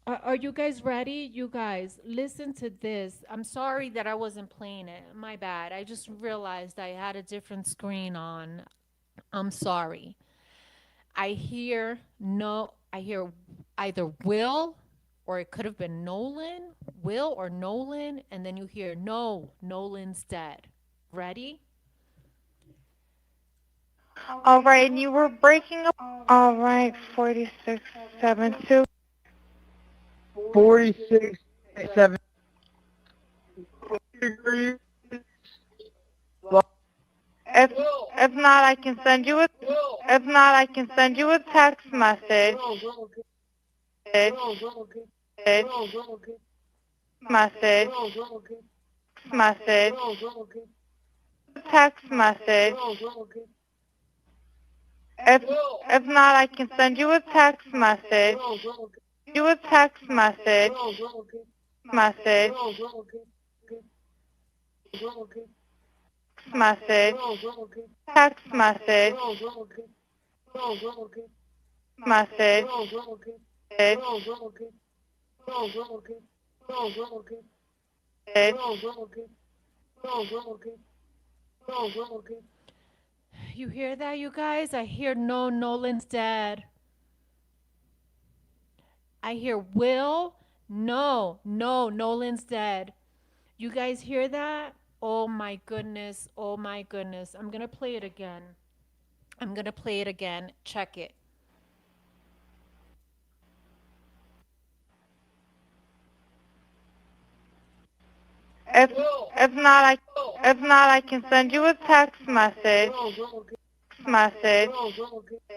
Are you guys ready? You guys, listen to this. I'm sorry that I wasn't playing it. My bad. I just realized I had a different screen on. I'm sorry. I hear no, I hear either Will or it could have been Nolan, Will or Nolan, and then you hear no, Nolan's dead. Ready? All right, and you were breaking up. All right, 4672. 46, 7. If if not, I can send you a. If not, I can send you a text message. Message. Message. Text message. If not, I can send you a text message. You a text message. Message. Message. Text message. Message. You hear that, you guys? I hear no, Nolan's dead. I hear Will, no, no, Nolan's dead. You guys hear that? Oh my goodness. Oh my goodness. I'm going to play it again. I'm going to play it again. Check it. If if not, I if not, I can send you a text message. Message.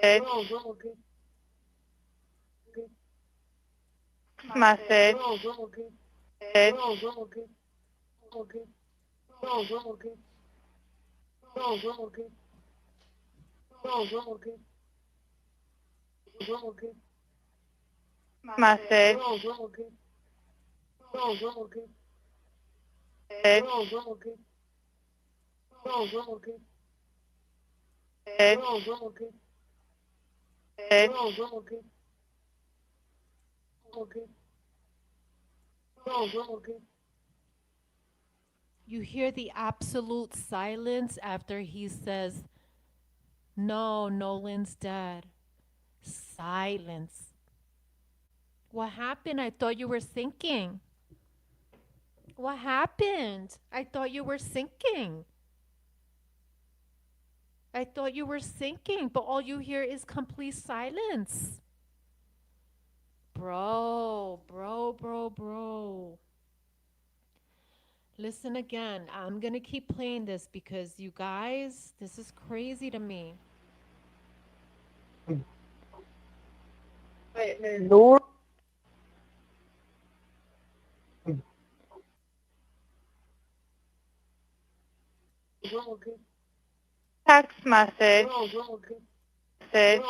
Message. Message. You hear the absolute silence after he says, no, Nolan's dead. Silence. What happened? I thought you were sinking. What happened? I thought you were sinking. I thought you were sinking, but all you hear is complete silence. Bro. Listen again. I'm going to keep playing this because you guys, this is crazy to me. Lord. Text message. Message.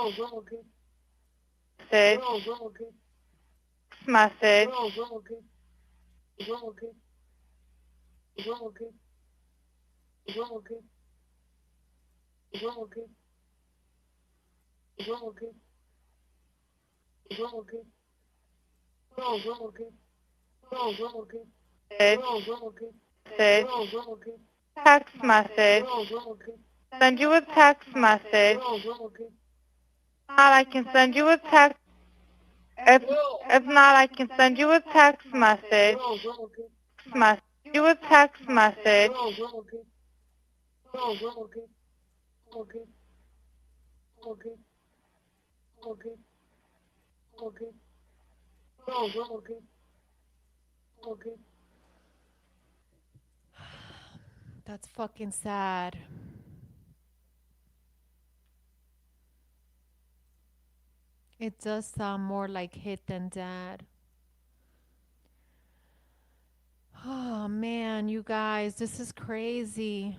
Message. Text message. Send you a text message. Not, I can send you a text. If if not, I can send you a text message. Mess you a text message. That's fucking sad. It does sound more like hit than dead. Oh man, you guys, this is crazy.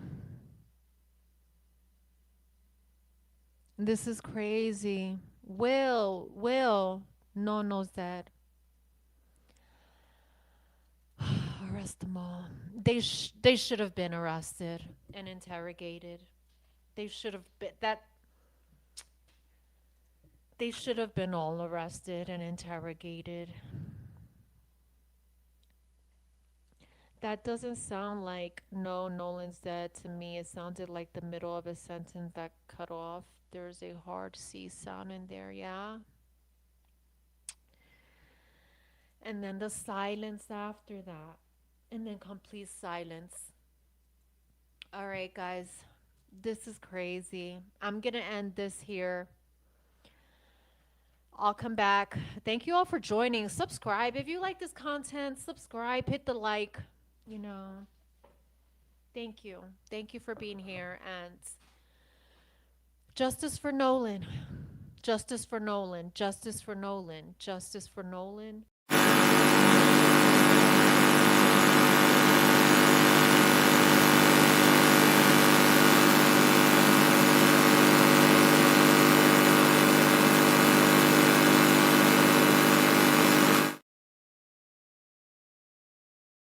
This is crazy. Will, no knows that. Arrest them all. They should have been arrested and interrogated. They should have been that. They should have been all arrested and interrogated. That doesn't sound like no, Nolan's dead to me. It sounded like the middle of a sentence that cut off. There's a hard C sound in there, yeah? And then the silence after that. And then complete silence. All right, guys. This is crazy. I'm going to end this here. I'll come back. Thank you all for joining. Subscribe. If you like this content, subscribe, hit the like, you know. Thank you. Thank you for being here. And justice for Nolan. Justice for Nolan. Justice for Nolan. Justice for Nolan.